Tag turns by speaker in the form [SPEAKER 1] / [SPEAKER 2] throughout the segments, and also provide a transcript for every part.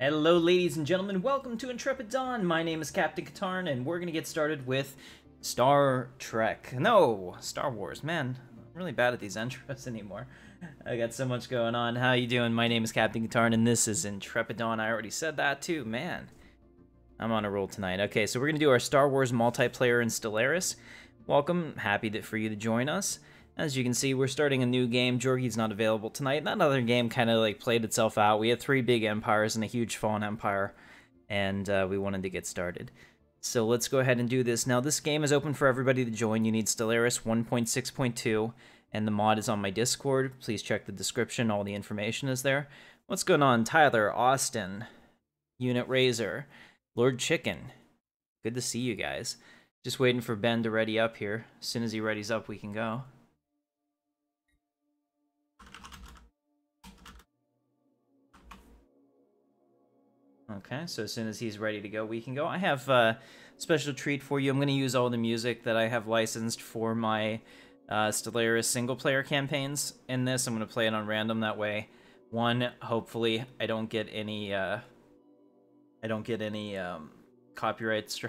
[SPEAKER 1] Hello ladies and gentlemen, welcome to Intrepid Dawn. My name is Captain Katarn and we're gonna get started with Star Trek. No, Star Wars, man. I'm really bad at these intros anymore. I got so much going on. How you doing? My name is Captain Katarn and this is Intrepid Dawn. I already said that too, man. I'm on a roll tonight. Okay, so we're gonna do our Star Wars multiplayer in Stellaris. Welcome, happy for you to join us. As you can see, we're starting a new game. Jorgie's not available tonight. That other game kind of like played itself out. We had 3 big empires and a huge fallen empire, and we wanted to get started. So let's go ahead and do this. Now, this game is open for everybody to join. You need Stellaris 1.6.2, and the mod is on my Discord. Please check the description. All the information is there. What's going on? Tyler, Austin, Unit Razor, Lord Chicken. Good to see you guys. Just waiting for Ben to ready up here. As soon as he readies up, we can go. Okay, so as soon as he's ready to go, we can go. I have a special treat for you. I'm going to use all the music that I have licensed for my Stellaris single-player campaigns in this. I'm going to play it on random. That way, one, hopefully, I don't get any copyright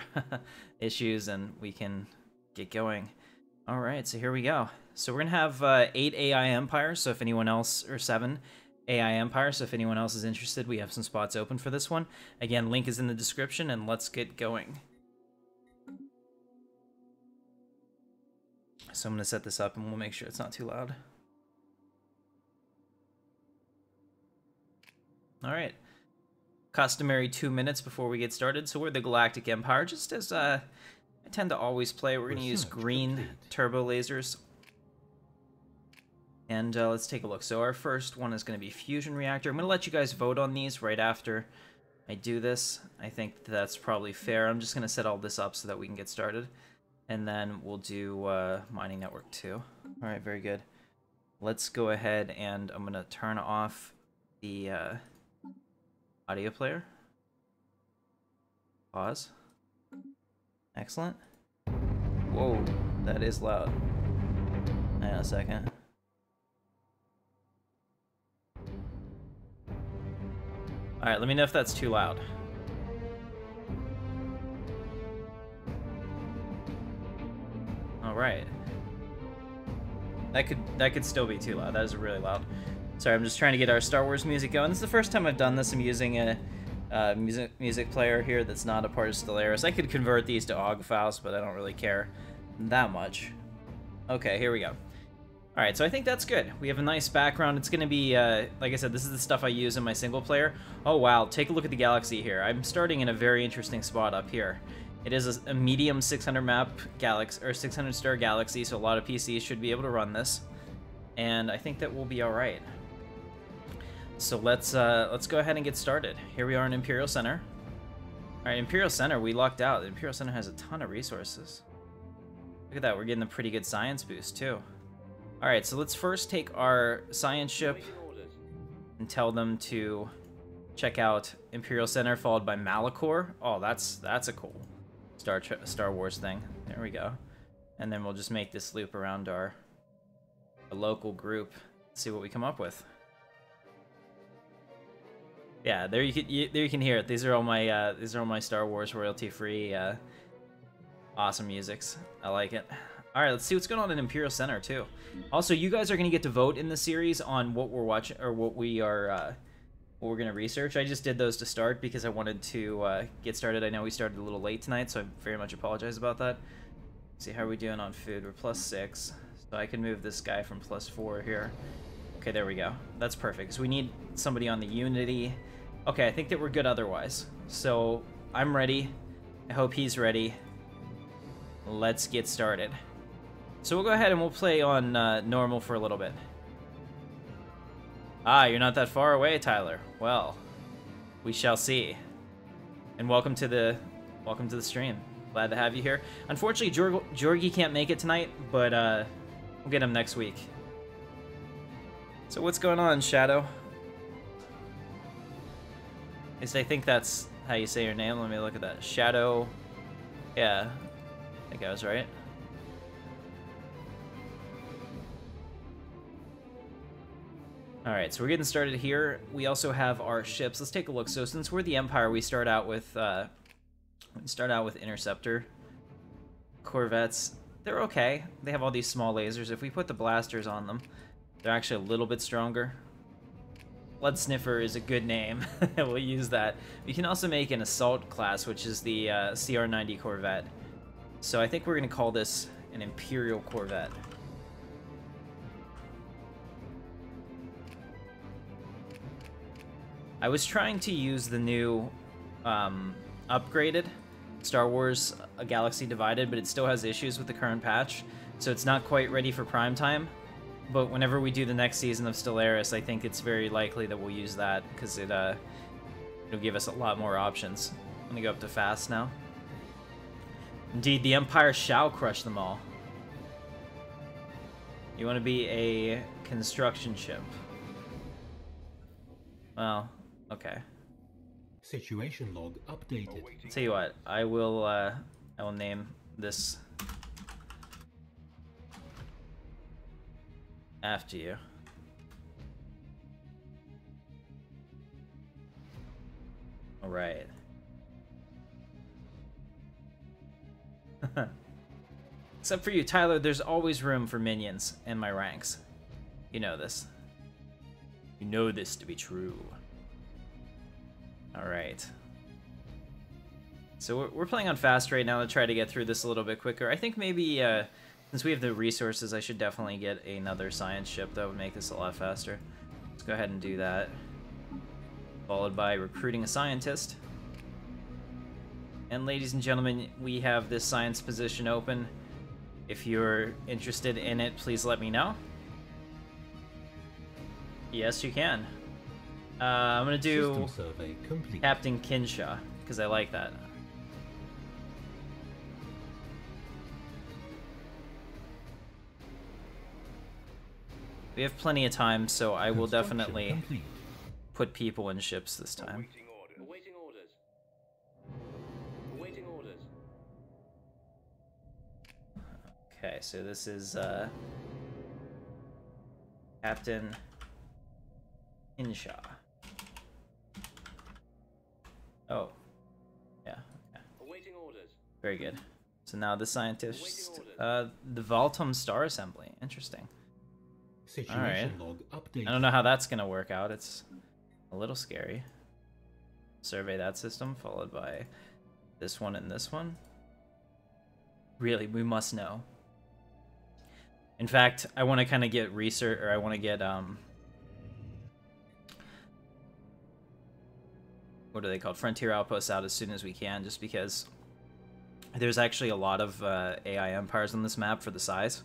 [SPEAKER 1] issues, and we can get going. All right, so here we go. So we're going to have 8 AI empires. So if anyone else, or 7. AI Empire, so if anyone else is interested, we have some spots open for this one. Again, link is in the description, and let's get going. So I'm going to set this up, and we'll make sure it's not too loud. Alright. Customary 2 minutes before we get started, so we're the Galactic Empire. Just as I tend to always play, we're going to use green turbo lasers. And let's take a look. So our first one is going to be Fusion Reactor. I'm going to let you guys vote on these right after I do this. I think that's probably fair. I'm just going to set all this up so that we can get started. And then we'll do Mining Network 2. All right, very good. Let's go ahead and I'm going to turn off the audio player. Pause. Excellent. Whoa, that is loud. Hang on a second. Alright, let me know if that's too loud. Alright. That could still be too loud. That is really loud. Sorry, I'm just trying to get our Star Wars music going. This is the first time I've done this. I'm using a music player here that's not a part of Stellaris. I could convert these to OGG files, but I don't really care that much. Okay, here we go. Alright, so I think that's good. We have a nice background. It's going to be, like I said, this is the stuff I use in my single player. Oh wow, take a look at the galaxy here. I'm starting in a very interesting spot up here. It is a medium 600 map galaxy, or 600 star galaxy, so a lot of PCs should be able to run this. And I think that we'll be alright. So let's go ahead and get started. Here we are in Imperial Center. Alright, Imperial Center, we lucked out. The Imperial Center has a ton of resources. Look at that, we're getting a pretty good science boost too. Alright, so let's first take our science ship and tell them to check out Imperial Center, followed by Malachor. Oh, that's a cool Star Wars thing. There we go. And then we'll just make this loop around our local group. See what we come up with. Yeah, there you can hear it. These are all my Star Wars royalty-free awesome musics. I like it. Alright, let's see what's going on in Imperial Center, too. Also, you guys are going to get to vote in the series on what we're watching, or what we're going to research. I just did those to start because I wanted to get started. I know we started a little late tonight, so I very much apologize about that. Let's see, how are we doing on food? We're +6, so I can move this guy from +4 here. Okay, there we go. That's perfect, because we need somebody on the Unity. Okay, I think that we're good otherwise. So, I'm ready. I hope he's ready. Let's get started. So we'll go ahead and we'll play on normal for a little bit. Ah, you're not that far away, Tyler. Well, we shall see. And welcome to the stream. Glad to have you here. Unfortunately, Jorgie can't make it tonight, but we'll get him next week. So what's going on, Shadow? At least I think that's how you say your name. Let me look at that. Shadow. Yeah, I think I was right. Alright, so we're getting started here. We also have our ships. Let's take a look. So since we're the Empire, we start out with interceptor corvettes. They're okay. They have all these small lasers. If we put the blasters on them, they're actually a little bit stronger. Blood Sniffer is a good name. We'll use that. We can also make an assault class, which is the CR-90 Corvette. So I think we're going to call this an Imperial Corvette. I was trying to use the new upgraded Star Wars A Galaxy Divided, but it still has issues with the current patch, so it's not quite ready for prime time. But whenever we do the next season of Stellaris, I think it's very likely that we'll use that, because it'll give us a lot more options. I'm gonna go up to fast now. Indeed, the Empire shall crush them all. You want to be a construction ship? Well, okay.
[SPEAKER 2] Situation log updated.
[SPEAKER 1] Tell you what, I will name this after you. All right. Except for you, Tyler, there's always room for minions in my ranks. You know this. You know this to be true. Alright. So we're playing on fast right now to try to get through this a little bit quicker. I think maybe, since we have the resources, I should definitely get another science ship that would make this a lot faster. Let's go ahead and do that. Followed by recruiting a scientist. And ladies and gentlemen, we have this science position open. If you're interested in it, please let me know. Yes, you can. I'm gonna do Captain Kinshaw, because I like that. We have plenty of time, so I will definitely put people in ships this time.
[SPEAKER 3] Awaiting orders. Awaiting orders.
[SPEAKER 1] Okay, so this is Captain Kinshaw. Oh, yeah. Okay.
[SPEAKER 3] Awaiting orders.
[SPEAKER 1] Very good. So now the scientist, the Voltum Star Assembly. Interesting.
[SPEAKER 2] Situation log updated.
[SPEAKER 1] I don't know how that's gonna work out. It's a little scary. Survey that system, followed by this one and this one. Really, we must know. In fact, I want to kind of get research, or I want to get what are they called? Frontier outposts out as soon as we can, just because there's actually a lot of AI empires on this map for the size.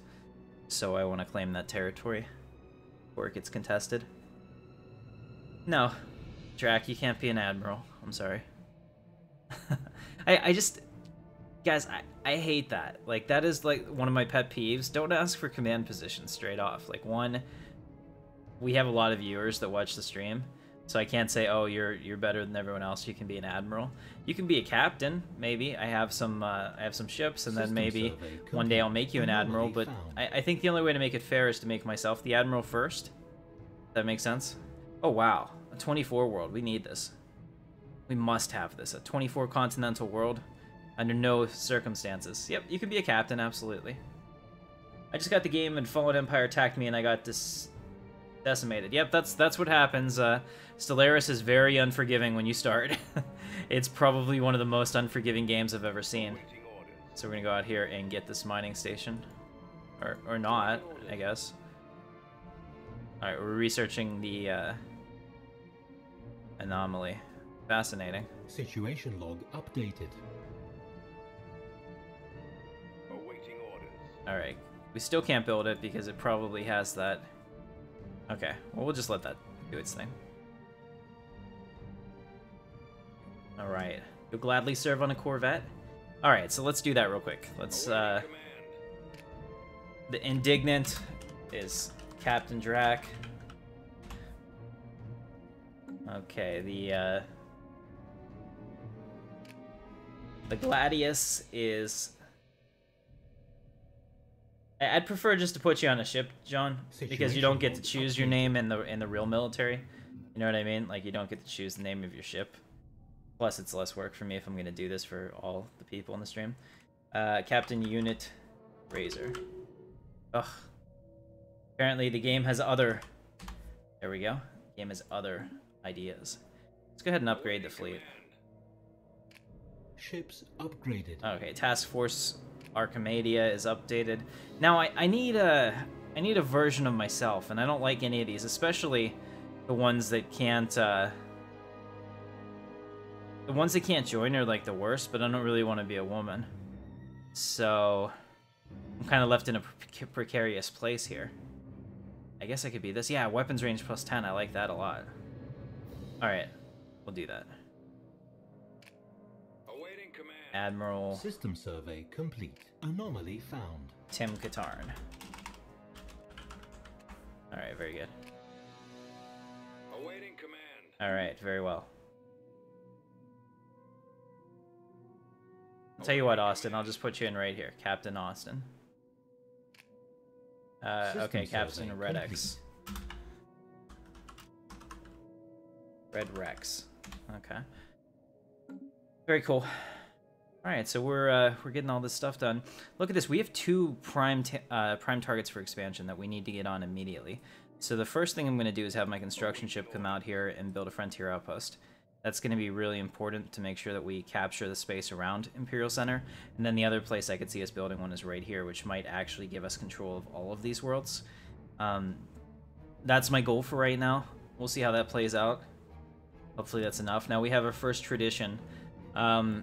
[SPEAKER 1] So I want to claim that territory before it gets contested. No, Drac, you can't be an admiral. I'm sorry. I just... Guys, I hate that. Like, that is, like, one of my pet peeves. Don't ask for command positions straight off. Like, one, we have a lot of viewers that watch the stream, so I can't say, oh, you're better than everyone else. You can be an admiral. You can be a captain, maybe. I have some ships, and then maybe one day I'll make you an admiral. But I think the only way to make it fair is to make myself the admiral first. That makes sense. Oh wow, a 24 world. We need this. We must have this. A 24 continental world. Under no circumstances. Yep, you can be a captain, absolutely. I just got the game and Fallen Empire attacked me and I got decimated. Yep, that's what happens. Stellaris is very unforgiving when you start. It's probably one of the most unforgiving games I've ever seen. So we're gonna go out here and get this mining station. Or not, I guess. Alright, we're researching the anomaly. Fascinating.
[SPEAKER 2] Situation log updated.
[SPEAKER 1] Alright, we still can't build it because it probably has that. Okay, well, we'll just let that do its thing. Alright, you'll gladly serve on a Corvette? Alright, so let's do that real quick. Let's, the Indignant is Captain Drac. Okay, the Gladius is I'd prefer just to put you on a ship, John, because you don't get to choose your name in the real military. You know what I mean? Like, you don't get to choose the name of your ship. Plus, it's less work for me if I'm going to do this for all the people in the stream. Captain Unit Razor. Ugh. Apparently, the game has other... There we go. The game has other ideas. Let's go ahead and upgrade the fleet.
[SPEAKER 2] Ships upgraded.
[SPEAKER 1] Okay, Task Force Archimedia is updated. Now, I need a version of myself, and I don't like any of these, especially the ones that can't... The ones that can't join are, like, the worst, but I don't really want to be a woman. So, I'm kind of left in a precarious place here. I guess I could be this. Yeah, weapons range plus 10. I like that a lot. Alright, we'll do that.
[SPEAKER 3] Awaiting command.
[SPEAKER 1] Admiral
[SPEAKER 2] System survey complete. Anomaly found.
[SPEAKER 1] Tim Katarn. Alright, very good.
[SPEAKER 3] Awaiting command.
[SPEAKER 1] Alright, very well. I'll tell you what, Austin, I'll just put you in right here. Captain Austin. Okay, Captain Red X. Red Rex. Okay. Very cool. Alright, so we're getting all this stuff done. Look at this, we have 2 prime targets for expansion that we need to get on immediately. So the first thing I'm going to do is have my construction ship come out here and build a frontier outpost. That's going to be really important to make sure that we capture the space around Imperial Center. And then the other place I could see us building one is right here, which might actually give us control of all of these worlds. That's my goal for right now. We'll see how that plays out. Hopefully that's enough. Now we have our first tradition. I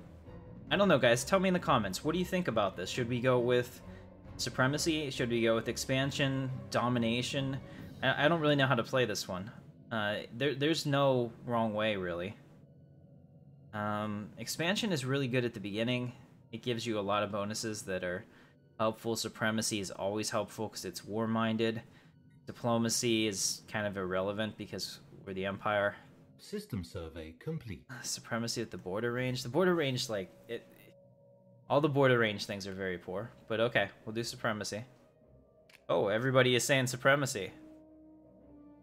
[SPEAKER 1] don't know, guys. Tell me in the comments. What do you think about this? Should we go with supremacy? Should we go with expansion? Domination? I don't really know how to play this one. There's no wrong way, really. Expansion is really good at the beginning. It gives you a lot of bonuses that are helpful. Supremacy is always helpful because it's war-minded. Diplomacy is kind of irrelevant because we're the Empire.
[SPEAKER 2] System survey complete.
[SPEAKER 1] Supremacy at the border range. The border range, like, all the border range things are very poor. But okay, we'll do supremacy. Oh, everybody is saying supremacy.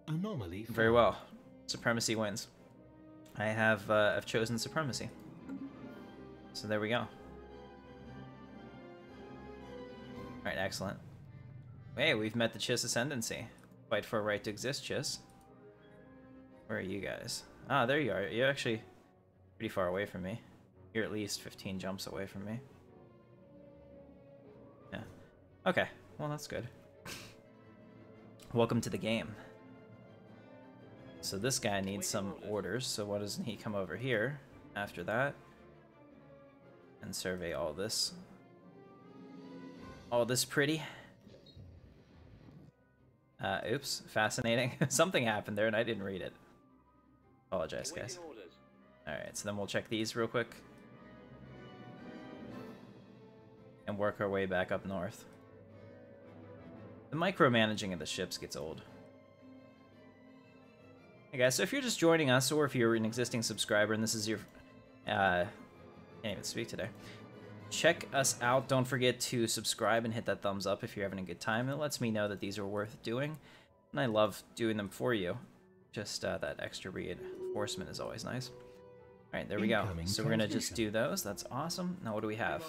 [SPEAKER 2] Anomaly found.
[SPEAKER 1] Very well. Supremacy wins. I have I've chosen supremacy. So there we go. Alright, excellent. Hey, we've met the Chiss Ascendancy. Fight for a right to exist, Chiss. Where are you guys? Ah, there you are. You're actually pretty far away from me. You're at least 15 jumps away from me. Yeah. Okay, well that's good. Welcome to the game. So this guy needs some orders, so why doesn't he come over here after that and survey all this? All this pretty. Oops, fascinating. Something happened there and I didn't read it. Apologize, guys. Alright, so then we'll check these real quick. And work our way back up north. The micromanaging of the ships gets old. Hey guys, so if you're just joining us, or if you're an existing subscriber and this is your... can't even speak today. Check us out. Don't forget to subscribe and hit that thumbs up if you're having a good time. It lets me know that these are worth doing. And I love doing them for you. Just that extra reinforcement is always nice. Alright, there we go. So we're going to just do those. That's awesome. Now what do we have?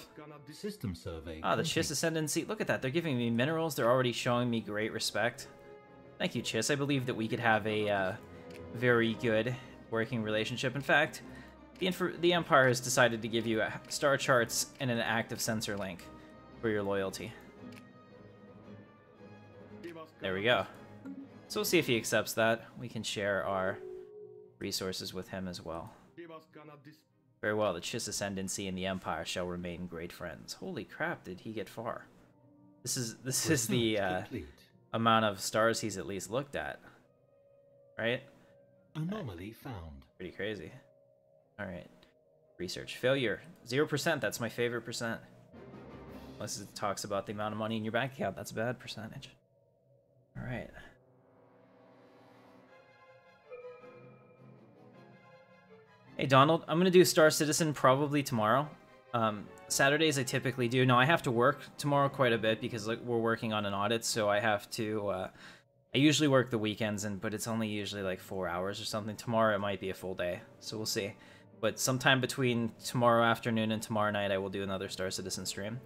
[SPEAKER 2] System survey.
[SPEAKER 1] Ah, the Chiss Ascendancy. Look at that. They're giving me minerals. They're already showing me great respect. Thank you, Chiss. I believe that we could have a very good working relationship. In fact, the Empire has decided to give you star charts and an active sensor link for your loyalty. There we go. So we'll see if he accepts that. We can share our resources with him as well. Very well, the Chiss Ascendancy and the Empire shall remain great friends. Holy crap, did he get far? This is the amount of stars he's at least looked at. Right?
[SPEAKER 2] Anomaly found.
[SPEAKER 1] Pretty crazy. Alright. Research. Failure. 0%. That's my favorite percent. Unless it talks about the amount of money in your bank account. That's a bad percentage. Alright. Hey, Donald. I'm going to do Star Citizen probably tomorrow. Saturdays I typically do. No, I have to work tomorrow quite a bit because like we're working on an audit, so I have to. I usually work the weekends, but it's only usually like 4 hours or something. Tomorrow it might be a full day, so we'll see. But sometime between tomorrow afternoon and tomorrow night, I will do another Star Citizen stream.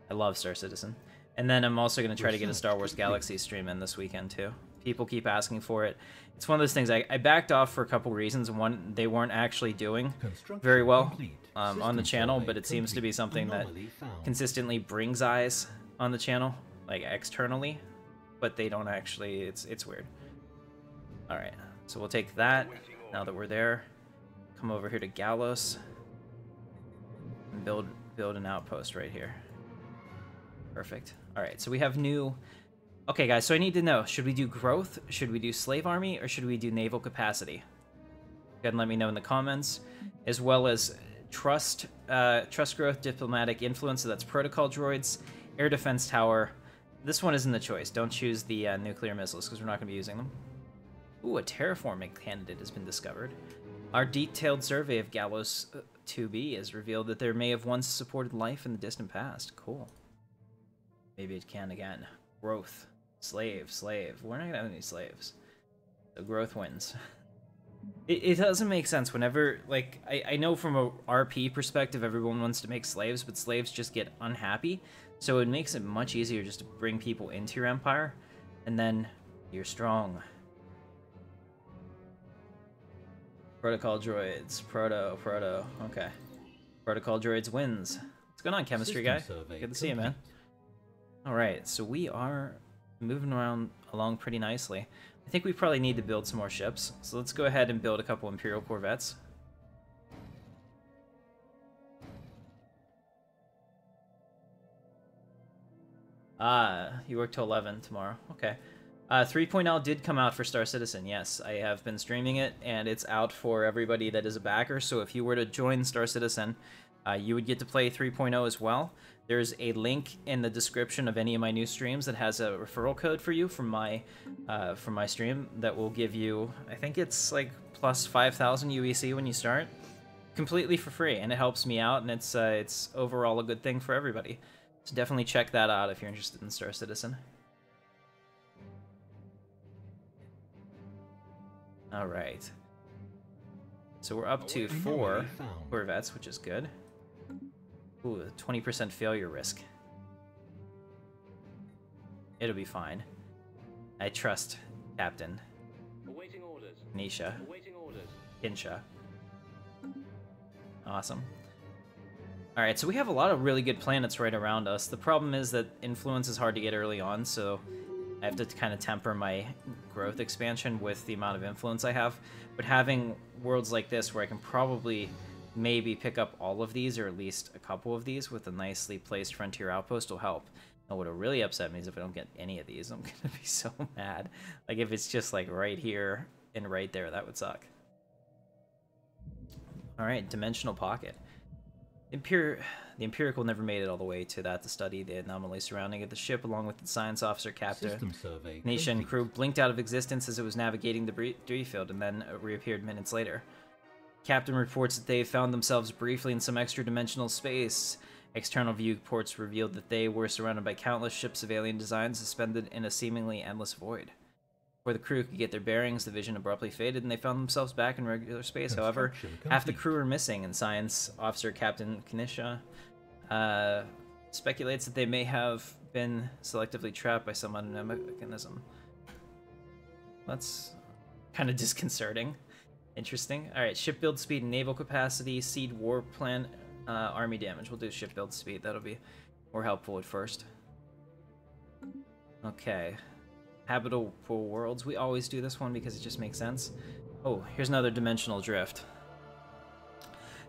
[SPEAKER 1] I love Star Citizen. And then I'm also going to try to get a Star Wars Galaxy stream in this weekend, too. People keep asking for it. It's one of those things, I backed off for a couple reasons. One, they weren't actually doing very well on the channel, but it seems to be something that consistently brings eyes on the channel, like externally, but they don't actually, it's weird. Alright, so we'll take that, now that we're there. Come over here to Gallos, and build an outpost right here. Perfect. Alright, so we have new... Okay, guys, so I need to know, should we do growth, should we do slave army, or should we do naval capacity? Go ahead and let me know in the comments. As well as trust growth, diplomatic influence, so that's protocol droids, air defense tower. This one isn't the choice. Don't choose the nuclear missiles, because we're not going to be using them. Ooh, a terraforming candidate has been discovered. Our detailed survey of Gallos 2B has revealed that there may have once supported life in the distant past. Cool. Maybe it can again. Growth. Slave. We're not gonna have any slaves. So growth wins. It doesn't make sense whenever, like, I know from a RP perspective everyone wants to make slaves, but slaves just get unhappy. So it makes it much easier just to bring people into your empire, and then you're strong. Protocol droids. Proto. Okay. Protocol droids wins. What's going on, chemistry guy? Good to see you, man. Alright, so we are moving along pretty nicely. I think we probably need to build some more ships, so let's go ahead and build a couple Imperial Corvettes. You work till 11 tomorrow. Okay. 3.0 did come out for Star Citizen, yes. I have been streaming it, and it's out for everybody that is a backer, so if you were to join Star Citizen, you would get to play 3.0 as well. There's a link in the description of any of my new streams that has a referral code for you from my stream that will give you, I think it's like plus 5,000 UEC when you start, completely for free, and it helps me out, and it's overall a good thing for everybody. So definitely check that out if you're interested in Star Citizen. All right. So we're up to 4 Corvettes, which is good. Ooh, 20% failure risk. It'll be fine. I trust Captain
[SPEAKER 3] Awaiting orders.
[SPEAKER 1] Nisha.
[SPEAKER 3] Awaiting orders.
[SPEAKER 1] Kinsha. Awesome. Alright, so we have a lot of really good planets right around us. The problem is that influence is hard to get early on, so I have to kind of temper my growth expansion with the amount of influence I have. But having worlds like this where I can probably maybe pick up all of these, or at least a couple of these, with a nicely placed frontier outpost will help. Now, what'll really upset me is if I don't get any of these, I'm gonna be so mad. Like, if it's just, like, right here and right there, that would suck. Alright, Dimensional Pocket. The Empirical never made it all the way to that to study the anomalies surrounding it. The ship, along with its science officer, Captain Nation crew, blinked out of existence as it was navigating the debris field, and then reappeared minutes later. Captain reports that they found themselves briefly in some extra-dimensional space. External viewports revealed that they were surrounded by countless ships of alien design suspended in a seemingly endless void. Before the crew could get their bearings, the vision abruptly faded, and they found themselves back in regular space. However, half the crew are missing, and Science Officer Captain Kanisha speculates that they may have been selectively trapped by some unknown mechanism. That's kind of disconcerting. Interesting. Alright, ship build speed and naval capacity, seed war plan, army damage. We'll do ship build speed. That'll be more helpful at first. Okay. Habitable worlds. We always do this one because it just makes sense. Oh, here's another dimensional drift.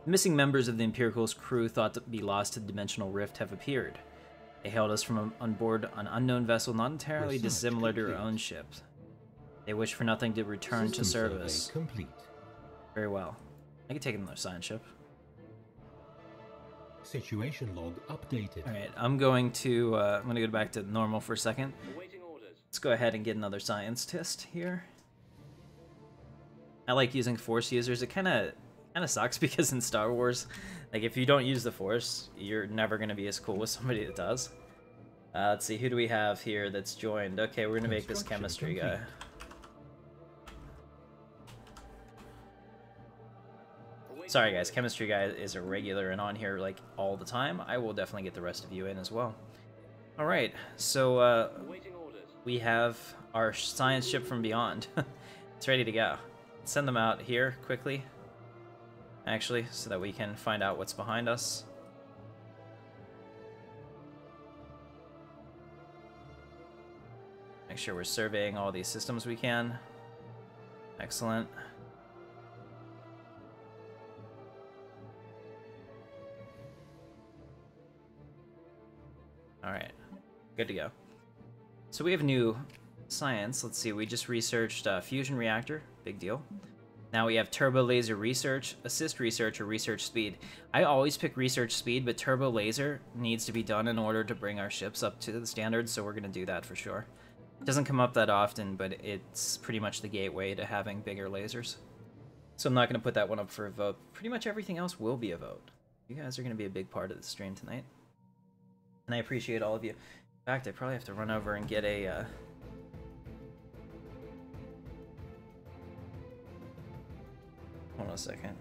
[SPEAKER 1] The missing members of the Imperial's crew thought to be lost to the dimensional rift have appeared. They hailed us from on board an unknown vessel not entirely dissimilar to our own ship. They wish for nothing to return to service.
[SPEAKER 2] Complete.
[SPEAKER 1] Very well. I can take another science ship.
[SPEAKER 2] Situation log updated.
[SPEAKER 1] Alright, I'm going to go back to normal for a second.
[SPEAKER 3] Awaiting orders.
[SPEAKER 1] Let's go ahead and get another science test here. I like using force users. It kind of Kind of sucks because in Star Wars, like if you don't use the Force, you're never going to be as cool as somebody that does. Let's see, who do we have here that's joined? Okay, we're going to make this chemistry guy. Sorry guys, chemistry guy is a regular and on here like all the time. I will definitely get the rest of you in as well. Alright, so we have our science ship from beyond. It's ready to go. Let's send them out here quickly, actually, so that we can find out what's behind us. Make sure we're surveying all these systems we can. Excellent. Alright, good to go. So we have new science. Let's see, we just researched fusion reactor, big deal. Now we have turbo laser research, assist research, or research speed. I always pick research speed, but turbo laser needs to be done in order to bring our ships up to the standards, so we're going to do that for sure. It doesn't come up that often, but it's pretty much the gateway to having bigger lasers. So I'm not going to put that one up for a vote. Pretty much everything else will be a vote. You guys are going to be a big part of the stream tonight. And I appreciate all of you. In fact, I probably have to run over and get a... Hold on a second.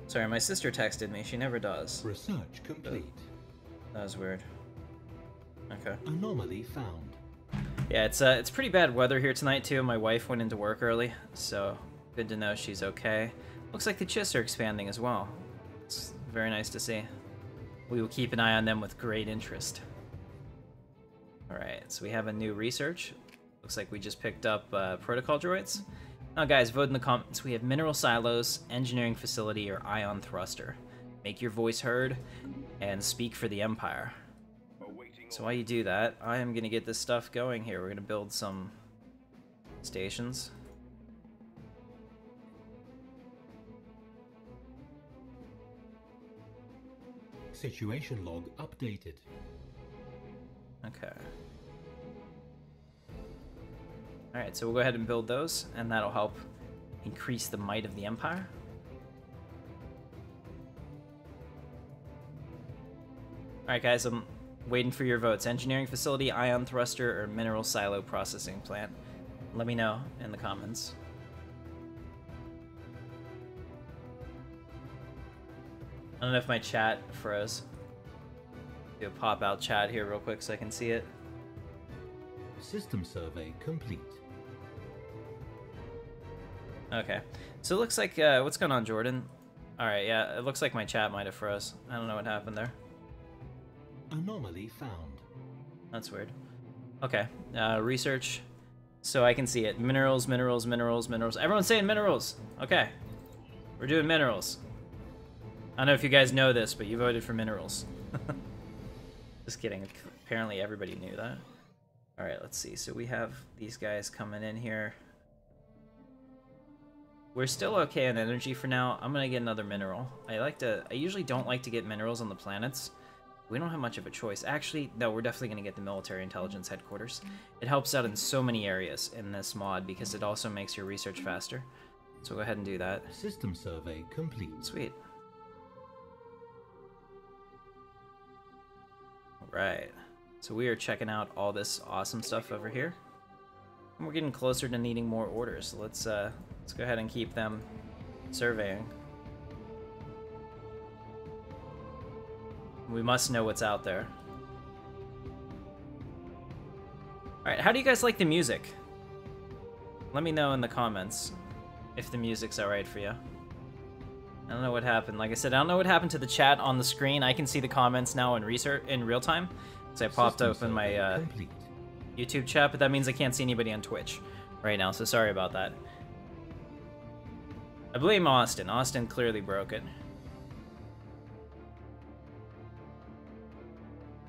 [SPEAKER 1] Sorry, my sister texted me. She never does.
[SPEAKER 2] Research complete.
[SPEAKER 1] That was weird. Okay.
[SPEAKER 2] Anomaly found.
[SPEAKER 1] Yeah, it's pretty bad weather here tonight too. My wife went into work early, so good to know she's okay. Looks like the chists are expanding as well. It's very nice to see. We will keep an eye on them with great interest. Alright, so we have a new research. Looks like we just picked up protocol droids. Now guys, vote in the comments. We have mineral silos, engineering facility, or ion thruster. Make your voice heard and speak for the Empire. So while you do that, I am going to get this stuff going here. We're going to build some stations.
[SPEAKER 2] Situation log updated.
[SPEAKER 1] Okay. Alright, so we'll go ahead and build those, and that'll help increase the might of the Empire. Alright guys, I'm waiting for your votes. Engineering facility, ion thruster, or mineral silo processing plant. Let me know in the comments. I don't know if my chat froze. Do a pop-out chat here real quick so I can see it.
[SPEAKER 2] System survey complete.
[SPEAKER 1] Okay, so it looks like, what's going on, Jordan? Alright, yeah, it looks like my chat might have froze. I don't know what happened there.
[SPEAKER 2] Anomaly found.
[SPEAKER 1] That's weird. Okay, research. So I can see it. Minerals, minerals, minerals, minerals. Everyone's saying minerals! Okay, we're doing minerals. I don't know if you guys know this, but you voted for minerals. Just kidding. Apparently everybody knew that. Alright, let's see. So we have these guys coming in here. We're still okay on energy for now. I'm gonna get another mineral. I usually don't like to get minerals on the planets. We don't have much of a choice. Actually, no, we're definitely gonna get the military intelligence headquarters. It helps out in so many areas in this mod because it also makes your research faster. So go ahead and do that.
[SPEAKER 2] System survey complete.
[SPEAKER 1] Sweet. Alright. So we are checking out all this awesome stuff over here. And we're getting closer to needing more orders. So let's go ahead and keep them surveying. We must know what's out there. Alright, how do you guys like the music? Let me know in the comments if the music's alright for you. I don't know what happened. Like I said, I don't know what happened to the chat on the screen. I can see the comments now in real time. So I popped open my YouTube chat, but that means I can't see anybody on Twitch right now, so sorry about that. I blame Austin. Austin clearly broke it.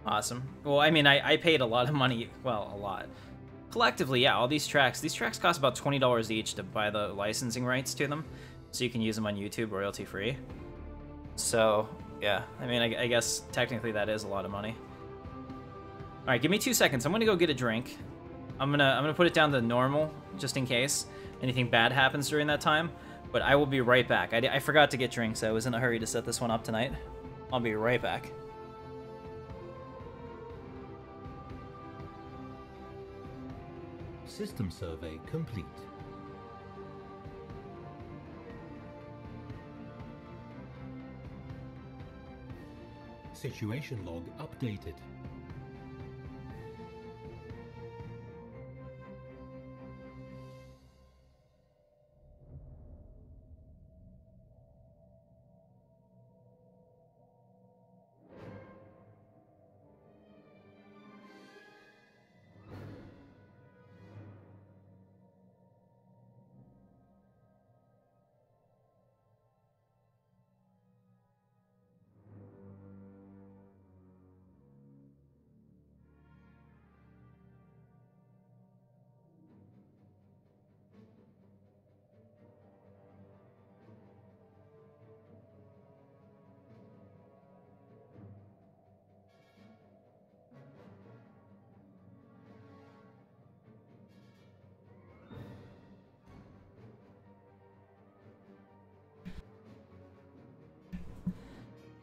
[SPEAKER 1] Awesome. Well, I mean, I paid a lot of money. Well, a lot. Collectively, yeah, all these tracks cost about $20 each to buy the licensing rights to them, so you can use them on YouTube royalty-free. So, yeah, I mean, I guess technically that is a lot of money. Alright, give me 2 seconds. I'm gonna go get a drink. I'm gonna put it down to normal just in case anything bad happens during that time. But I will be right back. I forgot to get drinks. I was in a hurry to set this one up tonight. I'll be right back.
[SPEAKER 2] System survey complete. Situation log updated.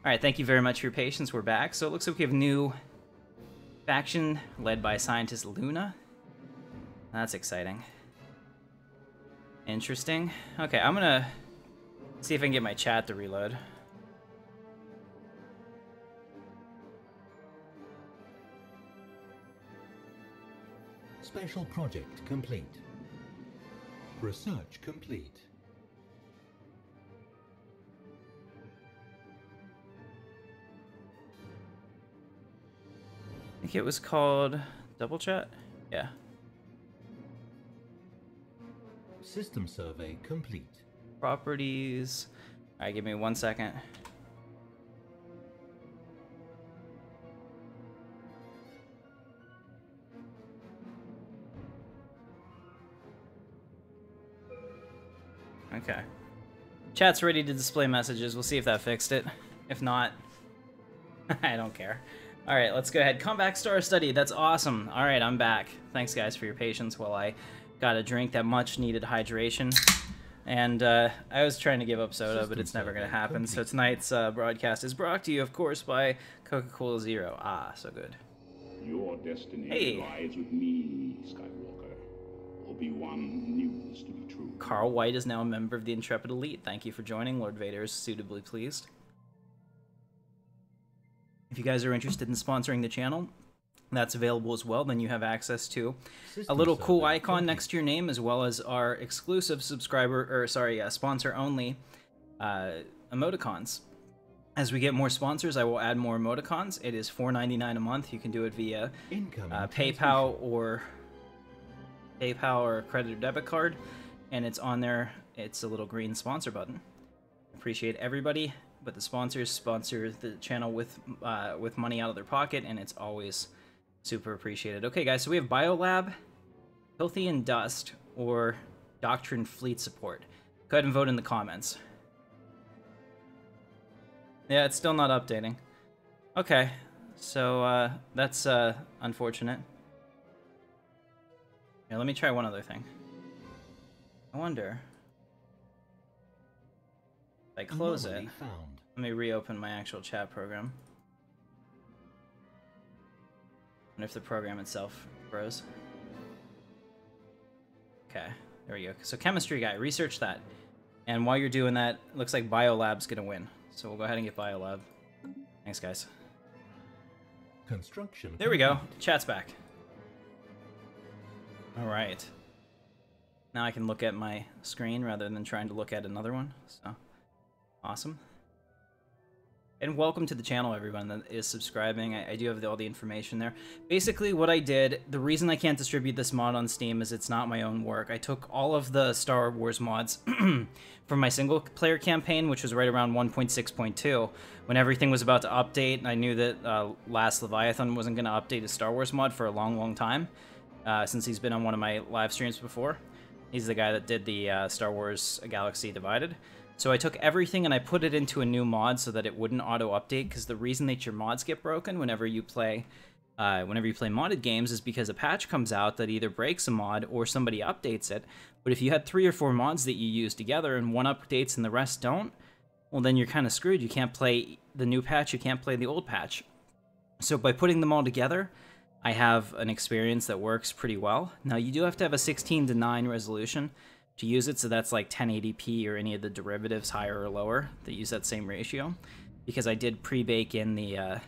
[SPEAKER 1] Alright, thank you very much for your patience. We're back. So it looks like we have a new faction led by scientist Luna. That's exciting. Interesting. Okay, I'm gonna see if I can get my chat to reload.
[SPEAKER 2] Special project complete. Research complete.
[SPEAKER 1] I think it was called Double Chat? Yeah.
[SPEAKER 2] System survey complete.
[SPEAKER 1] Properties. Alright, give me 1 second. Okay. Chat's ready to display messages. We'll see if that fixed it. If not, I don't care. Alright, let's go ahead. Come back, Star Study. That's awesome. Alright, I'm back. Thanks, guys, for your patience while I got a drink that much-needed hydration. And I was trying to give up soda, but it's never going to happen. So tonight's broadcast is brought to you, of course, by Coca-Cola Zero. Ah, so good.
[SPEAKER 4] Your destiny lies with me, Skywalker. Obi-Wan knew this to be true.
[SPEAKER 1] Carl White is now a member of the Intrepid Elite. Thank you for joining. Lord Vader is suitably pleased. If you guys are interested in sponsoring the channel, that's available as well. Then you have access to a little cool icon next to your name, as well as our exclusive sponsor-only emoticons. As we get more sponsors, I will add more emoticons. It is $4.99 a month. You can do it via PayPal or credit or debit card, and it's on there. It's a little green sponsor button. Appreciate everybody, but the sponsors sponsor the channel with money out of their pocket, and it's always super appreciated. Okay, guys, so we have Biolab, Filthy and Dust, or Doctrine Fleet Support. Go ahead and vote in the comments. Yeah, it's still not updating. Okay, so that's unfortunate. Here, let me try one other thing. I wonder if I close it. Let me reopen my actual chat program. And if the program itself froze. Okay, there we go. So chemistry guy, research that. And while you're doing that, it looks like Biolab's gonna win. So we'll go ahead and get Biolab. Thanks, guys.
[SPEAKER 2] Construction.
[SPEAKER 1] There we go. Chat's back. All right. Now I can look at my screen rather than trying to look at another one. So, awesome. And welcome to the channel, everyone that is subscribing. I do have all the information there. Basically, what I did, the reason I can't distribute this mod on Steam is it's not my own work. I took all of the Star Wars mods from my single-player campaign, which was right around 1.6.2, when everything was about to update, and I knew that Last Leviathan wasn't going to update his Star Wars mod for a long, long time, since he's been on one of my live streams before. He's the guy that did the Star Wars Galaxy Divided. So I took everything and I put it into a new mod so that it wouldn't auto-update, because the reason that your mods get broken whenever you play whenever you play modded games is because a patch comes out that either breaks a mod or somebody updates it. But if you had 3 or 4 mods that you use together and one updates and the rest don't, well, then you're kind of screwed. You can't play the new patch, you can't play the old patch. So by putting them all together, I have an experience that works pretty well. Now, you do have to have a 16:9 resolution to use it, so that's like 1080p or any of the derivatives higher or lower that use that same ratio, because I did pre-bake in the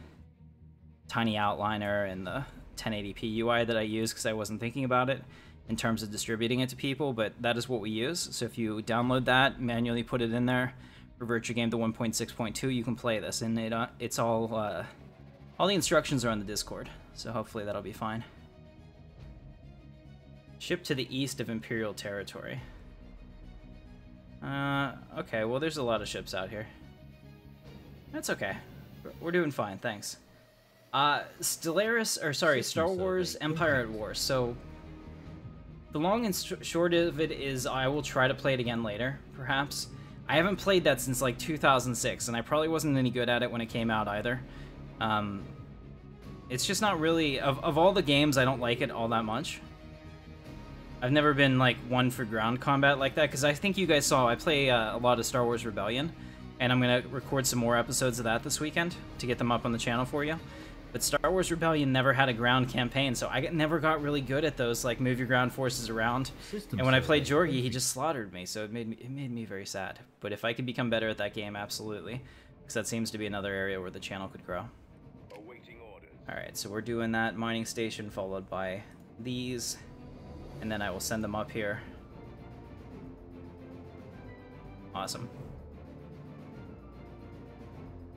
[SPEAKER 1] tiny outliner and the 1080p UI that I use because I wasn't thinking about it in terms of distributing it to people, but that is what we use. So if you download that, manually put it in there, revert your game to 1.6.2, you can play this, and it's all the instructions are on the Discord, so hopefully that'll be fine. Ship to the east of Imperial territory. Okay, well there's a lot of ships out here. That's okay. We're doing fine, thanks. Stellaris, or sorry, Star Wars Empire at War. So, the long and short of it is I will try to play it again later, perhaps. I haven't played that since like 2006, and I probably wasn't any good at it when it came out either. It's just not really, of all the games, I don't like it all that much. I've never been like one for ground combat like that, because I think you guys saw I play a lot of Star Wars Rebellion, and I'm going to record some more episodes of that this weekend to get them up on the channel for you. But Star Wars Rebellion never had a ground campaign, so I never got really good at those, like, move your ground forces around. And when I played Jorgi, he just slaughtered me, so it made me very sad. But if I could become better at that game, absolutely. Because that seems to be another area where the channel could grow. Alright, so we're doing that mining station, followed by these. And then I will send them up here. Awesome.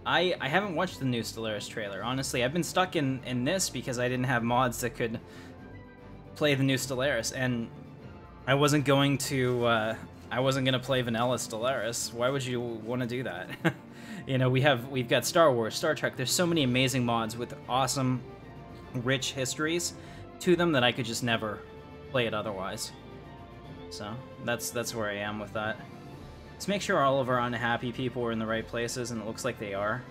[SPEAKER 1] I haven't watched the new Stellaris trailer, honestly. I've been stuck in this because I didn't have mods that could play the new Stellaris, and I wasn't going to play vanilla Stellaris. Why would you want to do that? You know, we've got Star Wars, Star Trek. There's so many amazing mods with awesome, rich histories to them that I could just never play it otherwise. So that's where I am with that. Let's make sure all of our unhappy people are in the right places, and it looks like they are.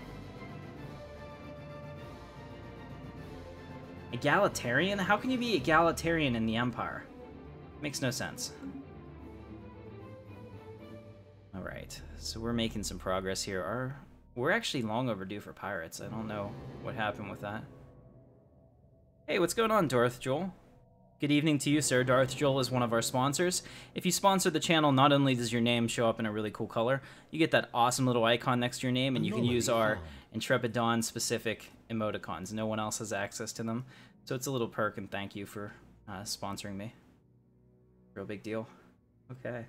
[SPEAKER 1] Egalitarian? How can you be egalitarian in the Empire? Makes no sense. Alright, so we're making some progress here. We're actually long overdue for pirates. I don't know what happened with that. Hey, what's going on, Darth Joel? Good evening to you, sir. Darth Joel is one of our sponsors. If you sponsor the channel, not only does your name show up in a really cool color, you get that awesome little icon next to your name, and you can use our Intrepid Dawn-specific emoticons. No one else has access to them, so it's a little perk, and thank you for sponsoring me. Real big deal. Okay.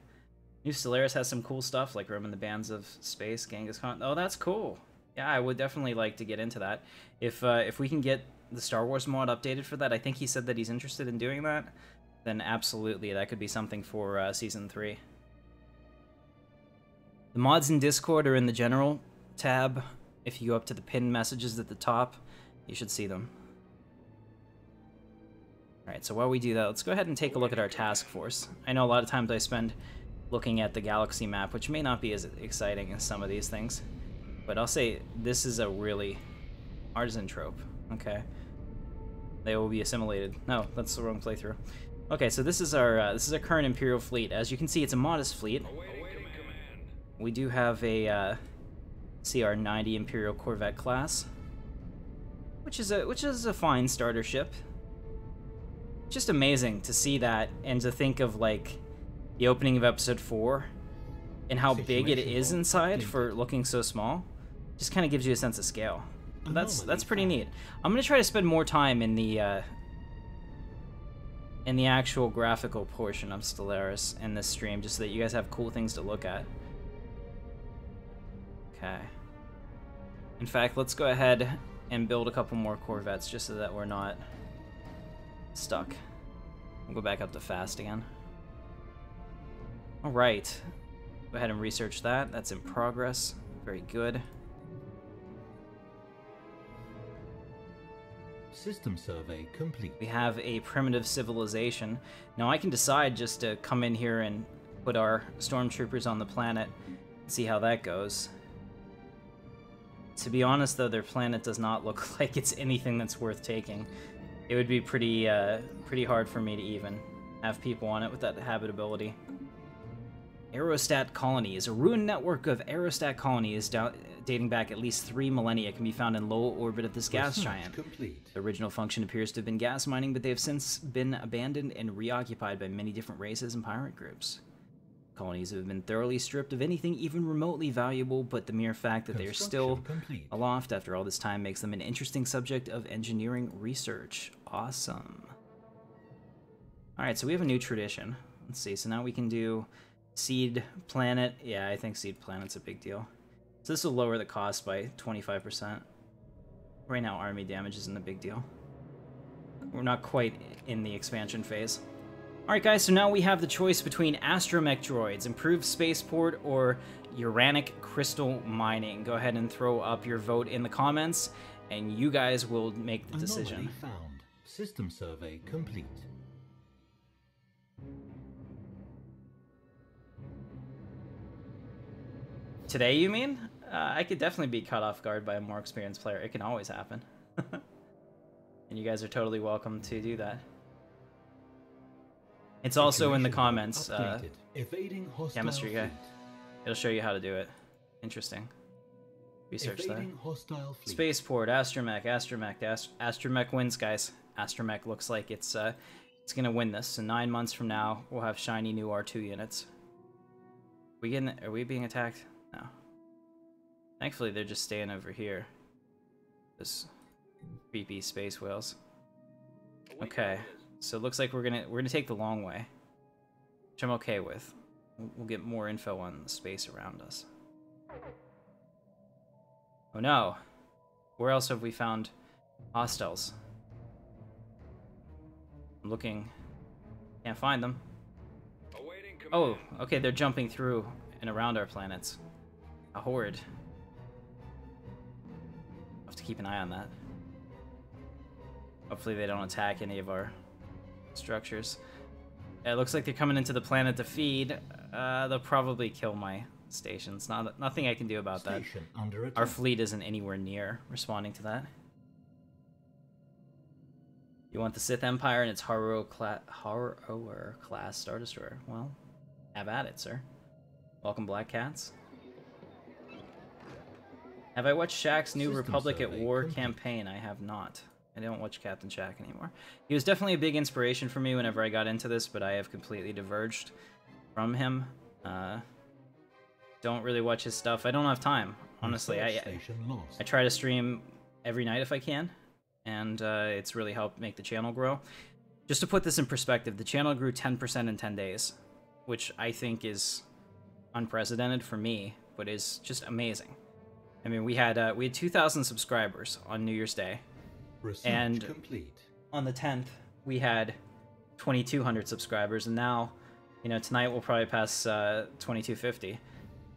[SPEAKER 1] New Stellaris has some cool stuff, like Roaming the Bands of Space, Genghis Khan. Oh, that's cool. Yeah, I would definitely like to get into that. If we can get the Star Wars mod updated for that, I think he said that he's interested in doing that, then absolutely, that could be something for Season 3. The mods in Discord are in the General tab. If you go up to the pinned messages at the top, you should see them. Alright, so while we do that, let's go ahead and take a look at our task force. I know a lot of times I spend looking at the galaxy map, which may not be as exciting as some of these things, but I'll say this is a really artisan trope. Okay. They will be assimilated. No, that's the wrong playthrough. Okay, so this is our current Imperial fleet. As you can see, it's a modest fleet. We do have a CR-90 Imperial Corvette class, which is a fine starter ship. Just amazing to see that and to think of like the opening of episode 4 and how big it is inside for looking so small. Just kind of gives you a sense of scale. That's pretty neat. I'm gonna try to spend more time in the actual graphical portion of Stellaris in this stream, just so that you guys have cool things to look at. Okay. In fact, let's go ahead and build a couple more Corvettes, just so that we're not stuck. We'll go back up to fast again. All right. Go ahead and research that. That's in progress. Very good.
[SPEAKER 2] System survey complete.
[SPEAKER 1] We have a primitive civilization. Now I can decide just to come in here and put our stormtroopers on the planet and see how that goes. To be honest, though, their planet does not look like it's anything that's worth taking. It would be pretty hard for me to even have people on it with that habitability. Aerostat colonies. A ruined network of aerostat colonies dating back at least 3 millennia can be found in low orbit of this gas giant.
[SPEAKER 2] Complete.
[SPEAKER 1] The original function appears to have been gas mining, but they have since been abandoned and reoccupied by many different races and pirate groups. Colonies have been thoroughly stripped of anything even remotely valuable, but the mere fact that they are still aloft after all this time makes them an interesting subject of engineering research. Awesome. Alright, so we have a new tradition. Let's see, so now we can do Seed Planet. Yeah, I think Seed Planet's a big deal. So this will lower the cost by 25%. Right now, army damage isn't a big deal. We're not quite in the expansion phase. Alright guys, so now we have the choice between astromech droids, improved spaceport, or uranic crystal mining. Go ahead and throw up your vote in the comments, and you guys will make the decision.
[SPEAKER 2] Anomaly found. System survey complete.
[SPEAKER 1] Today, you mean? I could definitely be caught off guard by a more experienced player. It can always happen. And you guys are totally welcome to do that. It's also in the comments,
[SPEAKER 2] Evading hostile
[SPEAKER 1] chemistry guy.
[SPEAKER 2] fleet.
[SPEAKER 1] It'll show you how to do it. Interesting. Research that.
[SPEAKER 2] Evading hostile fleet.
[SPEAKER 1] Spaceport, astromech wins, guys. Astromech looks like it's gonna win this. So 9 months from now, we'll have shiny new R2 units. Are we being attacked? No. Thankfully, they're just staying over here. Those creepy space whales. Okay, so it looks like we're gonna take the long way, which I'm okay with. We'll get more info on the space around us. Oh no! Where else have we found hostiles? I'm looking. Can't find them. Oh, okay, they're jumping through and around our planets. A horde. I'll have to keep an eye on that. Hopefully they don't attack any of our structures. It looks like they're coming into the planet to feed. They'll probably kill my stations. Nothing I can do about that.
[SPEAKER 2] Under attack.
[SPEAKER 1] Our fleet isn't anywhere near responding to that. You want the Sith Empire and its Horror class Star Destroyer? Well, have at it, sir. Welcome, Black Cats. Have I watched Shaq's new
[SPEAKER 2] System
[SPEAKER 1] Republic at
[SPEAKER 2] survey
[SPEAKER 1] War
[SPEAKER 2] complete.
[SPEAKER 1] campaign? I have not. I don't watch Captain Shaq anymore. He was definitely a big inspiration for me whenever I got into this, but I have completely diverged from him. Don't really watch his stuff. I don't have time, honestly. I try to stream every night if I can, and it's really helped make the channel grow. Just to put this in perspective, the channel grew 10% in 10 days, which I think is unprecedented for me, but is just amazing. I mean, we had 2,000 subscribers on New Year's Day, and
[SPEAKER 2] complete.
[SPEAKER 1] on the 10th we had 2,200 subscribers, and now, you know, tonight we'll probably pass 2,250.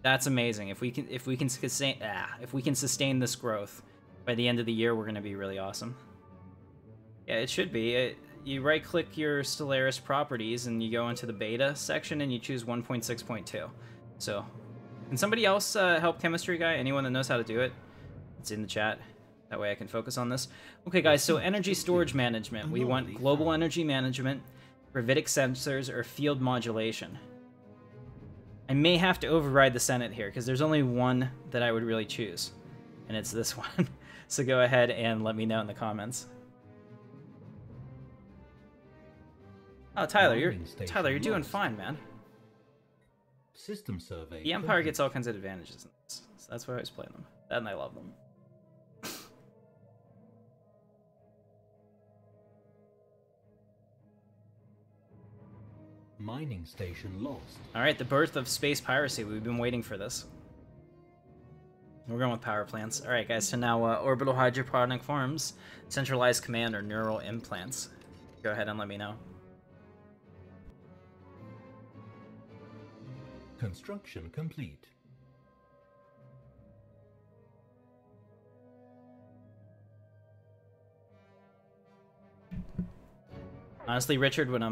[SPEAKER 1] That's amazing. If we can sustain this growth by the end of the year, we're gonna be really awesome. Yeah, it should be. You right-click your Stellaris properties and you go into the beta section and you choose 1.6.2. So, can somebody else help Chemistry Guy? Anyone that knows how to do it? It's in the chat. That way I can focus on this. Okay, guys, so energy storage management. We want global energy management, gravitic sensors, or field modulation. I may have to override the Senate here, because there's only one that I would really choose, and it's this one. So go ahead and let me know in the comments. Oh, Tyler, you're doing fine, man.
[SPEAKER 2] System survey.
[SPEAKER 1] The Empire gets all kinds of advantages in this, so that's why I always play them. That and I love them.
[SPEAKER 2] Mining station lost.
[SPEAKER 1] Alright, the birth of space piracy. We've been waiting for this. We're going with power plants. Alright, guys, so now orbital hydroponic farms, centralized command, or neural implants. Go ahead and let me know.
[SPEAKER 2] Construction complete.
[SPEAKER 1] Honestly, Richard, when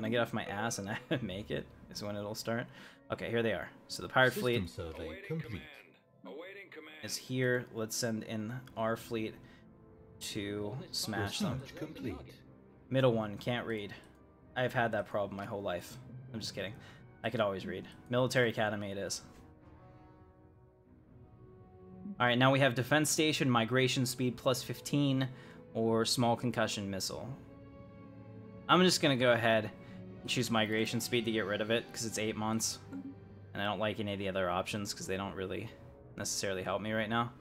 [SPEAKER 1] I get off my ass and I make it, is when it'll start. Okay, here they are. So the pirate fleet.
[SPEAKER 2] System survey complete.
[SPEAKER 3] Awaiting command.
[SPEAKER 1] is here. Let's send in our fleet to smash them.
[SPEAKER 2] Research complete.
[SPEAKER 1] Middle one, can't read. I've had that problem my whole life. I'm just kidding. I could always read. Military Academy it is. Alright, now we have Defense Station, Migration Speed plus 15, or Small Concussion Missile. I'm just gonna go ahead and choose Migration Speed to get rid of it, because it's 8 months. And I don't like any of the other options, because they don't really necessarily help me right now.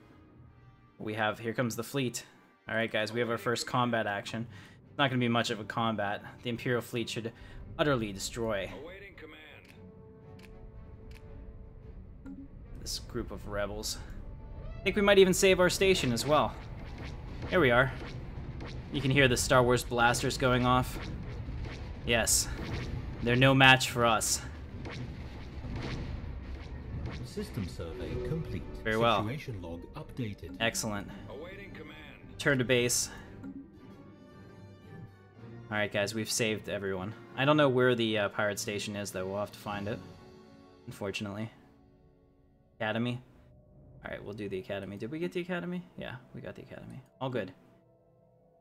[SPEAKER 1] We have, here comes the fleet. Alright guys, we have our first combat action. It's not going to be much of a combat. The Imperial fleet should utterly destroy
[SPEAKER 3] Awaiting command.
[SPEAKER 1] this group of rebels. I think we might even save our station as well. Here we are. You can hear the Star Wars blasters going off. Yes, they're no match for us.
[SPEAKER 2] System survey complete.
[SPEAKER 1] Very well.
[SPEAKER 2] Situation log updated.
[SPEAKER 1] Excellent.
[SPEAKER 3] Awaiting command.
[SPEAKER 1] Turn to base. Alright guys, we've saved everyone. I don't know where the pirate station is though, we'll have to find it. Unfortunately. Academy? Alright, we'll do the academy. Did we get the academy? Yeah, we got the academy. All good.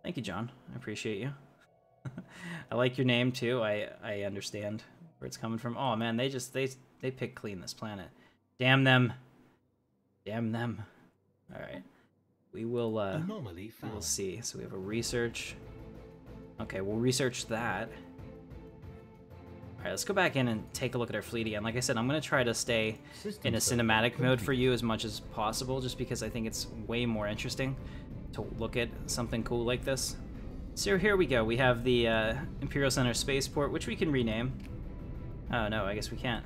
[SPEAKER 1] Thank you, John. I appreciate you. I like your name too. I understand where it's coming from. Oh man, they pick clean this planet. Damn them. Damn them. Alright. We will
[SPEAKER 2] Anomaly
[SPEAKER 1] we'll
[SPEAKER 2] found.
[SPEAKER 1] see. So we have a research. Okay, we'll research that. Alright, let's go back in and take a look at our fleet again. Like I said, I'm going to try to stay
[SPEAKER 2] System
[SPEAKER 1] in a
[SPEAKER 2] survey
[SPEAKER 1] cinematic mode
[SPEAKER 2] complete.
[SPEAKER 1] for you as much as possible, just because I think it's way more interesting to look at something cool like this. So here we go. We have the Imperial Center Spaceport, which we can rename. Oh no, I guess we can't.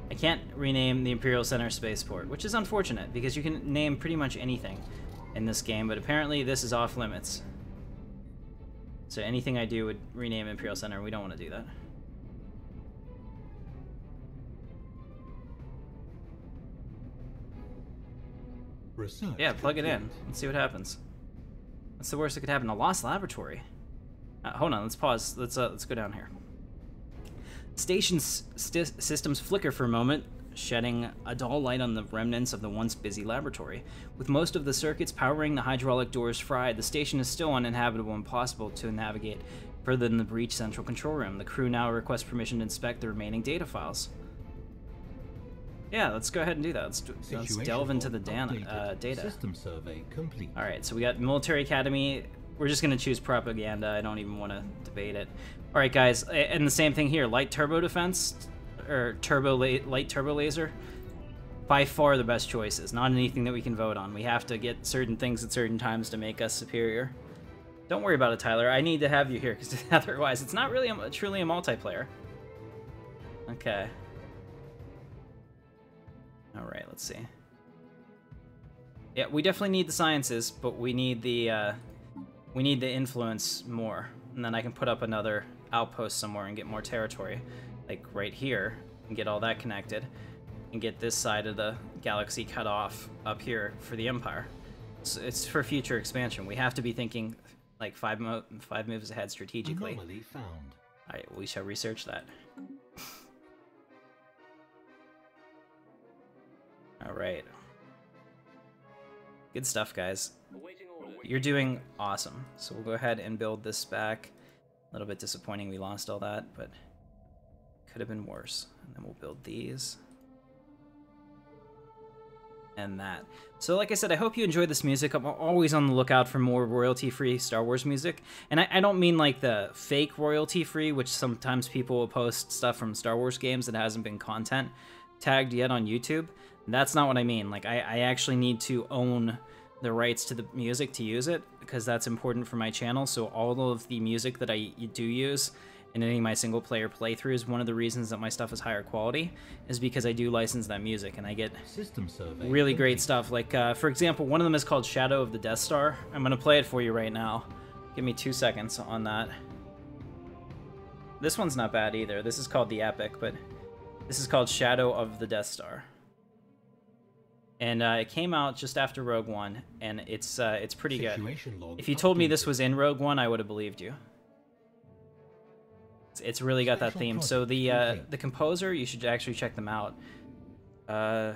[SPEAKER 1] I can't rename the Imperial Center Spaceport, which is unfortunate, because you can name pretty much anything in this game, but apparently this is off limits. So anything I do would rename Imperial Center, and we don't want to do that.
[SPEAKER 2] Research
[SPEAKER 1] Yeah, plug it in.
[SPEAKER 2] complete.
[SPEAKER 1] Let's see what happens. What's the worst that could happen? A lost laboratory. Hold on, let's pause. Let's go down here. Station systems flicker for a moment, shedding a dull light on the remnants of the once busy laboratory. With most of the circuits powering the hydraulic doors fried, the station is still uninhabitable and impossible to navigate further than the breached central control room. The crew now requests permission to inspect the remaining data files. Yeah, let's go ahead and do that. Let's
[SPEAKER 2] Situation
[SPEAKER 1] delve into
[SPEAKER 2] log
[SPEAKER 1] the
[SPEAKER 2] updated.
[SPEAKER 1] data.
[SPEAKER 2] System survey complete.
[SPEAKER 1] Alright, so we got Military Academy. We're just going to choose propaganda. I don't even want to debate it. Alright, guys, and the same thing here. Light turbo defense, or light turbo laser. By far the best choices. Not anything that we can vote on. We have to get certain things at certain times to make us superior. Don't worry about it, Tyler. I need to have you here, because otherwise it's not really truly a multiplayer. Okay. Alright, let's see. Yeah, we definitely need the sciences, but we need the influence more. And then I can put up another outpost somewhere and get more territory. Like right here, and get all that connected. And get this side of the galaxy cut off up here for the Empire. So it's for future expansion. We have to be thinking like five moves ahead strategically.
[SPEAKER 2] Anomaly found.
[SPEAKER 1] Alright, we shall research that. Alright. Good stuff, guys.
[SPEAKER 3] Awaiting orders.
[SPEAKER 1] You're doing awesome. So we'll go ahead and build this back. A little bit disappointing we lost all that, but could have been worse. And then we'll build these. And that. So like I said, I hope you enjoyed this music. I'm always on the lookout for more royalty-free Star Wars music. And I don't mean like the fake royalty-free, which sometimes people will post stuff from Star Wars games that hasn't been content tagged yet on YouTube. That's not what I mean. Like, I actually need to own the rights to the music to use it, because that's important for my channel. So all of the music that I do use in any of my single-player playthroughs, one of the reasons that my stuff is higher quality is because I do license that music, and I get
[SPEAKER 2] System survey
[SPEAKER 1] really great
[SPEAKER 2] complete.
[SPEAKER 1] stuff. Like, for example, one of them is called Shadow of the Death Star. I'm going to play it for you right now. Give me 2 seconds on that. This one's not bad either. This is called The Epic, but this is called Shadow of the Death Star. And it came out just after Rogue One, and it's pretty good.
[SPEAKER 2] Situation log
[SPEAKER 1] If you told me this
[SPEAKER 2] updated.
[SPEAKER 1] was in Rogue One, I would have believed you. It's really got that theme. So the composer, you should actually check them out. Yeah,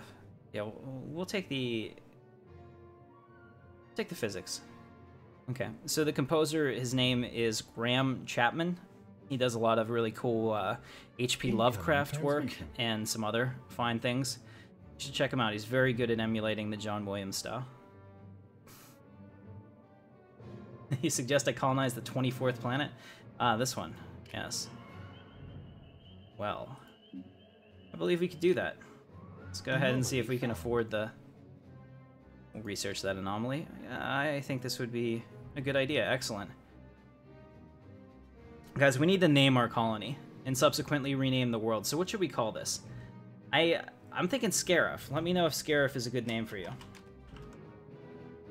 [SPEAKER 1] we'll take the physics. Okay, so the composer, his name is Graham Chapman. He does a lot of really cool H.P. Lovecraft work and some other fine things. You should check him out. He's very good at emulating the John Williams style. He suggests I colonize the 24th planet. This one. Yes. Well, I believe we could do that. Let's go ahead and see if we can afford the... We'll research that anomaly. I think this would be a good idea. Excellent. Guys, we need to name our colony and subsequently rename the world. So what should we call this? I'm thinking Scarif. Let me know if Scarif is a good name for you.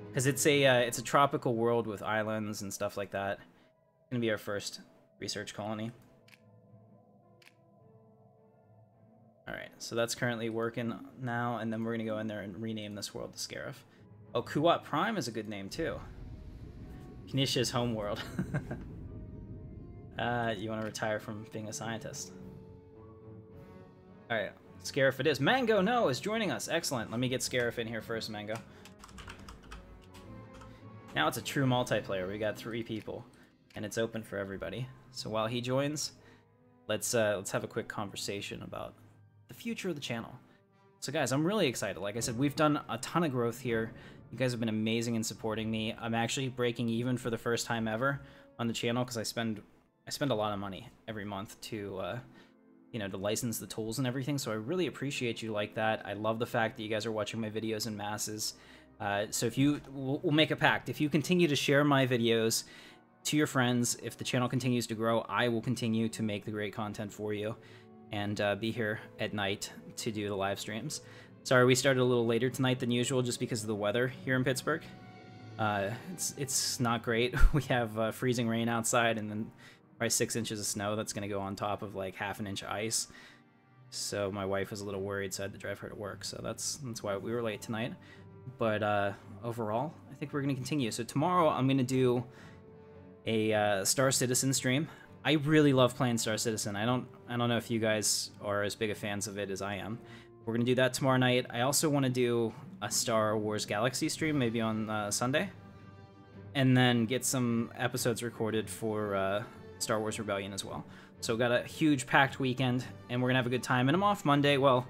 [SPEAKER 1] Because it's a tropical world with islands and stuff like that. It's gonna be our first research colony. Alright, so that's currently working now, and then we're gonna go in there and rename this world to Scarif. Oh, Kuwat Prime is a good name too. Kinisha's homeworld. You want to retire from being a scientist. Alright, Scarif it is. Mango, no, is joining us. Excellent. Let me get Scarif in here first, Mango. Now it's a true multiplayer. We got 3 people, and it's open for everybody. So while he joins, let's have a quick conversation about the future of the channel. So guys, I'm really excited. Like I said, we've done a ton of growth here. You guys have been amazing in supporting me. I'm actually breaking even for the first time ever on the channel because I spend a lot of money every month to you know, to license the tools and everything. So I really appreciate you like that. I love the fact that you guys are watching my videos in masses. So if we'll make a pact. If you continue to share my videos to your friends, if the channel continues to grow, I will continue to make the great content for you and be here at night to do the live streams. Sorry, we started a little later tonight than usual just because of the weather here in Pittsburgh. It's not great. We have freezing rain outside and then probably 6 inches of snow that's going to go on top of like half an inch of ice. So my wife was a little worried, so I had to drive her to work. So that's why we were late tonight. But overall, I think we're going to continue. So tomorrow I'm going to do a Star Citizen stream. I really love playing Star Citizen. I don't know if you guys are as big of fans of it as I am. We're going to do that tomorrow night. I also want to do a Star Wars Galaxy stream, maybe on Sunday. And then get some episodes recorded for Star Wars Rebellion as well. So got a huge packed weekend, and we're going to have a good time. And I'm off Monday. Well,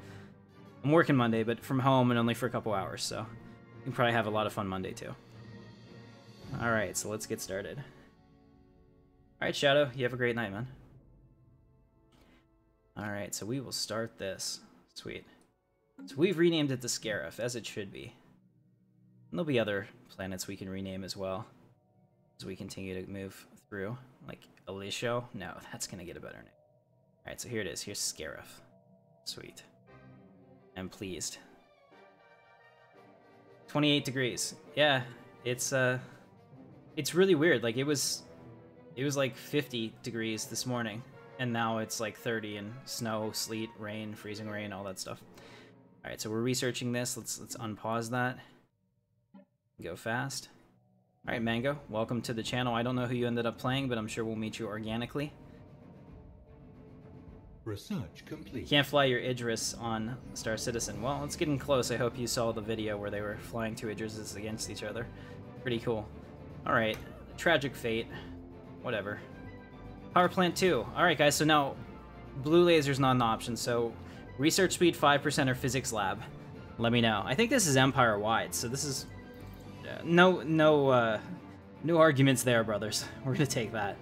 [SPEAKER 1] I'm working Monday, but from home and only for a couple hours. So you can probably have a lot of fun Monday too. Alright, so let's get started. Alright, Shadow, you have a great night, man. Alright, so we will start this. Sweet. So we've renamed it to Scarif, as it should be. And there'll be other planets we can rename as well as we continue to move through. Like Elisho? No, that's gonna get a better name. Alright, so here it is. Here's Scarif. Sweet. I'm pleased. 28 degrees. Yeah, it's really weird. Like it was like 50 degrees this morning, and now it's like 30 and snow, sleet, rain, freezing rain, all that stuff. All right, so we're researching this. Let's unpause that. Go fast. All right, Mango, welcome to the channel. I don't know who you ended up playing, but I'm sure we'll meet you organically.
[SPEAKER 2] Research complete.
[SPEAKER 1] Can't fly your Idris on Star Citizen. Well, it's getting close. I hope you saw the video where they were flying 2 Idrises against each other. Pretty cool. All right, tragic fate. Whatever. Power plant 2. Alright guys, so now blue laser's not an option, so research speed 5% or physics lab. Let me know. I think this is Empire wide, so this is no arguments there, brothers. We're gonna take that.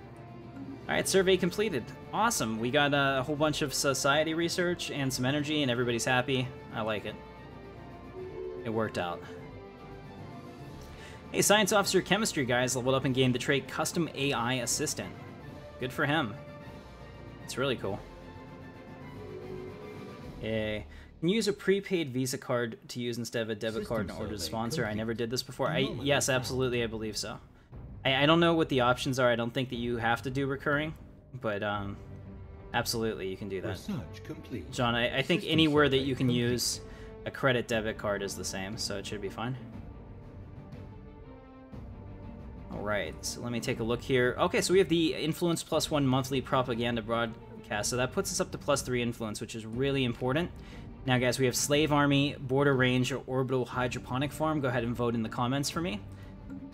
[SPEAKER 1] Alright, survey completed. Awesome. We got a whole bunch of society research and some energy, and everybody's happy. I like it. It worked out. Hey, Science Officer Chemistry guys leveled up and gained the trait Custom AI Assistant. Good for him. It's really cool. Can you use a prepaid Visa card to use instead of a debit card in order to sponsor? Complete. I never did this before. Yes, absolutely, I believe so. I don't know what the options are. I don't think that you have to do recurring, but absolutely you can do that.
[SPEAKER 2] Research complete.
[SPEAKER 1] John, I think anywhere that you can use a credit debit card is the same, so it should be fine. Alright, so let me take a look here. Okay, so we have the influence +1 monthly propaganda broadcast, so that puts us up to +3 influence, which is really important. Now, guys, we have Slave Army, Border Range, or Orbital Hydroponic Farm. Go ahead and vote in the comments for me.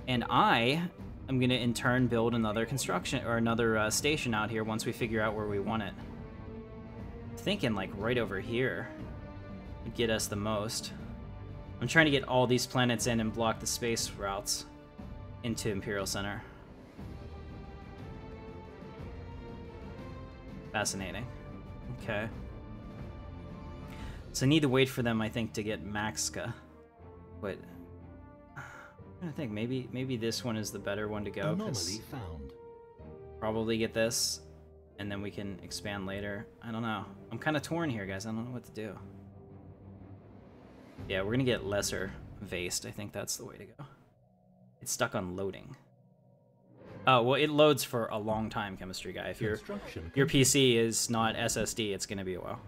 [SPEAKER 1] And I am going to, in turn, build another construction, or another station out here once we figure out where we want it. I'm thinking, like, right over here would get us the most. I'm trying to get all these planets in and block the space routes into Imperial Center. Fascinating. Okay. So I need to wait for them, I think, to get Maxka. But I think maybe this one is the better one to go.
[SPEAKER 2] Anomaly found.
[SPEAKER 1] Probably get this, and then we can expand later. I don't know. I'm kind of torn here, guys. I don't know what to do. Yeah, we're gonna get lesser Vaste. I think that's the way to go. It's stuck on loading. Oh, well, it loads for a long time, chemistry guy. If your PC is not SSD, it's gonna be a while.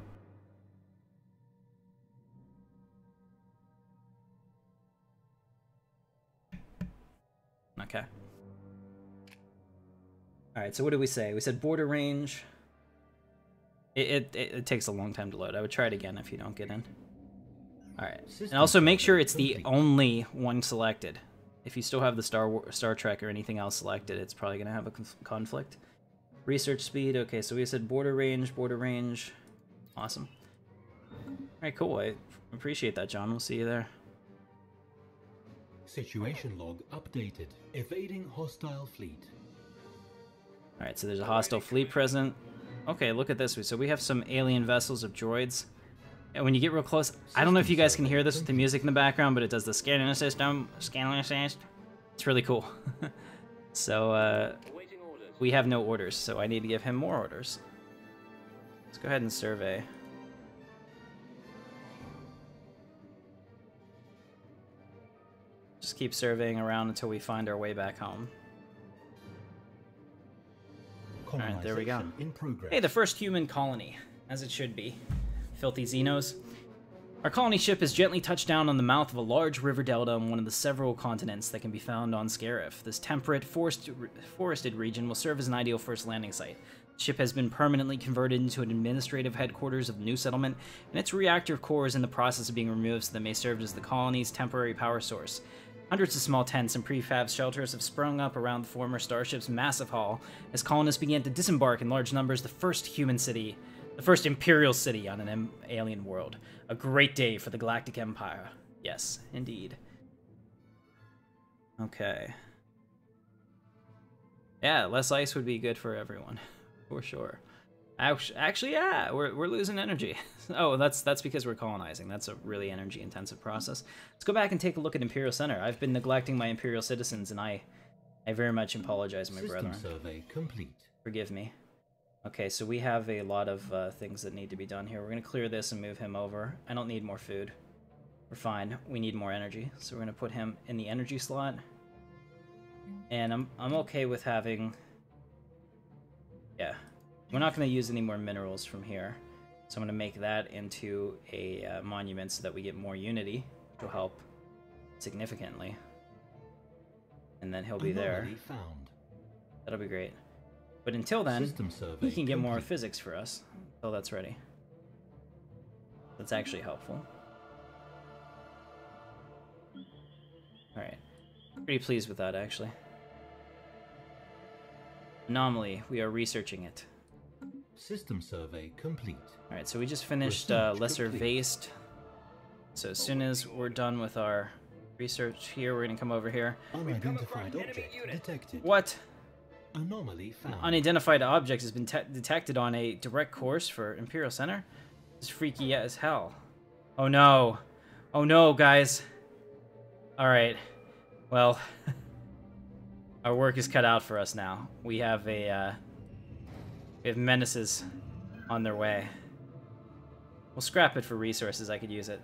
[SPEAKER 1] Okay. Alright, so what did we say? We said border range. It takes a long time to load. I would try it again if you don't get in. Alright. And also make sure it's the only one selected. If you still have the Star Trek or anything else selected, it's probably going to have a conflict. Research speed. Okay, so we said border range, border range. Awesome. Alright, cool. I appreciate that, John. We'll see you there.
[SPEAKER 2] Situation log updated. Evading hostile fleet.
[SPEAKER 1] Alright, so there's a hostile fleet present. Okay, look at this. So we have some alien vessels of droids. And when you get real close, I don't know if you guys can hear this with the music in the background, but it does the scanning system. Scanning assist. It's really cool. So, we have no orders, so I need to give him more orders. Let's go ahead and survey. Just keep surveying around until we find our way back home. Alright, there we go. Hey, the first human colony, as it should be. Filthy Xenos. Our colony ship has gently touched down on the mouth of a large river delta on one of the several continents that can be found on Scarif. This temperate, forested region will serve as an ideal first landing site. The ship has been permanently converted into an administrative headquarters of the new settlement, and its reactor core is in the process of being removed so that it may serve as the colony's temporary power source. Hundreds of small tents and prefab shelters have sprung up around the former starship's massive hull as colonists began to disembark in large numbers. The first human city, the first Imperial city on an alien world. A great day for the Galactic Empire. Yes, indeed. Okay. Yeah, less ice would be good for everyone, for sure. Actually, yeah, we're losing energy. Oh, that's because we're colonizing. That's a really energy-intensive process. Let's go back and take a look at Imperial Center. I've been neglecting my Imperial citizens, and I very much apologize, my brethren.
[SPEAKER 2] Survey complete.
[SPEAKER 1] Forgive me. Okay, so we have a lot of things that need to be done here. We're going to clear this and move him over. I don't need more food. We're fine. We need more energy. So we're going to put him in the energy slot. And I'm okay with having... Yeah. We're not going to use any more minerals from here. So I'm going to make that into a monument so that we get more unity, which will help significantly. And then he'll be there.
[SPEAKER 2] Found.
[SPEAKER 1] That'll be great. But until then, he can get more physics for us until that's ready. That's actually helpful. Alright. Pretty pleased with that, actually. Anomaly. We are researching it.
[SPEAKER 2] System survey complete.
[SPEAKER 1] Alright, so we just finished Lesser Vaste. So as soon as we're done with our research here, we're going to come over here.
[SPEAKER 2] Unidentified object detected.
[SPEAKER 1] What?
[SPEAKER 2] Anomaly found.
[SPEAKER 1] Unidentified object has been detected on a direct course for Imperial Center. It's freaky as hell. Oh no. Oh no, guys. Alright. Well, our work is cut out for us now. We have we have menaces on their way. We'll scrap it for resources. I could use it.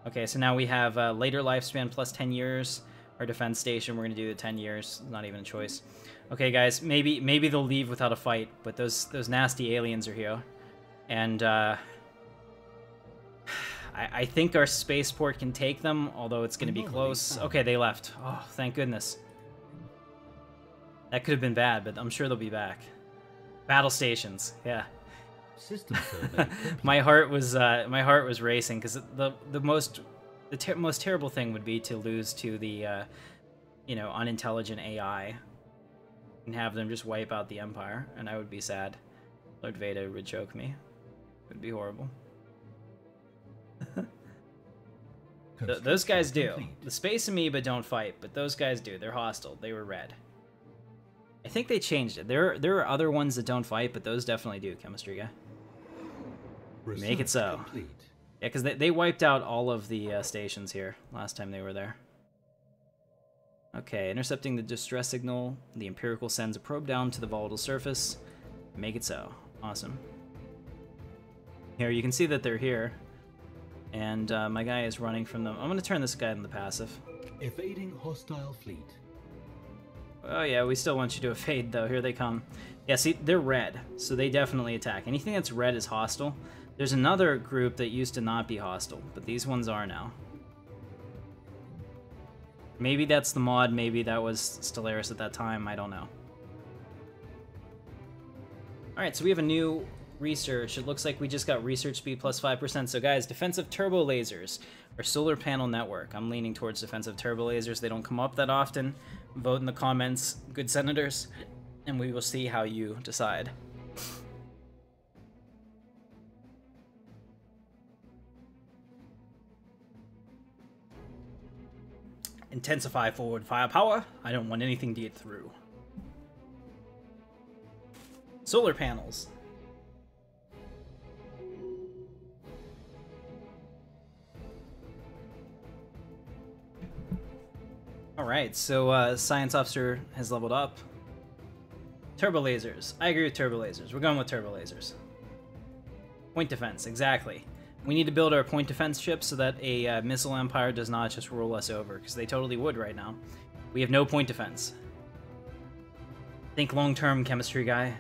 [SPEAKER 1] Okay, so now we have later lifespan plus 10 years. Our defense station, we're gonna do the 10 years. Not even a choice. Okay, guys, maybe they'll leave without a fight, but those nasty aliens are here, and I think our spaceport can take them, although it's gonna be close. Okay, they left. Oh, thank goodness. That could have been bad, but I'm sure they'll be back. Battle stations, yeah.
[SPEAKER 2] System survey.
[SPEAKER 1] my heart was racing because the most terrible thing would be to lose to the you know, unintelligent AI and have them just wipe out the Empire, and I would be sad. Lord Vader would choke me. It would be horrible. Those guys do. The Space Amoeba don't fight, but those guys do. They're hostile. They were red. I think they changed it. There are other ones that don't fight, but those definitely do, Chemistry Guy. Make it so.
[SPEAKER 2] Complete.
[SPEAKER 1] Yeah, because they wiped out all of the stations here last time they were there. Okay, intercepting the distress signal. The Empirical sends a probe down to the volatile surface. Make it so. Awesome. Here, you can see that they're here. And my guy is running from them. I'm going to turn this guy in the passive.
[SPEAKER 2] Evading hostile fleet.
[SPEAKER 1] Oh yeah, we still want you to evade though. Here they come. Yeah, see, they're red, so they definitely attack. Anything that's red is hostile. There's another group that used to not be hostile, but these ones are now. Maybe that's the mod, maybe that was Stellaris at that time, I don't know. Alright, so we have a new research. It looks like we just got research speed plus 5%. So guys, defensive turbo lasers or solar panel network. I'm leaning towards defensive turbo lasers. They don't come up that often. Vote in the comments, good senators, and we will see how you decide. Intensify forward firepower. I don't want anything to get through. Solar panels. Alright, so science officer has leveled up. Turbo lasers. I agree with turbo lasers. We're going with turbo lasers. Point defense, exactly. We need to build our point defense ships so that a missile empire does not just roll us over, because they totally would right now. We have no point defense. Think long-term, Chemistry Guy.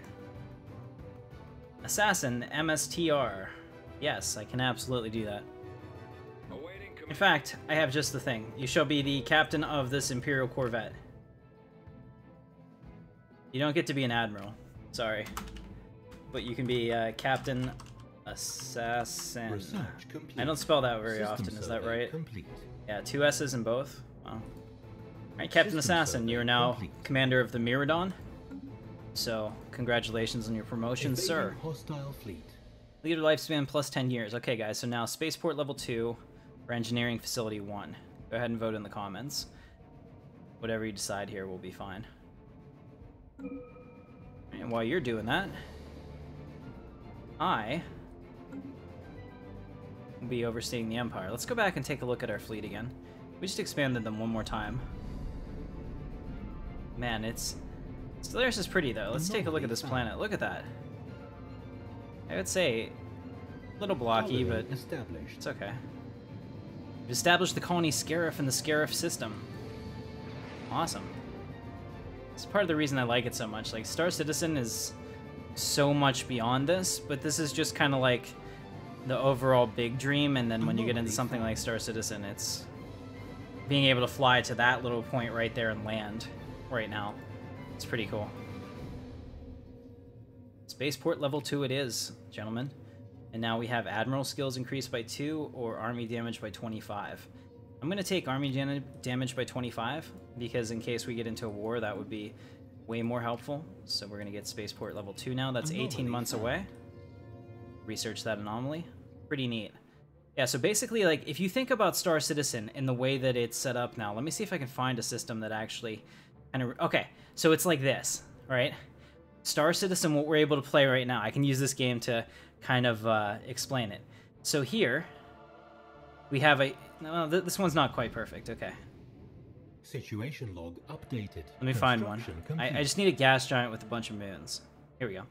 [SPEAKER 1] Assassin, MSTR. Yes, I can absolutely do that. In fact, I have just the thing. You shall be the captain of this Imperial Corvette. You don't get to be an admiral. Sorry. But you can be Captain Assassin. I don't spell that very often, is that right?
[SPEAKER 2] Complete.
[SPEAKER 1] Yeah, 2 S's in both. Wow. Alright, Captain Assassin, you are now commander of the Miradon. So, congratulations on your promotion, sir.
[SPEAKER 2] Hostile fleet.
[SPEAKER 1] Leader lifespan plus 10 years. Okay, guys, so now Spaceport level 2 for Engineering Facility 1. Go ahead and vote in the comments. Whatever you decide here will be fine. And while you're doing that, I will be overseeing the Empire. Let's go back and take a look at our fleet again. We just expanded them one more time. Man, Stellaris is pretty, though. Let's take a look at this planet. Look at that. I would say a little blocky, but it's okay. We've established the colony Scarif in the Scarif system. Awesome. It's part of the reason I like it so much. Like, Star Citizen is so much beyond this, but this is just kind of like the overall big dream, and then when you get into something like Star Citizen, it's being able to fly to that little point right there and land right now. It's pretty cool. Spaceport level 2 it is, gentlemen. And now we have Admiral skills increased by 2 or Army damage by 25. I'm going to take Army damage by 25 because in case we get into a war, that would be way more helpful. So we're going to get Spaceport level 2 now. That's 18 months away. Research that anomaly. Pretty neat. Yeah, so basically, like, if you think about Star Citizen in the way that it's set up now, let me see if I can find a system that actually kind of... Okay, so it's like this, right? Star Citizen, what we're able to play right now, I can use this game to kind of explain it. So here, we have a... No, this one's not quite perfect, okay.
[SPEAKER 2] Situation log updated.
[SPEAKER 1] Let me find one. I just need a gas giant with a bunch of moons. Here we go.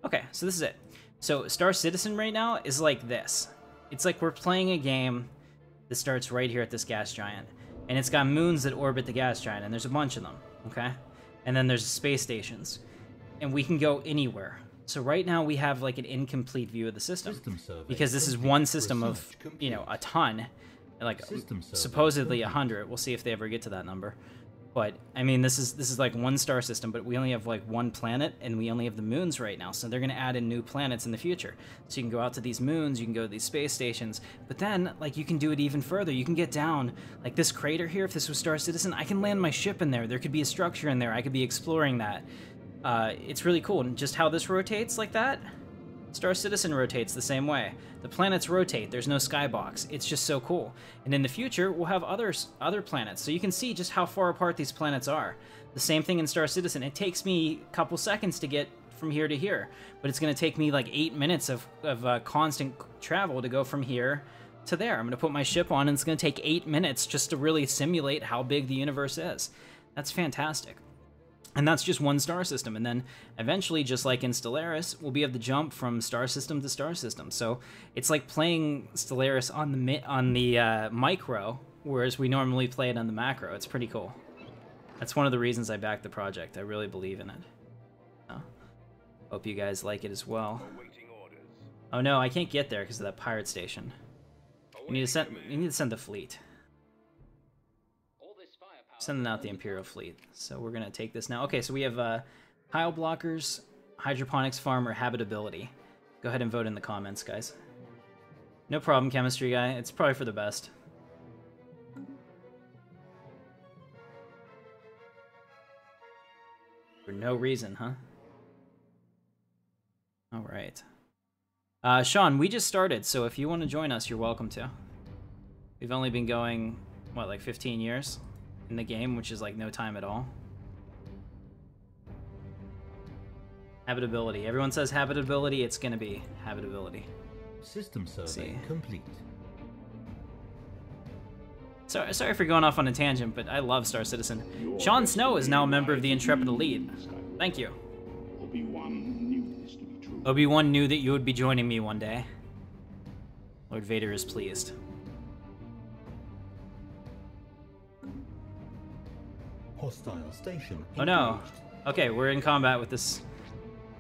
[SPEAKER 1] Okay, so this is it. So Star Citizen right now is like this. It's like we're playing a game that starts right here at this gas giant. And it's got moons that orbit the gas giant, and there's a bunch of them, okay? And then there's space stations. And we can go anywhere. So right now we have like an incomplete view of the system. Because this is one system of, you know, a ton. Like supposedly 100. We'll see if they ever get to that number. But I mean, this is like one star system, but we only have like one planet, and we only have the moons right now. So they're gonna add in new planets in the future. So you can go out to these moons, you can go to these space stations, but then like you can do it even further. You can get down like this crater here. If this was Star Citizen, I can land my ship in there. There could be a structure in there. I could be exploring that. It's really cool, and just how this rotates like that. Star Citizen rotates the same way. The planets rotate. There's no skybox. It's just so cool. And in the future, we'll have other planets, so you can see just how far apart these planets are. The same thing in Star Citizen. It takes me a couple seconds to get from here to here, but it's going to take me like 8 minutes of constant travel to go from here to there. I'm going to put my ship on, and it's going to take 8 minutes just to really simulate how big the universe is. That's fantastic. And that's just one star system, and then eventually, just like in Stellaris, we'll be able to jump from star system to star system. So it's like playing Stellaris on the micro, whereas we normally play it on the macro. It's pretty cool. That's one of the reasons I backed the project. I really believe in it. So, hope you guys like it as well. Oh no, I can't get there because of that pirate station. We need to send the fleet. Sending out the Imperial fleet. So we're gonna take this now. Okay, so we have tile blockers, hydroponics farm, or habitability. Go ahead and vote in the comments, guys. No problem, chemistry guy. It's probably for the best. For no reason, huh? All right. Sean, we just started, so if you want to join us, you're welcome to. We've only been going, what, like 15 years? In the game, which is like no time at all. Habitability. Everyone says habitability, it's gonna be habitability.
[SPEAKER 2] System survey complete.
[SPEAKER 1] Sorry for going off on a tangent, but I love Star Citizen. Sean Snow is now a member of the Intrepid Elite. Thank you.
[SPEAKER 4] Obi-Wan knew this to be true.
[SPEAKER 1] Obi-Wan knew that you would be joining me one day. Lord Vader is pleased.
[SPEAKER 2] Hostile station engaged.
[SPEAKER 1] Oh no. Okay, we're in combat with this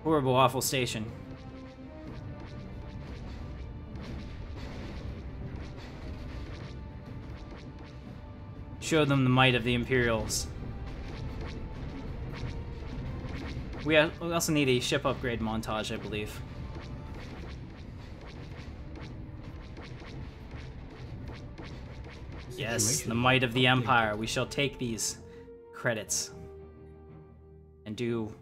[SPEAKER 1] horrible, awful station. Show them the might of the Imperials. We also need a ship upgrade montage, I believe. Yes, the might of the Empire. We shall take these credits and do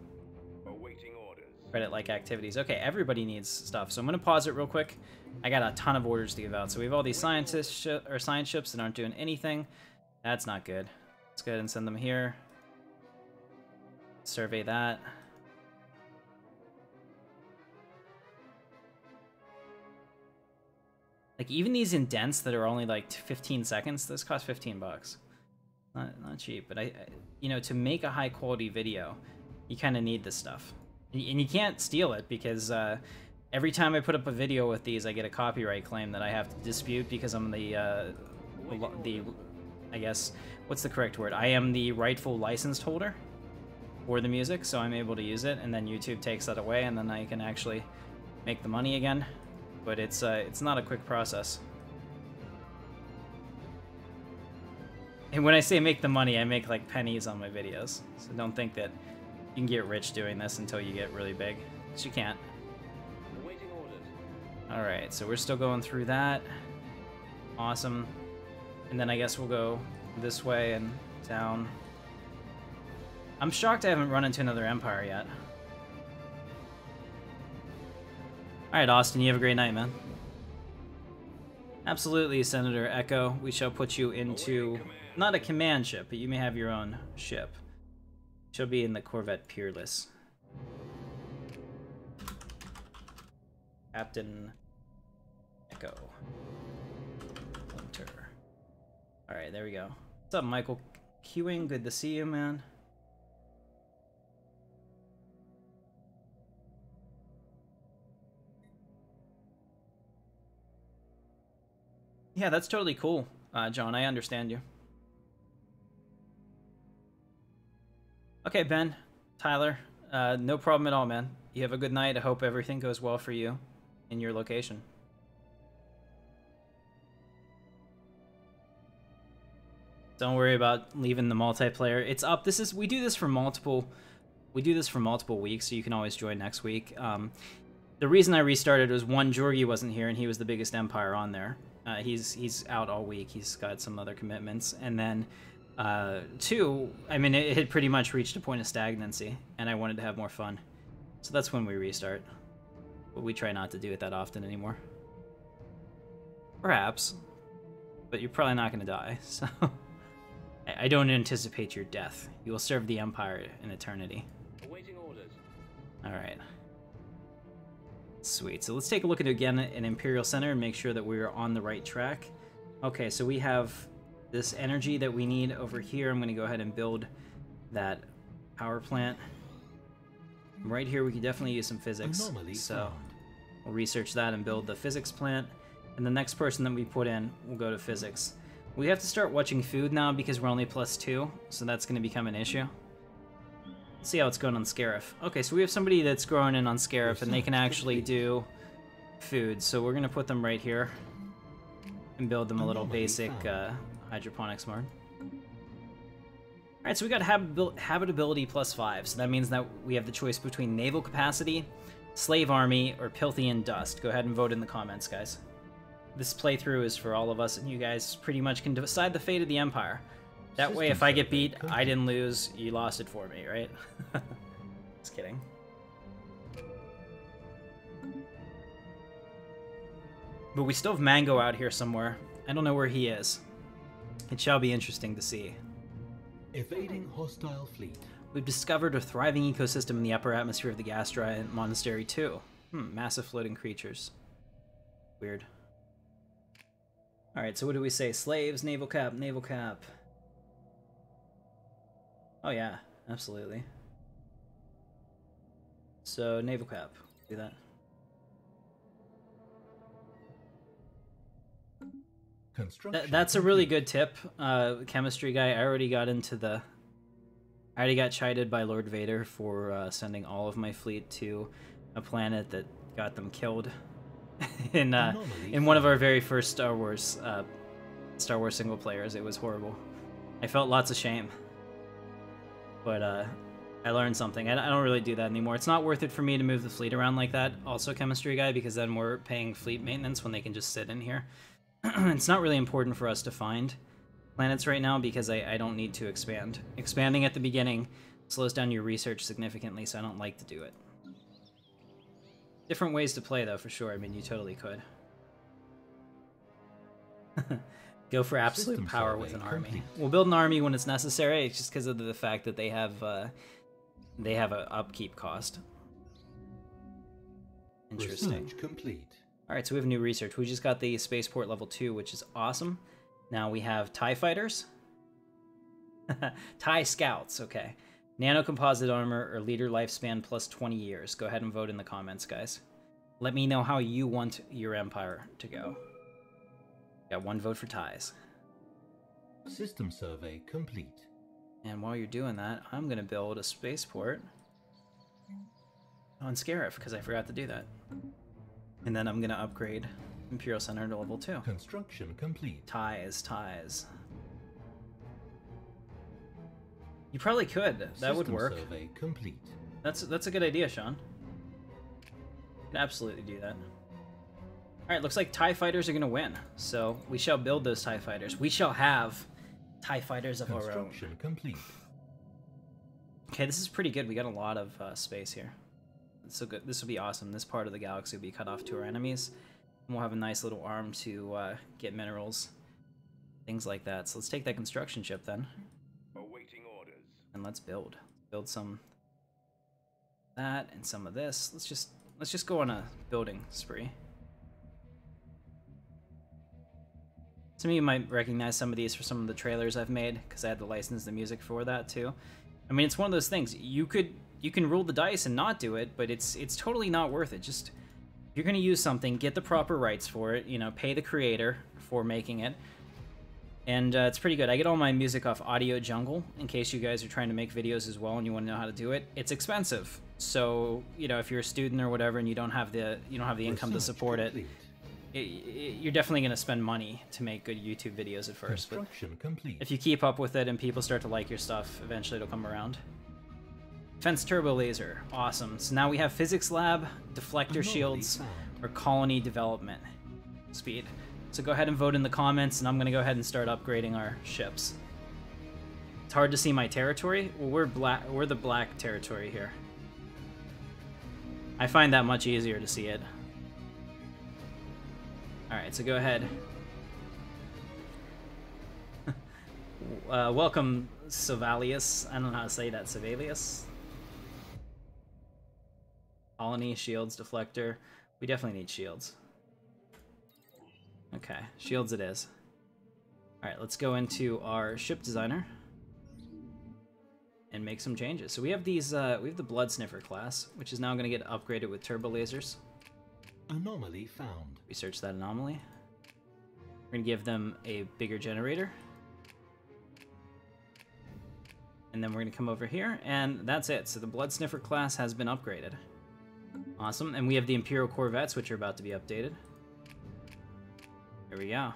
[SPEAKER 1] credit-like activities. Okay, everybody needs stuff, so I'm gonna pause it real quick. I got a ton of orders to give out. So we have all these science ships that aren't doing anything. That's not good. Let's go ahead and send them here. Survey that. Like even these indents that are only like 15 seconds, this costs 15 bucks. Not cheap, but I you know, to make a high quality video, you kind of need this stuff, and you can't steal it because every time I put up a video with these, I get a copyright claim that I have to dispute because I'm the I guess what's the correct word? I am the rightful licensed holder for the music, so I'm able to use it, and then YouTube takes that away, and then I can actually make the money again. But it's not a quick process. And when I say make the money, I make like pennies on my videos. So don't think that you can get rich doing this until you get really big. Because you can't. Alright, so we're still going through that. Awesome. And then I guess we'll go this way and down. I'm shocked I haven't run into another Empire yet. Alright, Austin, you have a great night, man. Absolutely, Senator Echo. We shall put you into... not a command ship, but you may have your own ship. She'll be in the Corvette Peerless. Captain Echo. Winter. Alright, there we go. What's up, Michael Queuing? Good to see you, man. Yeah, that's totally cool, John. I understand you. Okay, Ben, Tyler, no problem at all, man. You have a good night. I hope everything goes well for you in your location. Don't worry about leaving the multiplayer. It's up. We do this for multiple weeks, so you can always join next week. The reason I restarted was, one, Jorgi wasn't here, and he was the biggest Empire on there. He's out all week. He's got some other commitments. And then, two, I mean, it had pretty much reached a point of stagnancy, and I wanted to have more fun. So that's when we restart. But we try not to do it that often anymore. Perhaps. But you're probably not going to die, so... I don't anticipate your death. You will serve the Empire in eternity.
[SPEAKER 3] Awaiting orders.
[SPEAKER 1] Alright. Sweet. So let's take a look at, again, an Imperial Center and make sure that we're on the right track. Okay, so we have this energy that we need over here. I'm going to go ahead and build that power plant. Right here, we can definitely use some physics. So we'll research that and build the physics plant. And the next person that we put in will go to physics. We have to start watching food now because we're only +2, so that's going to become an issue. Let's see how it's going on Scarif. Okay, so we have somebody that's growing in on Scarif, and they can actually do food. So we're going to put them right here and build them a little basic hydroponics mode. Alright, so we got habitability +5, so that means that we have the choice between naval capacity, slave army, or Pilthian dust. Go ahead and vote in the comments, guys. This playthrough is for all of us, and you guys pretty much can decide the fate of the Empire. That way, if I get beat, I didn't lose, you lost it for me, right? Just kidding. But we still have Mango out here somewhere. I don't know where he is. It shall be interesting to see.
[SPEAKER 2] Evading hostile fleet.
[SPEAKER 1] We've discovered a thriving ecosystem in the upper atmosphere of the gas giant monastery too. Massive floating creatures. Weird. Alright, so what do we say? Slaves, naval cap, naval cap. Oh yeah, absolutely. So, naval cap. Do that. That's a really good tip, chemistry guy. I already got chided by Lord Vader for sending all of my fleet to a planet that got them killed in one of our very first Star Wars single players. It was horrible. I felt lots of shame, but I learned something. I don't really do that anymore. It's not worth it for me to move the fleet around like that. Also, chemistry guy, because then we're paying fleet maintenance when they can just sit in here. It's not really important for us to find planets right now because I don't need to expand. Expanding at the beginning slows down your research significantly, so I don't like to do it. Different ways to play, though, for sure. I mean, you totally could. Go for absolute power with an army. We'll build an army when it's necessary. It's just because of the fact that they have an upkeep cost. Interesting.
[SPEAKER 2] Research complete.
[SPEAKER 1] Alright, so we have new research. We just got the spaceport level 2, which is awesome. Now we have TIE fighters. TIE scouts, okay. Nanocomposite armor or leader lifespan plus 20 years. Go ahead and vote in the comments, guys. Let me know how you want your empire to go. Got one vote for TIEs.
[SPEAKER 2] System survey complete.
[SPEAKER 1] And while you're doing that, I'm going to build a spaceport on Scarif, because I forgot to do that. And then I'm going to upgrade Imperial Center to level 2.
[SPEAKER 2] Construction complete.
[SPEAKER 1] TIEs. You probably could. That would work.
[SPEAKER 2] System survey complete.
[SPEAKER 1] That's a good idea, Sean. You can absolutely do that. Alright, looks like TIE fighters are going to win. So we shall build those TIE fighters. We shall have TIE fighters of our own.
[SPEAKER 2] Construction complete.
[SPEAKER 1] Okay, this is pretty good. We got a lot of space here. So good. This will be awesome. This part of the galaxy will be cut off to our enemies. And we'll have a nice little arm to get minerals. Things like that. So let's take that construction ship then.
[SPEAKER 3] Awaiting orders.
[SPEAKER 1] And let's build. Build some of that and some of this. Let's just go on a building spree. Some of you might recognize some of these for some of the trailers I've made, because I had to license the music for that too. I mean, it's one of those things. You can roll the dice and not do it, but it's totally not worth it. Just, if you're going to use something, get the proper rights for it, you know, pay the creator for making it. And it's pretty good. I get all my music off Audio Jungle, in case you guys are trying to make videos as well and you want to know how to do it. It's expensive. So, you know, if you're a student or whatever and you don't have the income to support it, you're definitely going to spend money to make good YouTube videos at first. But
[SPEAKER 2] Construction complete.
[SPEAKER 1] if you keep up with it and people start to like your stuff, eventually it'll come around. Defense turbo laser, awesome. So now we have physics lab, deflector
[SPEAKER 2] Anomaly
[SPEAKER 1] shields,
[SPEAKER 2] found.
[SPEAKER 1] or colony development speed. So go ahead and vote in the comments, and I'm going to go ahead and start upgrading our ships. It's hard to see my territory. Well, we're the black territory here. I find that much easier to see it. Alright, so go ahead. Welcome, Savalius. I don't know how to say that. Savalius? Colony, shields, deflector. We definitely need shields. Okay, shields it is. Alright, let's go into our ship designer and make some changes. So we have these, we have the Blood Sniffer class, which is now going to get upgraded with turbo lasers.
[SPEAKER 2] Anomaly found.
[SPEAKER 1] Research that anomaly. We're going to give them a bigger generator. And then we're going to come over here, and that's it. So the Blood Sniffer class has been upgraded. Awesome, and we have the Imperial Corvettes, which are about to be updated. There we go.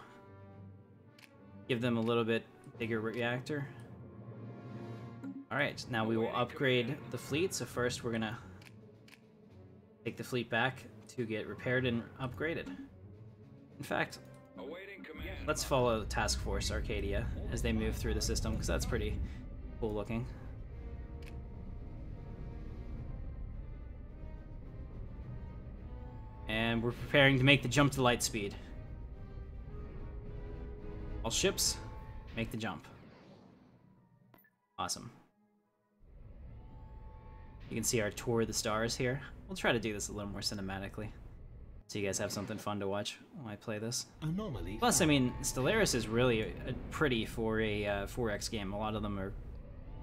[SPEAKER 1] Give them a little bit bigger reactor. Alright, now we will upgrade the fleet. So first we're gonna take the fleet back to get repaired and upgraded. In fact, let's follow Task Force Arcadia as they move through the system, because that's pretty cool looking. And we're preparing to make the jump to light speed. All ships, make the jump. Awesome. You can see our tour of the stars here. We'll try to do this a little more cinematically, so you guys have something fun to watch while I play this.
[SPEAKER 2] Anomaly
[SPEAKER 1] Plus, I
[SPEAKER 2] found.
[SPEAKER 1] mean, Stellaris is really pretty for a 4X game. A lot of them are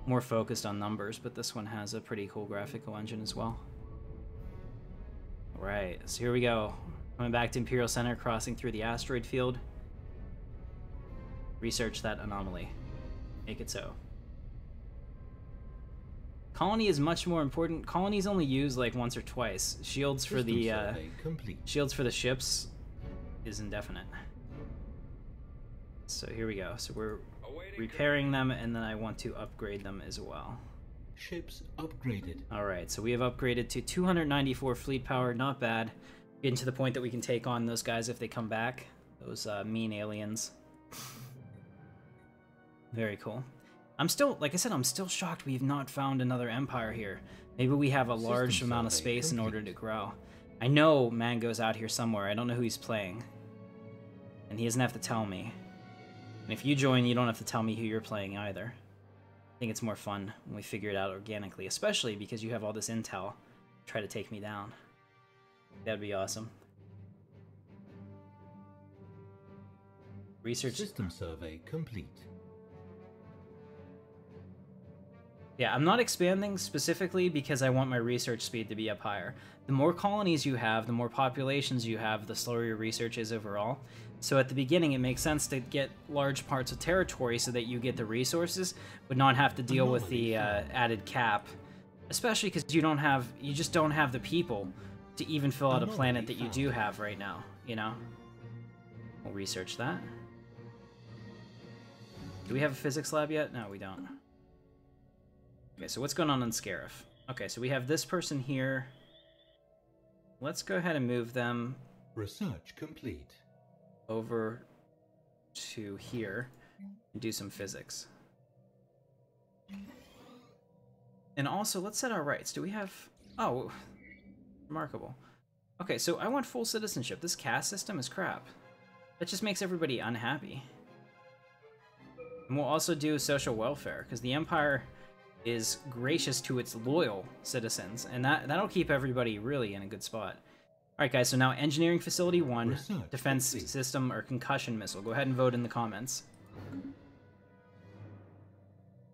[SPEAKER 1] more focused on numbers, but this one has a pretty cool graphical engine as well. Alright, so here we go. Coming back to Imperial Center, crossing through the asteroid field. Research that anomaly. Make it so. Colony is much more important. Colonies only use like once or twice. Shields for the
[SPEAKER 2] survey complete.
[SPEAKER 1] shields for the ships is indefinite. So here we go. So we're repairing them, and then I want to upgrade them as well.
[SPEAKER 2] Ships upgraded.
[SPEAKER 1] Alright, so we have upgraded to 294 fleet power, not bad. Getting to the point that we can take on those guys if they come back. Those mean aliens. Very cool. I'm still, like I said, I'm still shocked we've not found another empire here. Maybe we have a large amount of space in order to grow. I know Mango's out here somewhere. I don't know who he's playing. And he doesn't have to tell me. And if you join, you don't have to tell me who you're playing either. I think it's more fun when we figure it out organically, especially because you have all this intel to try to take me down. That'd be awesome. Research.
[SPEAKER 2] System survey complete.
[SPEAKER 1] Yeah, I'm not expanding specifically because I want my research speed to be up higher. The more colonies you have, the more populations you have, the slower your research is overall. So at the beginning, it makes sense to get large parts of territory so that you get the resources, but not have to deal with the added cap. Especially because you just don't have the people to even fill out a planet that you do have right now, you know? We'll research that. Do we have a physics lab yet? No, we don't. Okay, so what's going on Scarif? Okay, so we have this person here. Let's go ahead and move them
[SPEAKER 2] Research complete.
[SPEAKER 1] over to here and do some physics. And also, let's set our rights. Do we have... Oh, remarkable. Okay, so I want full citizenship. This caste system is crap. That just makes everybody unhappy. And we'll also do social welfare, because the Empire is gracious to its loyal citizens, and that'll keep everybody really in a good spot. Alright guys, so now Engineering Facility 1,
[SPEAKER 2] Research
[SPEAKER 1] Defense
[SPEAKER 2] complete.
[SPEAKER 1] System, or Concussion Missile. Go ahead and vote in the comments.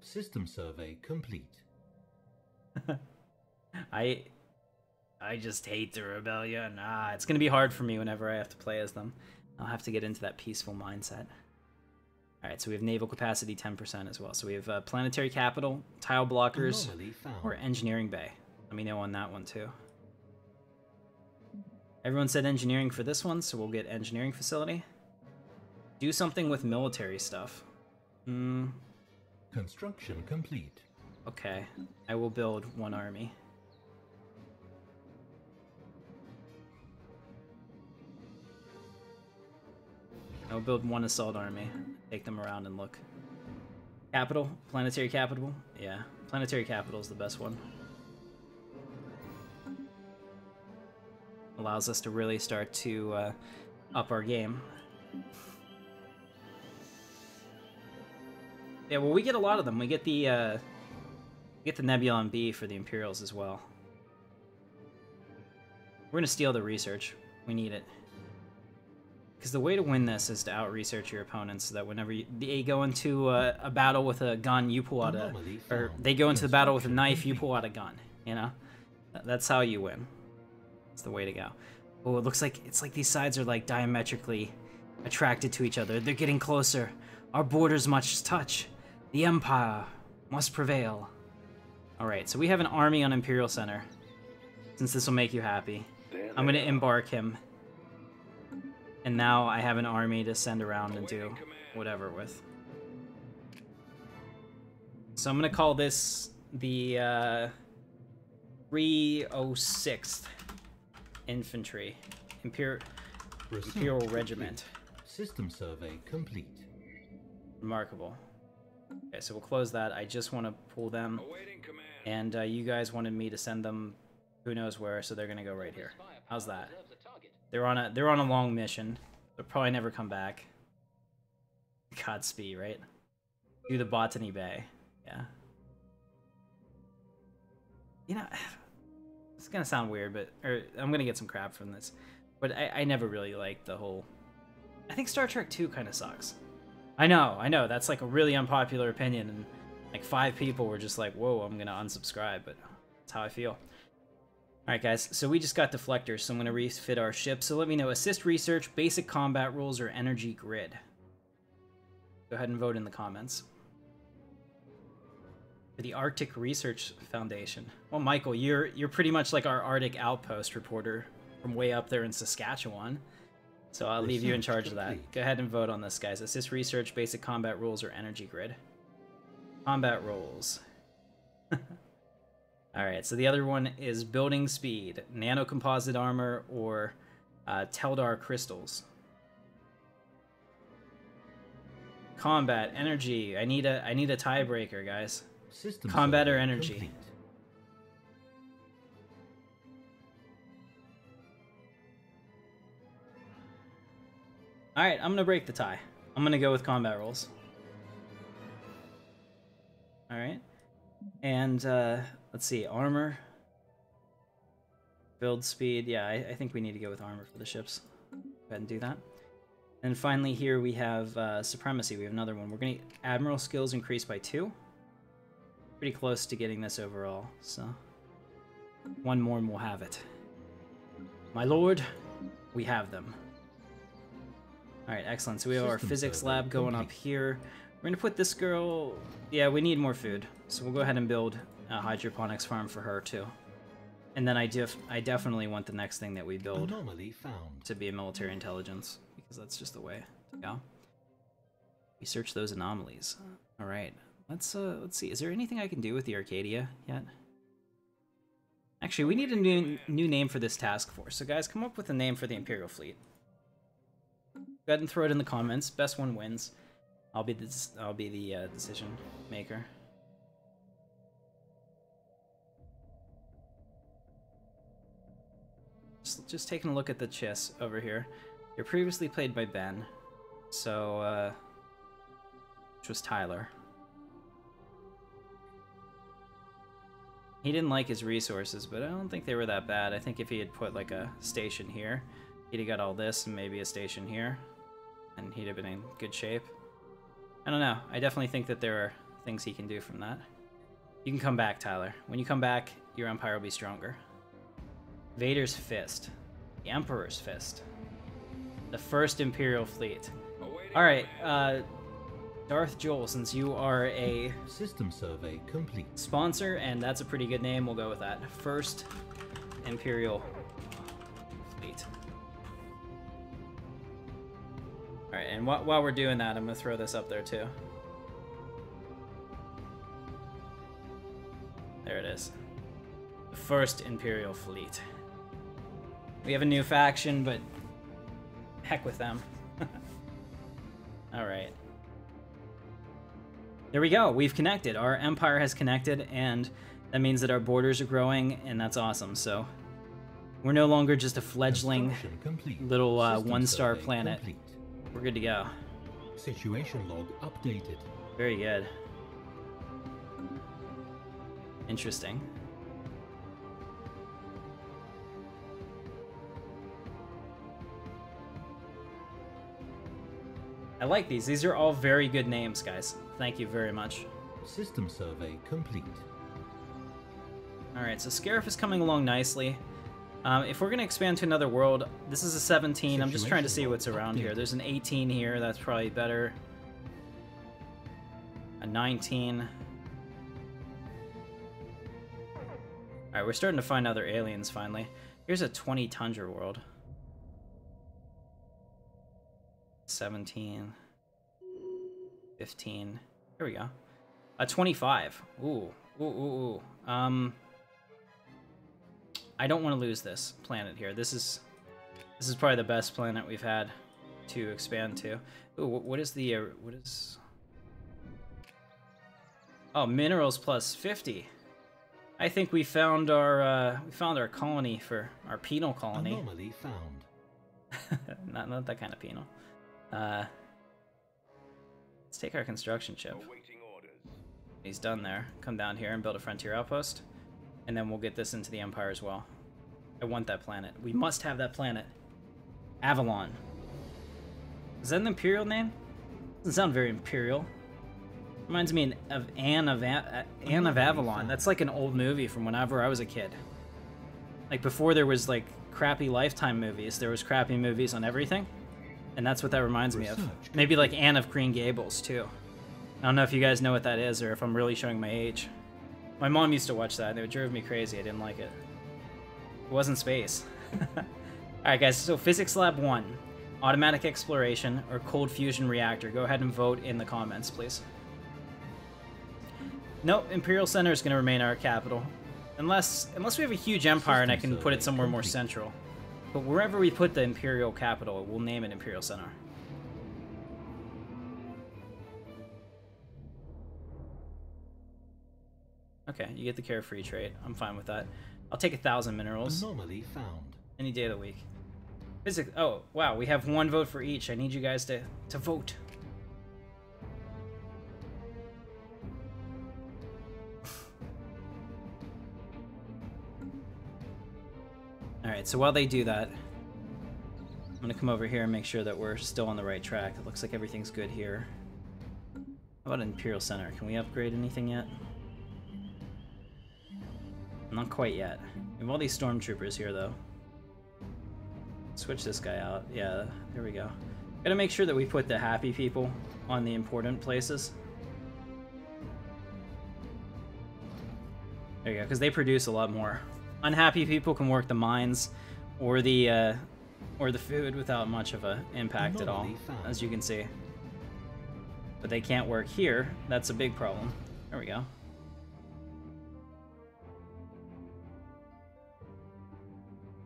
[SPEAKER 2] System survey complete.
[SPEAKER 1] I just hate the Rebellion. It's gonna be hard for me whenever I have to play as them. I'll have to get into that peaceful mindset. Alright, so we have naval capacity 10% as well. So we have planetary capital, tile blockers,
[SPEAKER 2] Anomaly found.
[SPEAKER 1] or engineering bay. Let me know on that one too. Everyone said engineering for this one, so we'll get engineering facility. Do something with military stuff.
[SPEAKER 2] Construction complete.
[SPEAKER 1] Okay, I will build one army. I'll build one assault army. Take them around and look. Capital? Planetary capital? Yeah, planetary capital is the best one. Allows us to really start to up our game. Yeah, well, we get a lot of them. We get the Nebulon B for the Imperials as well. We're gonna steal the research. We need it. Because the way to win this is to out-research your opponents, so that whenever they go into a battle with a gun, you pull out a... Or they go into the battle with a knife, you pull out a gun, you know? That's how you win. That's the way to go. Oh, it looks like... It's like these sides are, like, diametrically attracted to each other. They're getting closer. Our borders must touch. The Empire must prevail. Alright, so we have an army on Imperial Center. Since this will make you happy. I'm gonna embark him. And now I have an army to send around and do whatever with. So I'm gonna call this the 306th Infantry Imperial Regiment.
[SPEAKER 2] System survey complete.
[SPEAKER 1] Remarkable. Okay, so we'll close that. I just want to pull them, and you guys wanted me to send them who knows where, so they're gonna go right here. How's that? They're on a long mission. They'll probably never come back. Godspeed, right? Do the Botany Bay. Yeah. You know, it's gonna sound weird, but I'm gonna get some crap from this. But I never really liked the whole. I think Star Trek 2 kind of sucks. I know. That's like a really unpopular opinion, and like 5 people were just like, "Whoa, I'm gonna unsubscribe." But that's how I feel. Alright guys, so we just got deflectors, so I'm going to refit our ship. So let me know, assist research, basic combat rules, or energy grid. Go ahead and vote in the comments. For the Arctic Research Foundation. Well, Michael, you're pretty much like our Arctic outpost reporter from way up there in Saskatchewan. So I'll leave you in charge of that. Go ahead and vote on this, guys. Assist research, basic combat rules, or energy grid. Combat rules. Alright, so the other one is building speed, nanocomposite armor, or Teldar crystals. Combat, energy. I need a tiebreaker, guys.
[SPEAKER 2] System
[SPEAKER 1] combat or
[SPEAKER 2] survey
[SPEAKER 1] energy?
[SPEAKER 2] complete.
[SPEAKER 1] Alright, I'm gonna break the tie. I'm gonna go with combat rules. Alright. And let's see, armor. Build speed. Yeah, I think we need to go with armor for the ships. Go ahead and do that. And finally here we have supremacy. We have another one. We're gonna get admiral skills increased by 2. Pretty close to getting this overall, so one more and we'll have it. My lord, we have them. Alright, excellent. So we have our physics lab going up here. We're gonna put this girl... Yeah, we need more food. So we'll go ahead and build a hydroponics farm for her, too. And then I definitely want the next thing that we build
[SPEAKER 2] Anomaly found.
[SPEAKER 1] to be a military intelligence, because that's just the way to go. We search those anomalies. Alright, let's see. Is there anything I can do with the Arcadia yet? Actually, we need a new name for this task force. So guys, come up with a name for the Imperial Fleet. Go ahead and throw it in the comments. Best one wins. I'll be the decision maker. Just taking a look at the chess over here. You're previously played by Ben, so which was Tyler. He didn't like his resources, but I don't think they were that bad. I think if he had put like a station here, he'd have got all this and maybe a station here, and he'd have been in good shape. I don't know. I definitely think that there are things he can do from that. You can come back, Tyler. When you come back, your empire will be stronger. Vader's Fist. The Emperor's Fist. The first Imperial Fleet. Alright, Darth Joel, since you are a
[SPEAKER 2] System survey complete.
[SPEAKER 1] sponsor, and that's a pretty good name, we'll go with that. First Imperial Fleet. and while we're doing that, I'm gonna throw this up there too. There it is. The first Imperial fleet. We have a new faction, but heck with them. Alright. There we go, we've connected. Our empire has connected, and that means that our borders are growing, and that's awesome. So we're no longer just a fledgling little one-star planet. Complete. We're good to go.
[SPEAKER 2] Situation log updated.
[SPEAKER 1] Very good. Interesting. I like these. These are all very good names, guys. Thank you very much.
[SPEAKER 2] System survey complete.
[SPEAKER 1] Alright, so Scarif is coming along nicely. If we're going to expand to another world, this is a 17. I'm just trying to see what's around here. There's an 18 here. That's probably better. A 19. Alright, we're starting to find other aliens, finally. Here's a 20 Tundra world. 17. 15. Here we go. A 25. Ooh. Ooh. I don't want to lose this planet here. This is probably the best planet we've had to expand to. Ooh, what is the what is? Oh, minerals plus 50. I think we found our colony for our penal colony.
[SPEAKER 2] Anomaly found.
[SPEAKER 1] not that kind of penal. Let's take our construction ship. He's done there. Come down here and build a frontier outpost. And then we'll get this into the Empire as well. I want that planet. We must have that planet. Avalon. Is that an Imperial name? Doesn't sound very Imperial. Reminds me of Anne of Avalon. That's like an old movie from whenever I was a kid. Like before there was like crappy Lifetime movies, there was crappy movies on everything. And that's what that reminds me of. Maybe like Anne of Green Gables too. I don't know if you guys know what that is or if I'm really showing my age. My mom used to watch that, and it drove me crazy. I didn't like it. It wasn't space. Alright guys, so Physics Lab 1. Automatic Exploration or Cold Fusion Reactor. Go ahead and vote in the comments, please. Nope, Imperial Center is going to remain our capital. Unless we have a huge empire and I can put it somewhere more central. But wherever we put the Imperial capital, we'll name it Imperial Center. Okay, you get the carefree trait. I'm fine with that. I'll take 1,000 minerals.
[SPEAKER 2] Anomaly found.
[SPEAKER 1] Any day of the week. Physics. Oh, wow. We have one vote for each. I need you guys to vote. Alright, so while they do that, I'm going to come over here and make sure that we're still on the right track. It looks like everything's good here. How about Imperial Center? Can we upgrade anything yet? Not quite yet. We have all these stormtroopers here, though. Switch this guy out. Yeah, there we go. Gotta make sure that we put the happy people on the important places. There you go, because they produce a lot more. Unhappy people can work the mines or the food without much of an impact at all, as you can see. But they can't work here. That's a big problem. There we go.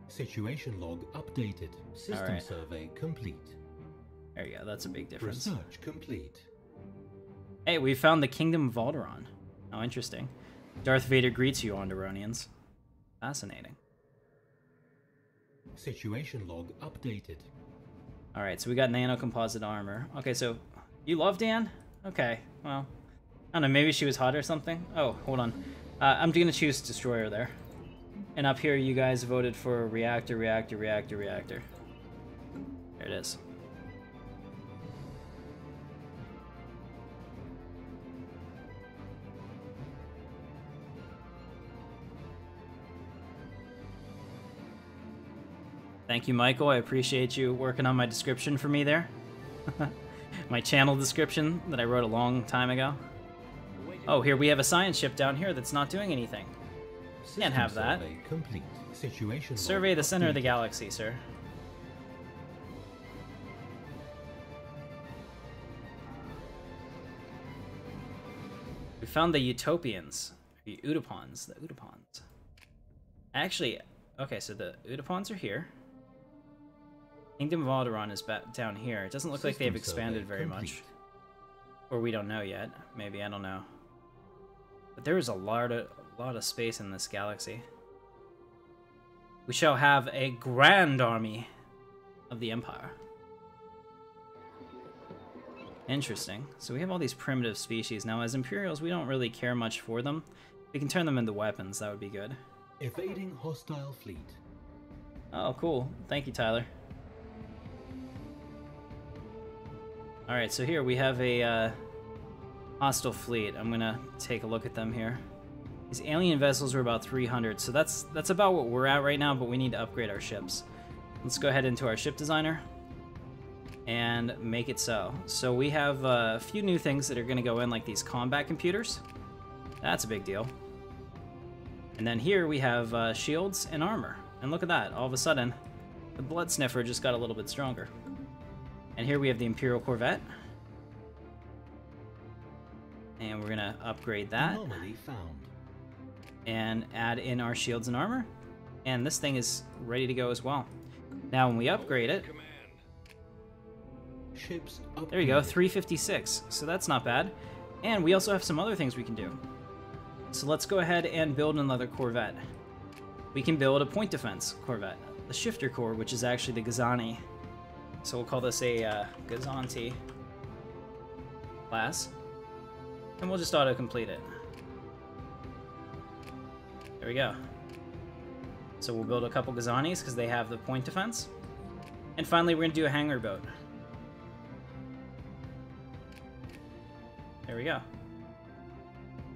[SPEAKER 2] Situation log updated. System survey complete.
[SPEAKER 1] There you go. That's a big difference.
[SPEAKER 2] Research complete.
[SPEAKER 1] Hey, we found the Kingdom of Alderaan. How interesting. Darth Vader greets you, Alderanians. Fascinating.
[SPEAKER 2] Situation log updated.
[SPEAKER 1] Alright, so we got nanocomposite armor. Okay, so you love Dan? Okay, well, I don't know, maybe she was hot or something? Oh, hold on. I'm gonna choose Destroyer there. And up here, you guys voted for reactor. There it is. Thank you, Michael. I appreciate you working on my description for me there. My channel description that I wrote a long time ago. Oh, here we have a science ship down here that's not doing anything. Can't have that.
[SPEAKER 2] Complete. Situation
[SPEAKER 1] Survey the center of the galaxy, sir. We found the Utopians. The Utopons. The Utopons. Actually, okay, so the Utopons are here. Kingdom of Alderaan is down here. It doesn't look like they've expanded very much. Or we don't know yet. Maybe, I don't know. But there is a lot of space in this galaxy. We shall have a grand army of the Empire. Interesting. So we have all these primitive species. Now, as Imperials, we don't really care much for them. We can turn them into weapons. That would be good.
[SPEAKER 2] Evading hostile fleet.
[SPEAKER 1] Oh, cool. Thank you, Tyler. Alright, so here we have a hostile fleet. I'm gonna take a look at them here. These alien vessels are about 300, so that's about what we're at right now, but we need to upgrade our ships. Let's go ahead into our ship designer and make it so. So we have a few new things that are gonna go in, like these combat computers. That's a big deal. And then here we have shields and armor. And look at that, all of a sudden, the blood sniffer just got a little bit stronger. And here we have the Imperial Corvette. And we're gonna upgrade that.
[SPEAKER 2] Anomaly found.
[SPEAKER 1] And add in our shields and armor. And this thing is ready to go as well. Now when we upgrade it,
[SPEAKER 2] Ships
[SPEAKER 1] there you go,
[SPEAKER 2] upgraded.
[SPEAKER 1] 356. So that's not bad. And we also have some other things we can do. So let's go ahead and build another Corvette. We can build a point defense Corvette, the Shifter Corps, which is actually the Gazani. So we'll call this a Gazanti class. And we'll just auto-complete it. There we go. So we'll build a couple Gazanis because they have the point defense. And finally, we're going to do a hangar boat. There we go.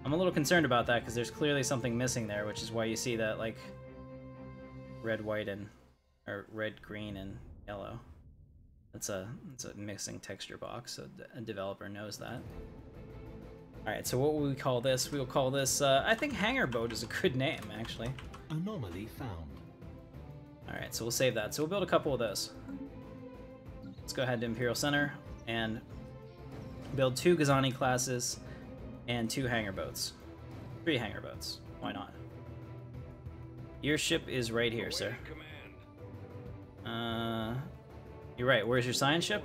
[SPEAKER 1] I'm a little concerned about that because there's clearly something missing there, which is why you see that, like, red, white, and... or red, green, and yellow. It's a missing texture box, so a developer knows that. Alright, so what will we call this? We'll call this, I think Hangar Boat is a good name, actually.
[SPEAKER 2] Anomaly found.
[SPEAKER 1] Alright, so we'll save that. So we'll build a couple of those. Let's go ahead to Imperial Center and build 2 Gazani classes and 2 hangar boats. 3 hangar boats. Why not? Your ship is right here, sir. You're right. Where's your science ship?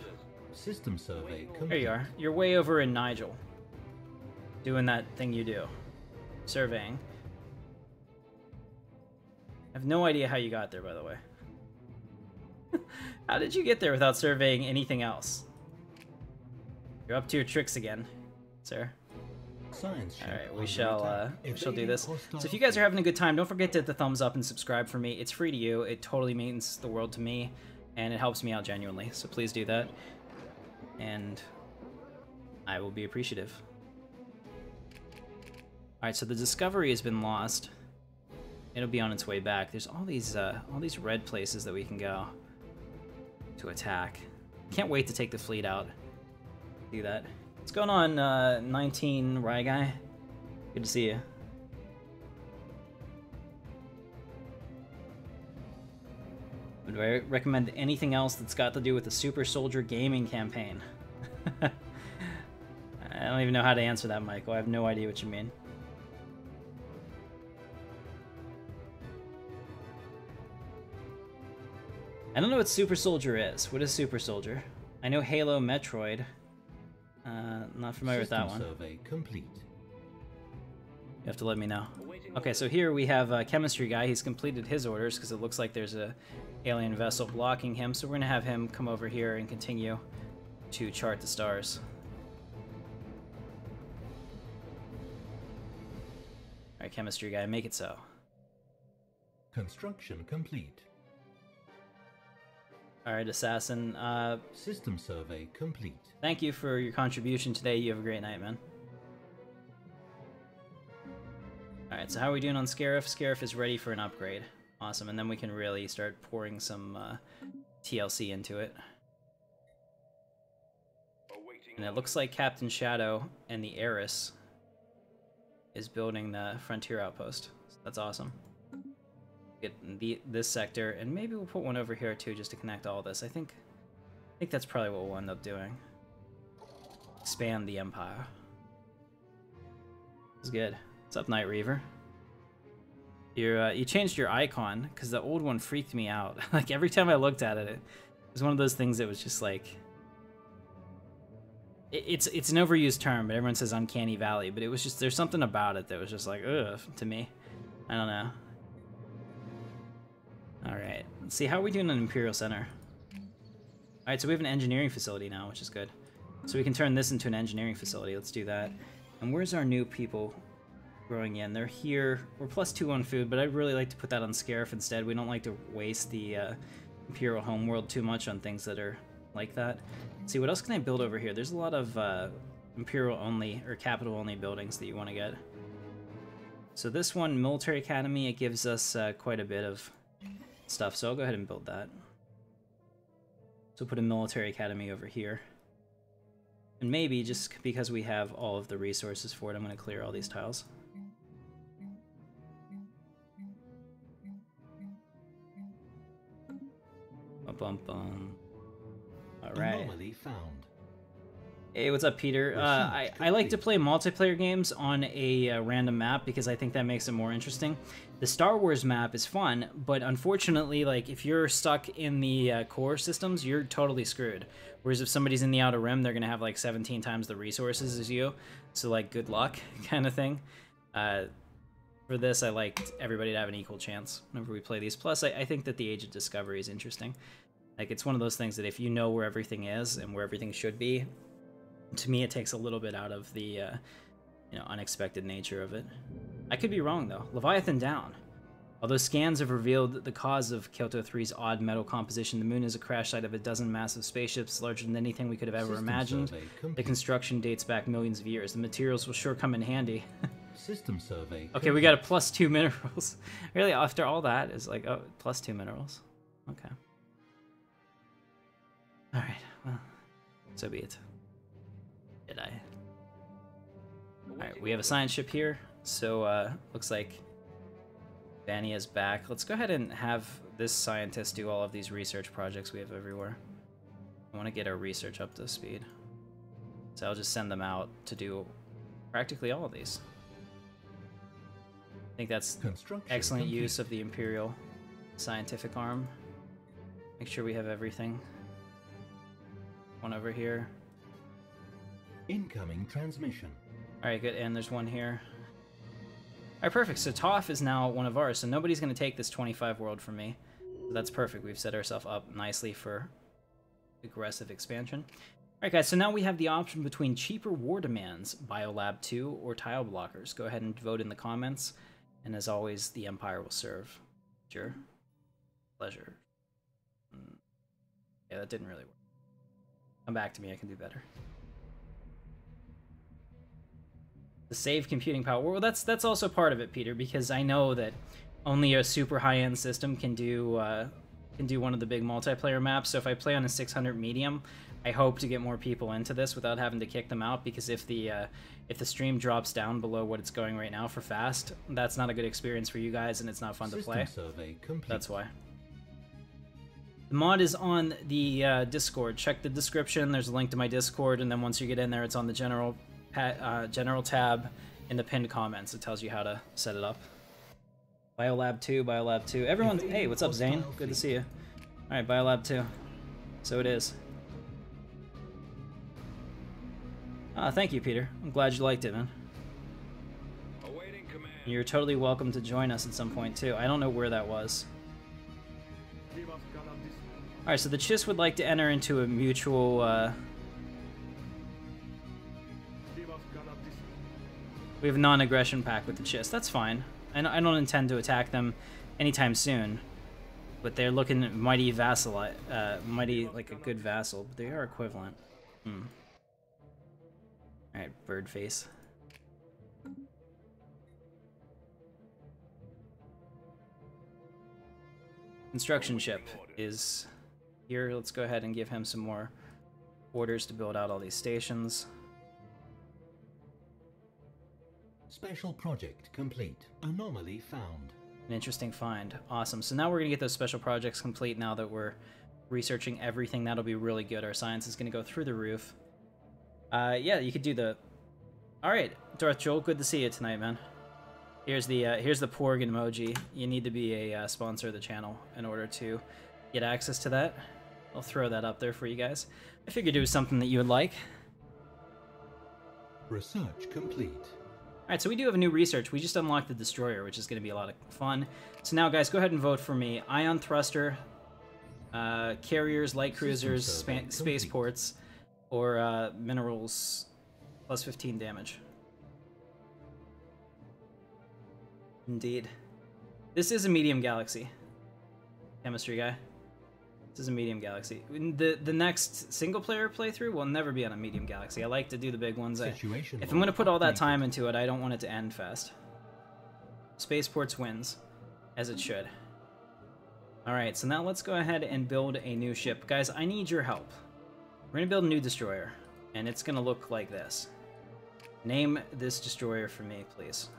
[SPEAKER 2] System survey complete.
[SPEAKER 1] There you are. You're way over in Nigel. Doing that thing you do. Surveying. I have no idea how you got there, by the way. How did you get there without surveying anything else? You're up to your tricks again, sir.
[SPEAKER 2] Science ship
[SPEAKER 1] Alright, we
[SPEAKER 2] under
[SPEAKER 1] shall
[SPEAKER 2] attack.
[SPEAKER 1] do this.
[SPEAKER 2] Hostile
[SPEAKER 1] So if you guys are
[SPEAKER 2] fleet.
[SPEAKER 1] having a good time, don't forget to hit the thumbs up and subscribe for me. It's free to you. It totally means the world to me, and it helps me out genuinely. So please do that. And I will be appreciative. Alright, so the Discovery has been lost. It'll be on its way back. There's all these red places that we can go to attack. Can't wait to take the fleet out. Do that. What's going on, 19 Rye Guy? Good to see you. Would I recommend anything else that's got to do with the Super Soldier gaming campaign? I don't even know how to answer that, Michael. I have no idea what you mean. I don't know what Super Soldier is. What is Super Soldier? I know Halo Metroid. Not familiar with that one.
[SPEAKER 2] Survey complete.
[SPEAKER 1] You have to let me know. Okay, so here we have a chemistry guy. He's completed his orders because it looks like there's a alien vessel blocking him. So we're gonna have him come over here and continue to chart the stars. All right, chemistry guy, make it so.
[SPEAKER 2] Construction complete.
[SPEAKER 1] All right, assassin.
[SPEAKER 2] System survey complete.
[SPEAKER 1] Thank you for your contribution today. You have a great night, man. Alright, so how are we doing on Scarif? Scarif is ready for an upgrade. Awesome, and then we can really start pouring some TLC into it. And it looks like Captain Shadow and the Heiress is building the Frontier Outpost. So that's awesome. Get this sector, and maybe we'll put one over here too just to connect all this. I think that's probably what we'll end up doing. Expand the Empire. It's good. What's up, Night Reaver? You changed your icon because the old one freaked me out. Like every time I looked at it, it was one of those things that was just like, it's an overused term, but everyone says uncanny valley. But it was just, there's something about it that was just like, ugh, to me. I don't know. All right, let's see how are we doing in Imperial Center. All right, so we have an engineering facility now, which is good. So we can turn this into an engineering facility. Let's do that. And where's our new people growing in? They're here. We're +2 on food, but I'd really like to put that on Scarif instead. We don't like to waste the Imperial homeworld too much on things that are like that. Let's see, what else can I build over here? There's a lot of Imperial-only or capital-only buildings that you want to get. So this one, Military Academy, it gives us quite a bit of stuff, so I'll go ahead and build that. So put a Military Academy over here. And maybe, just because we have all of the resources for it, I'm going to clear all these tiles. Bum bum. All right.
[SPEAKER 2] Anomaly found.
[SPEAKER 1] Hey, what's up, Peter? I like to play multiplayer games on a random map because I think that makes it more interesting. The Star Wars map is fun, but unfortunately, like if you're stuck in the core systems, you're totally screwed. Whereas if somebody's in the Outer Rim, they're gonna have like 17 times the resources as you, so like good luck, kind of thing. For this, I liked everybody to have an equal chance whenever we play these. Plus, I think that the Age of Discovery is interesting. Like it's one of those things that if you know where everything is and where everything should be, to me, it takes a little bit out of the, you know, unexpected nature of it. I could be wrong, though. Leviathan down. Although scans have revealed the cause of Kyoto 3's odd metal composition, the moon is a crash site of a dozen massive spaceships larger than anything we could have ever imagined. The construction dates back millions of years. The materials will sure come in handy.
[SPEAKER 2] System survey.
[SPEAKER 1] Okay, we got a +2 minerals. Really, after all that, is like, oh, +2 minerals. Okay. Alright, well, so be it. Did I? Alright, we have a science ship here, so looks like Vania's back. Let's go ahead and have this scientist do all of these research projects we have everywhere. I want to get our research up to speed. So I'll just send them out to do practically all of these. I think that's excellent use of the Imperial scientific arm. Make sure we have everything. One over here.
[SPEAKER 2] Incoming transmission.
[SPEAKER 1] Alright, good, and there's one here. Alright, perfect, so Toph is now one of ours, so nobody's going to take this 25 world from me. So that's perfect, we've set ourselves up nicely for aggressive expansion. Alright guys, so now we have the option between cheaper war demands, Biolab 2, or tile blockers. Go ahead and vote in the comments, and as always, the Empire will serve. Sure. Pleasure. Yeah, that didn't really work. Come back to me, I can do better. The save computing power. Well, that's also part of it, Peter, because I know that only a super high-end system can do one of the big multiplayer maps. So if I play on a 600 medium, I hope to get more people into this without having to kick them out. Because if the stream drops down below what it's going right now for fast, that's not a good experience for you guys, and it's not fun to play. That's why. The mod is on the Discord. Check the description. There's a link to my Discord, and then once you get in there, it's on the general tab in the pinned comments. It tells you how to set it up. Biolab 2, Biolab 2. Everyone, hey, what's up, Zane? Good to see you. Alright, Biolab 2. So it is. Thank you, Peter. I'm glad you liked it, man.
[SPEAKER 3] Awaiting command.
[SPEAKER 1] You're totally welcome to join us at some point, too. I don't know where that was. Alright, so the Chiss would like to enter into a mutual, we have a non-aggression pact with the Chiss. That's fine. I don't intend to attack them anytime soon. But they're looking mighty mighty like a good vassal. But they are equivalent. Alright, bird face. Construction ship is here. Let's go ahead and give him some more orders to build out all these stations.
[SPEAKER 2] Special project complete. Anomaly found.
[SPEAKER 1] An interesting find. Awesome. So now we're going to get those special projects complete now that we're researching everything. That'll be really good. Our science is going to go through the roof. Yeah, you could do the All right, Darth Joel, good to see you tonight, man. Here's the Porg emoji. You need to be a sponsor of the channel in order to get access to that. I'll throw that up there for you guys. I figured it was something that you would like.
[SPEAKER 2] Research complete.
[SPEAKER 1] Alright, so we do have a new research. We just unlocked the destroyer, which is going to be a lot of fun. So now, guys, go ahead and vote for me. Ion thruster, carriers, light cruisers, spaceports, or minerals plus 15 damage. Indeed. This is a medium galaxy. Chemistry guy. This is a medium galaxy. The next single-player playthrough will never be on a medium galaxy. I like to do the big ones. If I'm going to put all that time into it, I don't want it to end fast. Spaceports wins, as it should. Alright, so now let's go ahead and build a new ship. Guys, I need your help. We're going to build a new destroyer, and it's going to look like this. Name this destroyer for me, please.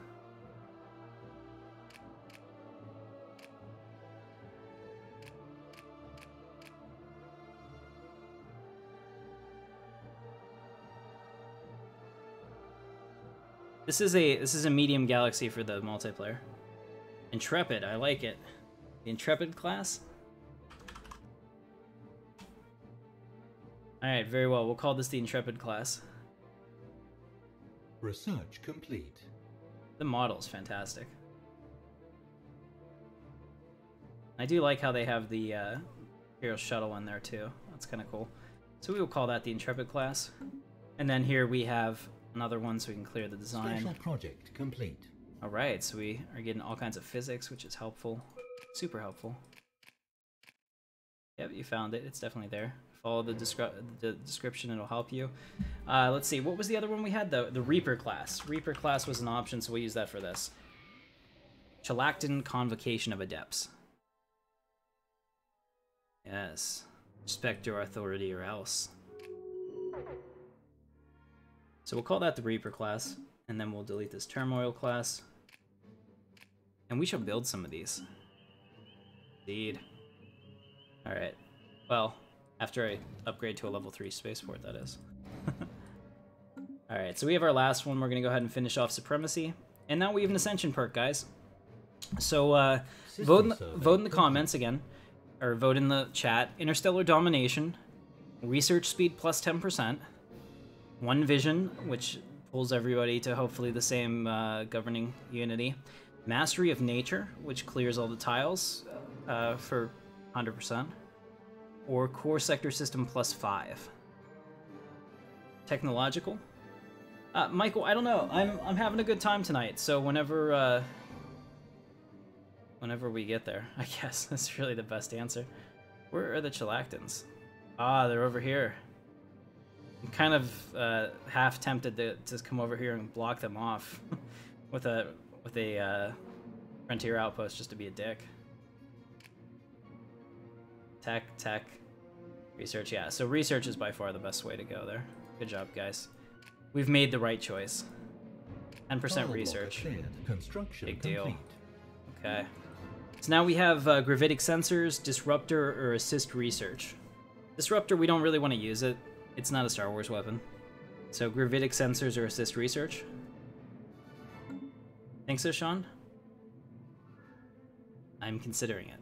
[SPEAKER 1] This is a medium galaxy for the multiplayer. Intrepid, I like it. The Intrepid class? Alright, very well. We'll call this the Intrepid class.
[SPEAKER 2] Research complete.
[SPEAKER 1] The model's fantastic. I do like how they have the Imperial shuttle in there too. That's kind of cool. So we will call that the Intrepid class. And then here we have another one so we can clear the design.
[SPEAKER 2] Special project complete.
[SPEAKER 1] Alright, so we are getting all kinds of physics, which is helpful. Super helpful. Yep, you found it. It's definitely there. Follow the description, it'll help you. Let's see, what was the other one we had? The Reaper class. Reaper class was an option, so we'll use that for this. Chalactin Convocation of Adepts. Yes. Respect your authority or else. So we'll call that the Reaper class, and then we'll delete this Turmoil class. And we shall build some of these. Indeed. Alright. Well, after I upgrade to a level 3 spaceport, that is. Alright, so we have our last one. We're going to go ahead and finish off Supremacy. And now we have an Ascension perk, guys. So, vote in the comments again. Or vote in the chat. Interstellar Domination. Research speed plus 10%. One Vision, which pulls everybody to hopefully the same governing unity. Mastery of Nature, which clears all the tiles for 100%. Or Core Sector System plus 5. Technological? Michael, I don't know. I'm having a good time tonight, so whenever we get there, I guess that's really the best answer. Where are the Chalactins? Ah, they're over here. I'm kind of half tempted to come over here and block them off with a frontier outpost just to be a dick. Tech, research, yeah. So research is by far the best way to go there. Good job, guys. We've made the right choice. 10% research.
[SPEAKER 2] Construction
[SPEAKER 1] Big deal.
[SPEAKER 2] complete.
[SPEAKER 1] Okay. So now we have gravitic sensors, disruptor, or assist research. Disruptor, we don't really want to use it. It's not a Star Wars weapon. So gravitic sensors or assist research. Think so, Sean? I'm considering it.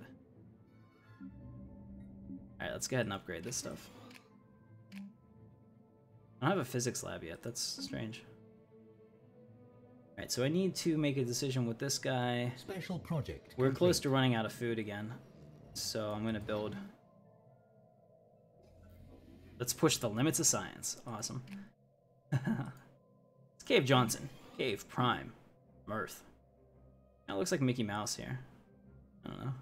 [SPEAKER 1] Alright, let's go ahead and upgrade this stuff. I don't have a physics lab yet, that's strange. Alright, so I need to make a decision with this guy.
[SPEAKER 2] Special project
[SPEAKER 1] We're
[SPEAKER 2] complete.
[SPEAKER 1] close to running out of food again. So I'm gonna build... Let's push the limits of science. Awesome. It's Cave Johnson. Cave Prime. Mirth. That looks like Mickey Mouse here. I don't know.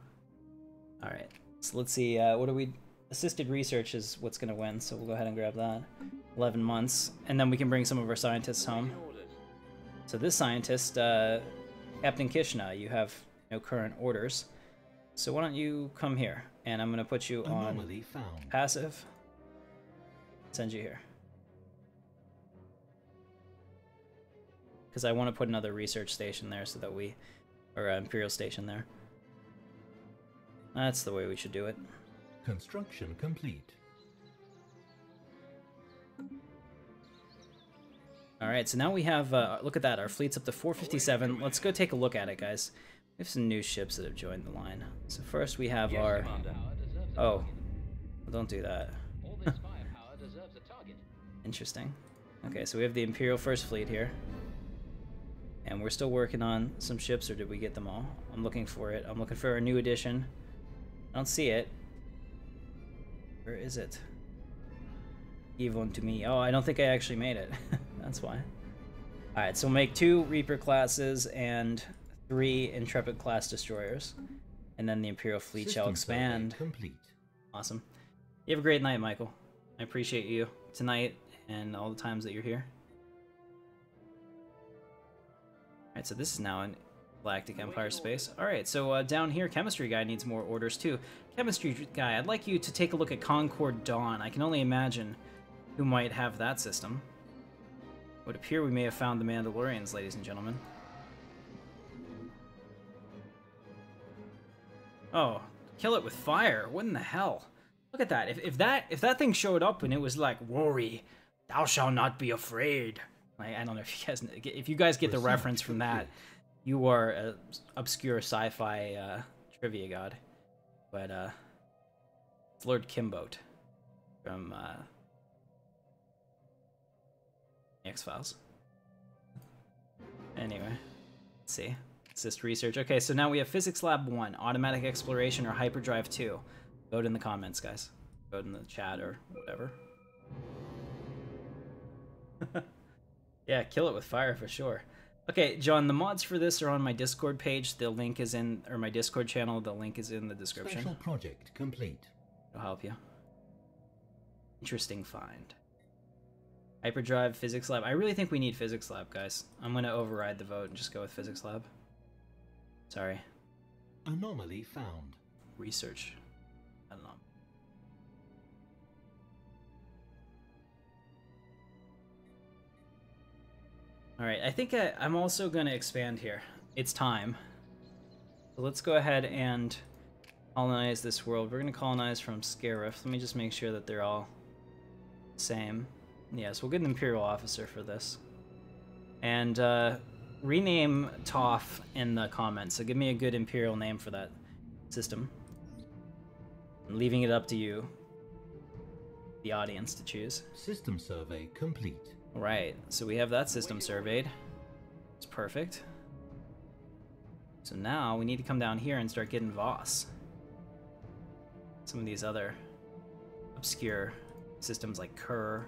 [SPEAKER 1] Alright, so let's see, what do we... Assisted research is what's going to win, so we'll go ahead and grab that. 11 months, and then we can bring some of our scientists home. So this scientist, Captain Kishna, you have no current orders. So why don't you come here, and I'm going to put you on passive. Send you here. Because I want to put another research station there so that we... Or Imperial station there. That's the way we should do it.
[SPEAKER 2] Construction complete.
[SPEAKER 1] All Alright, so now we have, look at that, our fleet's up to 457. Let's go take a look at it, guys. We have some new ships that have joined the line. So first we have our... Oh, don't do that. Interesting. Okay, so we have the Imperial First Fleet here. And we're still working on some ships, or did we get them all? I'm looking for it. I'm looking for a new edition. I don't see it. Where is it? Give one to me. Oh, I don't think I actually made it. That's why. Alright, so we'll make 2 Reaper classes and 3 Intrepid class destroyers. And then the Imperial Fleet shall expand.
[SPEAKER 2] Complete.
[SPEAKER 1] Awesome. You have a great night, Michael. I appreciate you tonight and all the times that you're here. Alright, so this is now in Galactic Empire space. Alright, so down here, Chemistry Guy needs more orders too. Chemistry Guy, I'd like you to take a look at Concord Dawn. I can only imagine who might have that system. It would appear we may have found the Mandalorians, ladies and gentlemen. Oh, kill it with fire. What in the hell? Look at that. If that thing showed up and it was like, "Rory, thou shalt not be afraid." Like, I don't know if you guys get the reference from that. You are a obscure sci-fi trivia god, but it's Lord Kimboat from X-Files. Anyway, let's see. Assist research. Okay, so now we have Physics Lab 1, Automatic Exploration, or Hyperdrive 2. Vote in the comments, guys. Vote in the chat or whatever. Yeah, kill it with fire for sure. Okay, John, the mods for this are on my Discord page. The link is in, or my Discord channel. The link is in the description.
[SPEAKER 2] Special project complete.
[SPEAKER 1] It'll help you. Interesting find. Hyperdrive, Physics Lab. I really think we need Physics Lab, guys. I'm going to override the vote and just go with Physics Lab. Sorry.
[SPEAKER 2] Anomaly found.
[SPEAKER 1] Research. I don't know. Alright, I think I'm also going to expand here. It's time. So let's go ahead and colonize this world. We're going to colonize from Scarif. Let me just make sure that they're all the same. Yes, we'll get an Imperial officer for this. And rename Toph in the comments. So give me a good Imperial name for that system. I'm leaving it up to you, the audience, to choose.
[SPEAKER 2] System survey complete.
[SPEAKER 1] Right, so we have that system surveyed. It's perfect. So now we need to come down here and start getting Voss. Some of these other obscure systems like Kerr.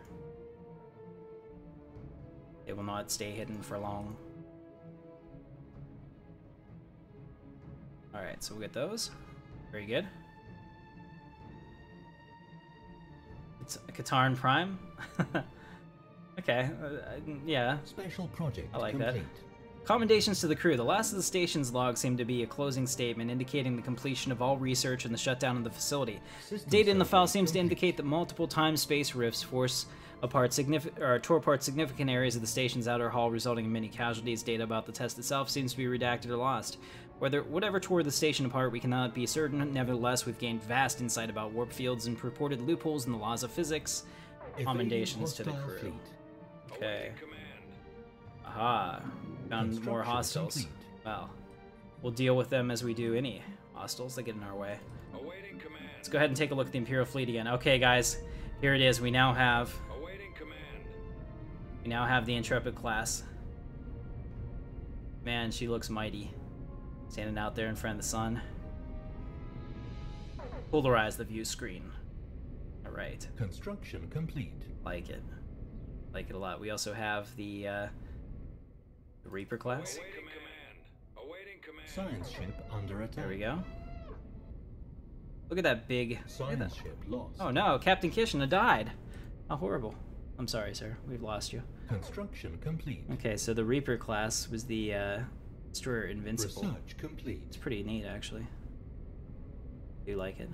[SPEAKER 1] They will not stay hidden for long. Alright, so we'll get those. Very good. It's a Katarn Prime. Okay, yeah.
[SPEAKER 2] Special project
[SPEAKER 1] I like
[SPEAKER 2] complete.
[SPEAKER 1] that. Commendations to the crew. The last of the station's log seemed to be a closing statement indicating the completion of all research and the shutdown of the facility. Data in the file seems to indicate that multiple time-space rifts tore apart significant areas of the station's outer hull, resulting in many casualties. Data about the test itself seems to be redacted or lost. Whatever tore the station apart, we cannot be certain. Nevertheless, we've gained vast insight about warp fields and purported loopholes in the laws of physics. Commendations to the crew.
[SPEAKER 2] Fleet.
[SPEAKER 1] Okay. Aha. Found more hostiles.
[SPEAKER 2] Complete.
[SPEAKER 1] Well, we'll deal with them as we do any hostiles that get in our way.
[SPEAKER 3] Awaiting command.
[SPEAKER 1] Let's go ahead and take a look at the Imperial fleet again. Okay, guys, here it is. We now have
[SPEAKER 3] Awaiting command.
[SPEAKER 1] the Intrepid class. Man, she looks mighty, standing out there in front of the sun. Polarize the view screen. All right.
[SPEAKER 2] Construction complete.
[SPEAKER 1] Like it. Like it a lot. We also have the Reaper class.
[SPEAKER 3] Awaiting command. Awaiting command.
[SPEAKER 2] Science ship under attack.
[SPEAKER 1] There we go. Look at that big...
[SPEAKER 2] Science ship lost.
[SPEAKER 1] Oh no, Captain Kishna died. How horrible. I'm sorry, sir. We've lost you.
[SPEAKER 2] Construction complete.
[SPEAKER 1] Okay, so the Reaper class was the Destroyer Invincible.
[SPEAKER 2] Research complete.
[SPEAKER 1] It's pretty neat, actually. Do you like it?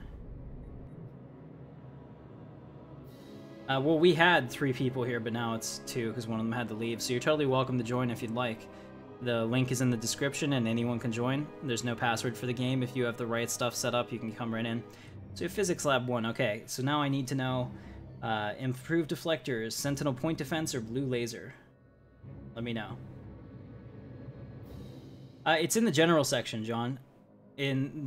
[SPEAKER 1] Well, we had 3 people here, but now it's 2 because one of them had to leave. So you're totally welcome to join if you'd like. The link is in the description and anyone can join. There's no password for the game. If you have the right stuff set up, you can come right in. So you have Physics Lab 1. Okay, so now I need to know improved deflectors, Sentinel point defense, or blue laser. let me know. It's in the general section, John.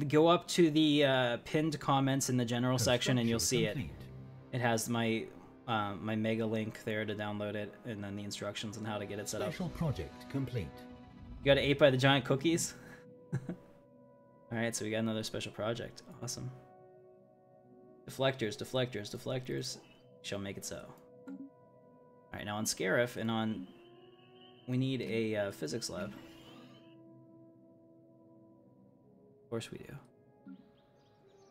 [SPEAKER 1] Go up to the pinned comments in the general section, and you'll see it. It has my my mega link there to download it, and then the instructions on how to get it set up.
[SPEAKER 2] Special project complete.
[SPEAKER 1] You got ate by the giant cookies? Alright, so we got another special project. Awesome. Deflectors, deflectors, deflectors. Shall make it so. Alright, now on Scarif and on... We need a physics lab. Of course we do.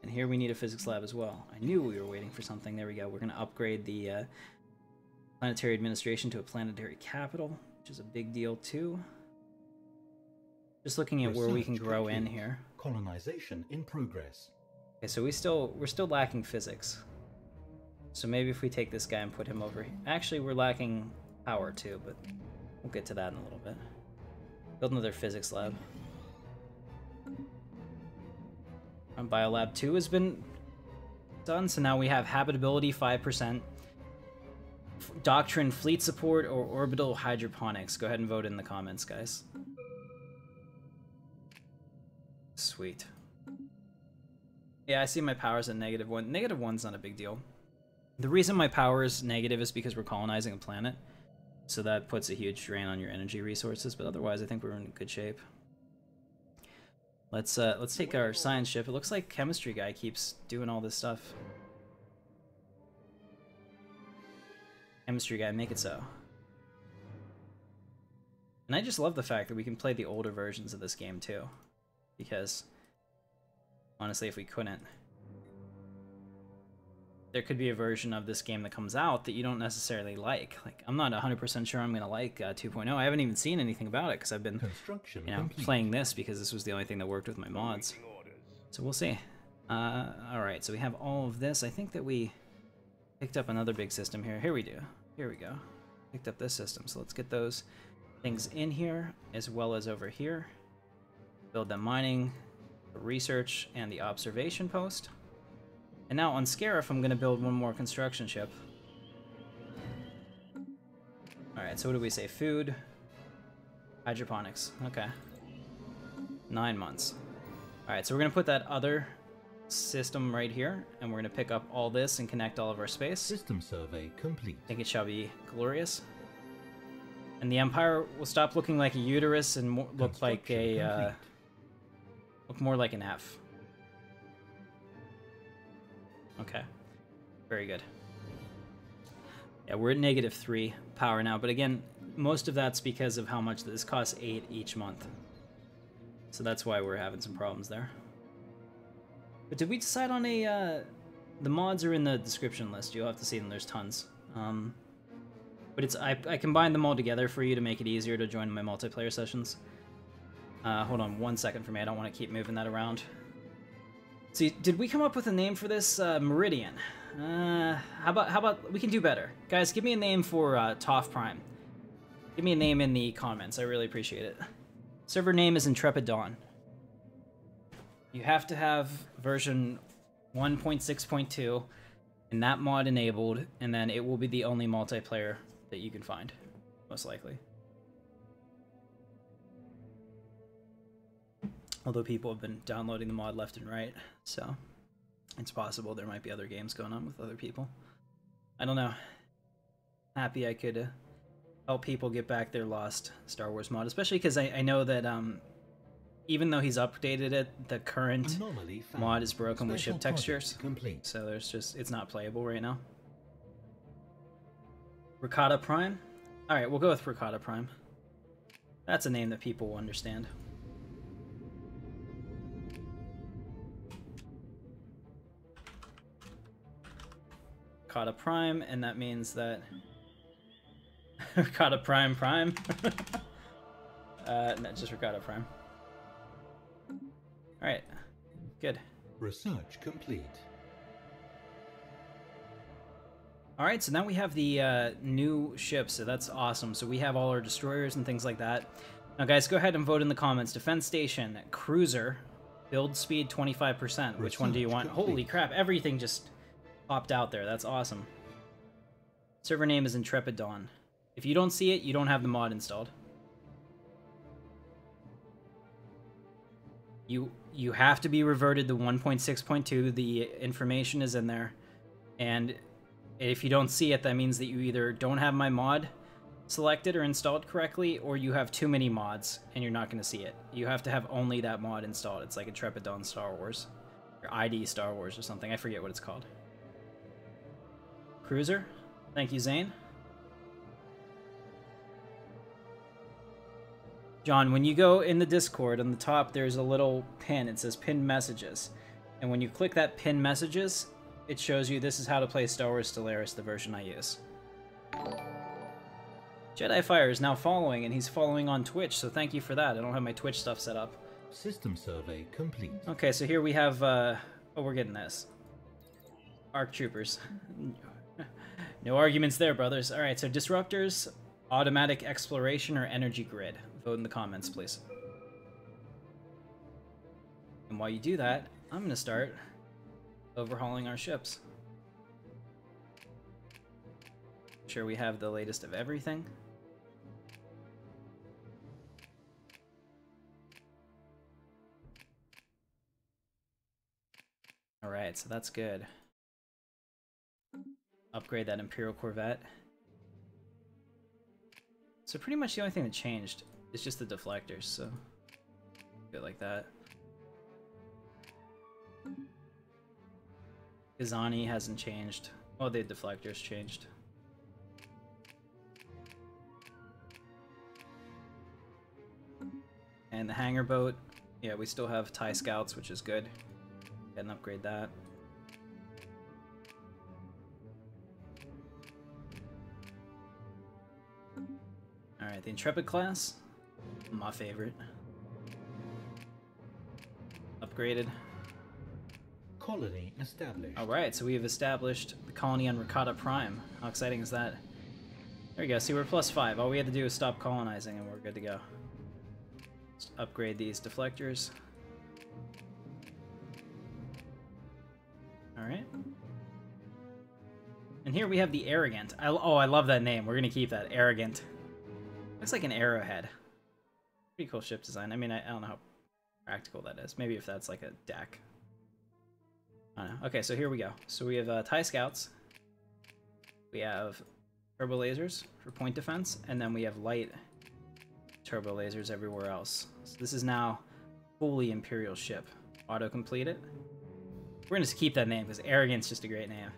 [SPEAKER 1] And here we need a physics lab as well. I knew we were waiting for something. There we go. We're going to upgrade the planetary administration to a planetary capital, which is a big deal too. Just looking at where we can grow in here.
[SPEAKER 2] Colonization in progress.
[SPEAKER 1] Okay, so we're still lacking physics. So maybe if we take this guy and put him over here. Actually, we're lacking power too, but we'll get to that in a little bit. Build another physics lab. Biolab 2 has been done, so now we have habitability 5%, doctrine, fleet support, or orbital hydroponics. Go ahead and vote in the comments, guys. Sweet. Yeah, I see my power's at -1. -1's not a big deal. The reason my power is negative is because we're colonizing a planet, so that puts a huge drain on your energy resources, but otherwise I think we're in good shape. Let's take our science ship. It looks like chemistry guy keeps doing all this stuff. Chemistry guy, make it so. And I just love the fact that we can play the older versions of this game too. Because, honestly, if we couldn't, there could be a version of this game that comes out that you don't necessarily like. Like, I'm not 100% sure I'm going to like 2.0. I haven't even seen anything about it because I've been, playing this because this was the only thing that worked with my mods. So we'll see. Alright, so we have all of this. I think that we picked up another big system here. Here we do. Here we go. Picked up this system. So let's get those things in here as well as over here. Build the mining, the research, and the observation post. And now on Scarif, I'm going to build one more construction ship. Alright, so what do we say? Food, hydroponics. Okay. 9 months. Alright, so we're going to put that other system right here, and we're going to pick up all this and connect all of our space.
[SPEAKER 2] System survey complete.
[SPEAKER 1] I think it shall be glorious. And the Empire will stop looking like a uterus and look like a... look more like an F. Okay, very good. Yeah, we're at -3 power now, but again, most of that's because of how much this costs 8 each month. So that's why we're having some problems there. But did we decide on a, the mods are in the description list, you'll have to see them, there's tons. But it's, I combined them all together for you to make it easier to join my multiplayer sessions. Hold on 1 second for me, I don't want to keep moving that around. See, did we come up with a name for this? Meridian. How about we can do better. Guys, give me a name for Toph Prime. Give me a name in the comments, I really appreciate it. Server name is Intrepid Dawn. You have to have version 1.6.2 and that mod enabled, and then it will be the only multiplayer that you can find, most likely. Although people have been downloading the mod left and right, so it's possible there might be other games going on with other people. I don't know. Happy I could help people get back their lost Star Wars mod, especially because I know that even though he's updated it, the current mod is broken with ship textures. So there's just, it's not playable right now. Ricotta Prime? Alright, we'll go with Ricotta Prime. That's a name that people will understand. Ricotta Prime, and that means that Ricotta Prime. No, just Ricotta Prime. Alright, good.
[SPEAKER 2] Research complete.
[SPEAKER 1] Alright, so now we have the new ships, so that's awesome. So we have all our destroyers and things like that. Now guys, go ahead and vote in the comments. Defense Station, Cruiser, build speed 25%. Which one do you want? Complete. Holy crap, everything just popped out there. That's awesome. Server name is Intrepid Dawn. If you don't see it, you don't have the mod installed. You have to be reverted to 1.6.2. The information is in there. And if you don't see it, that means that you either don't have my mod selected or installed correctly, or you have too many mods and you're not going to see it. You have to have only that mod installed. It's like a Intrepidon Star Wars. Or ID Star Wars or something. I forget what it's called. Cruiser. Thank you, Zane. John, when you go in the Discord, on the top there's a little pin. It says pinned messages. And when you click that pinned messages, it shows you this is how to play Star Wars Stellaris, the version I use. Jedi Fire is now following, and he's following on Twitch, so thank you for that. I don't have my Twitch stuff set up.
[SPEAKER 2] System survey complete.
[SPEAKER 1] Okay, so here we have, oh, we're getting this. ARC Troopers. No arguments there, brothers. Alright, so Disruptors, Automatic Exploration, or Energy Grid. Vote in the comments, please. And while you do that, I'm going to start overhauling our ships. Sure we have the latest of everything. Alright, so that's good. Upgrade that Imperial Corvette. So pretty much the only thing that changed is just the deflectors, so good like that. Kazani hasn't changed. Oh, the deflectors changed. And the hangar boat, yeah, we still have TIE Scouts, which is good. Go ahead and upgrade that. Alright, the Intrepid class, my favorite. Upgraded.
[SPEAKER 2] Colony established.
[SPEAKER 1] Alright, so we have established the colony on Rakata Prime. How exciting is that? There we go, see we're +5. All we had to do is stop colonizing and we're good to go. Let's upgrade these deflectors. Alright. And here we have the Arrogant. Oh, I love that name. We're gonna keep that. Arrogant. Looks like an arrowhead. Pretty cool ship design. I mean, I don't know how practical that is. Maybe if that's like a deck. I don't know. Okay, so here we go. So we have TIE Scouts. We have turbo lasers for point defense, and then we have light turbo lasers everywhere else. So this is now fully Imperial ship. Auto-complete it. We're gonna just keep that name because Arrogant's just a great name.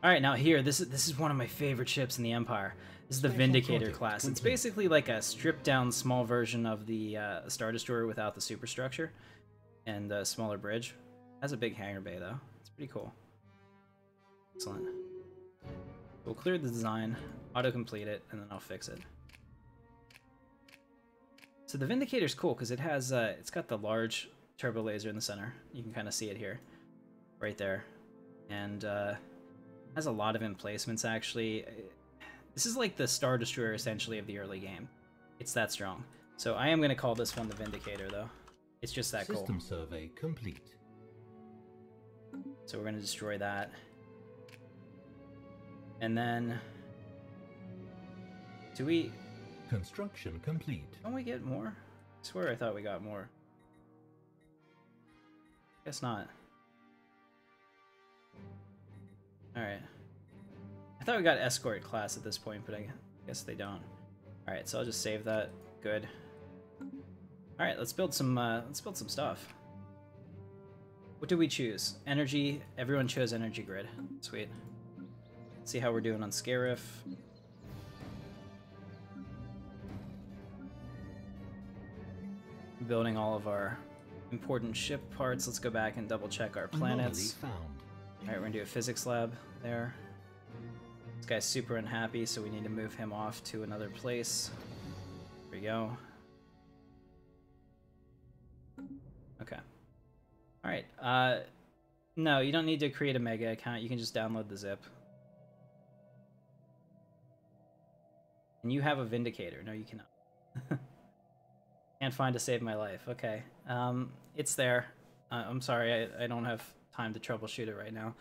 [SPEAKER 1] Alright, now here, this is one of my favorite ships in the Empire. This is the Vindicator class. It's basically like a stripped-down small version of the Star Destroyer without the superstructure and a smaller bridge. Has a big hangar bay, though. It's pretty cool. Excellent. We'll clear the design, auto-complete it, and then I'll fix it. So the Vindicator's cool because it has, it's got the large turbo laser in the center. You can kind of see it here, right there. And has a lot of emplacements, actually. This is like the Star Destroyer, essentially, of the early game. It's that strong. So I am going to call this one the Vindicator, though. It's just that cool.
[SPEAKER 2] System survey complete.
[SPEAKER 1] So we're going to destroy that. And then... do we...
[SPEAKER 2] Construction complete.
[SPEAKER 1] don't we get more? I swear I thought we got more. Guess not. Alright. I thought we got escort class at this point, but I guess they don't. Alright, so I'll just save that. Good. Alright, let's build some stuff. What did we choose? Energy. Everyone chose energy grid. Sweet. Let's see how we're doing on Scarif. Building all of our important ship parts. Let's go back and double check our planets. Alright, we're gonna do a physics lab there. This guy's super unhappy, so we need to move him off to another place. There we go. Okay. Alright, no, you don't need to create a mega account. You can just download the zip. And you have a Vindicator. No, you cannot. Can't find to save my life. Okay. It's there. I'm sorry, I don't have time to troubleshoot it right now.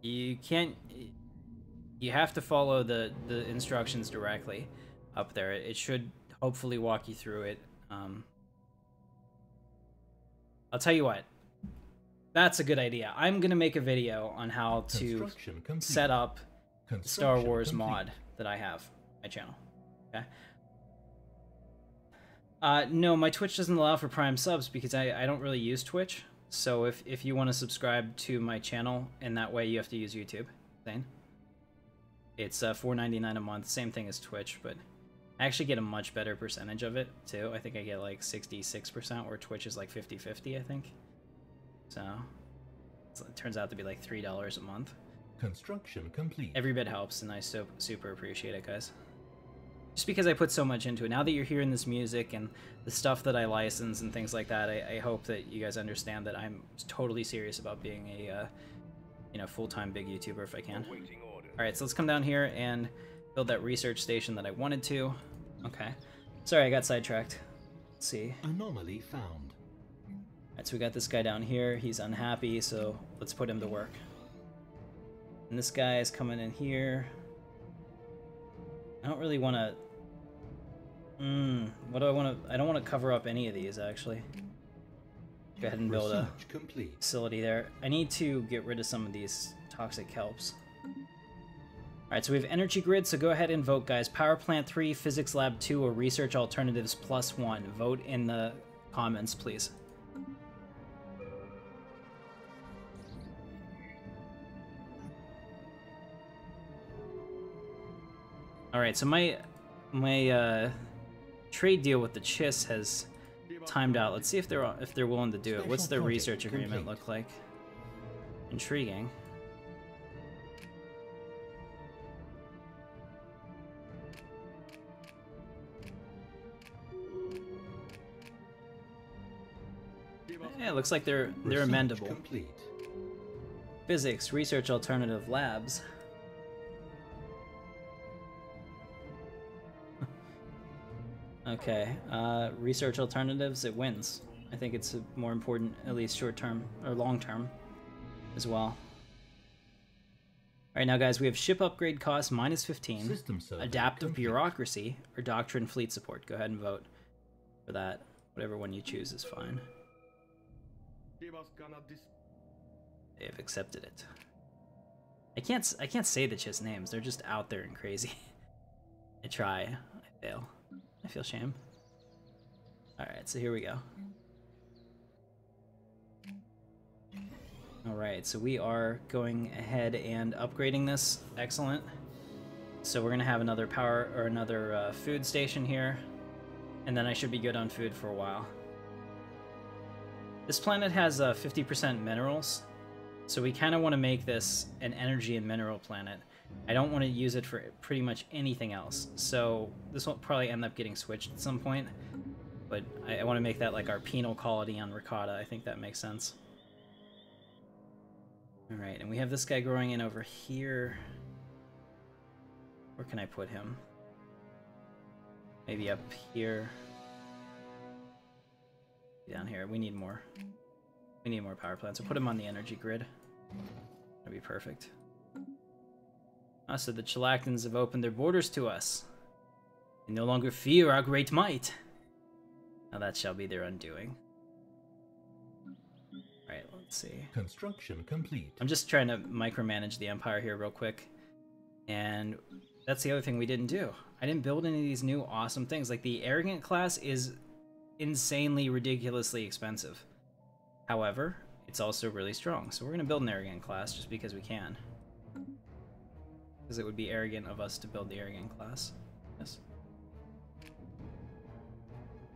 [SPEAKER 1] You can't... you have to follow the instructions directly up there. It should hopefully walk you through it. I'll tell you what. That's a good idea. I'm gonna make a video on how to set up the Star Wars mod that I have on my channel. Okay. No, my Twitch doesn't allow for Prime subs because I don't really use Twitch. So if you want to subscribe to my channel in that way, you have to use YouTube. Thing. It's $4.99 a month, same thing as Twitch, but I actually get a much better percentage of it too. I think I get like 66%, where Twitch is like 50-50, I think. So it turns out to be like $3 a month.
[SPEAKER 2] Construction complete.
[SPEAKER 1] Every bit helps, and I super appreciate it, guys. Just because I put so much into it. Now that you're hearing this music and the stuff that I license and things like that, I hope that you guys understand that I'm totally serious about being a you know, full-time big YouTuber if I can. Alright, so let's come down here and build that research station that I wanted to. Okay. Sorry, I got sidetracked. Let's see.
[SPEAKER 2] Anomaly found.
[SPEAKER 1] Alright, so we got this guy down here. He's unhappy, so let's put him to work. And this guy is coming in here. I don't really want to... what do I want to... I don't want to cover up any of these, actually. Go ahead and build a facility there. I need to get rid of some of these toxic kelps. Alright, so we have energy grid, so go ahead and vote, guys. Power plant 3, physics lab 2, or research alternatives +1. Vote in the comments, please. Alright, so my trade deal with the Chiss has timed out. Let's see if they're willing to do it. What's their research agreement look like? Intriguing. Yeah, it looks like they're amendable.
[SPEAKER 2] Complete.
[SPEAKER 1] Physics, research alternative labs. Okay, research alternatives, it wins. I think it's more important, at least short term, or long term, as well. Alright, now guys, we have ship upgrade cost -15, adaptive bureaucracy, or doctrine fleet support. Go ahead and vote for that. Whatever one you choose is fine. They have accepted it. I can't say the Chiss names, they're just out there and crazy. I try, I fail. I feel shame. Alright, so here we go. Alright, so we are going ahead and upgrading this. Excellent. So we're gonna have another power, or another food station here. And then I should be good on food for a while. This planet has 50% minerals. So we kind of want to make this an energy and mineral planet. I don't want to use it for pretty much anything else. So this will probably end up getting switched at some point. But I want to make that like our penal colony on Ricotta. I think that makes sense. Alright, and we have this guy growing in over here. Where can I put him? Maybe up here. Down here. We need more. We need more power plants. So put him on the energy grid. That'd be perfect. So the Chalactans have opened their borders to us. They no longer fear our great might. Now that shall be their undoing. Alright, let's see.
[SPEAKER 2] Construction complete.
[SPEAKER 1] I'm just trying to micromanage the Empire here real quick. And that's the other thing we didn't do. I didn't build any of these new awesome things. Like the Arrogant class is insanely, ridiculously expensive. However, it's also really strong. So we're going to build an Arrogant class just because we can. Because it would be arrogant of us to build the Arrogant class. Yes.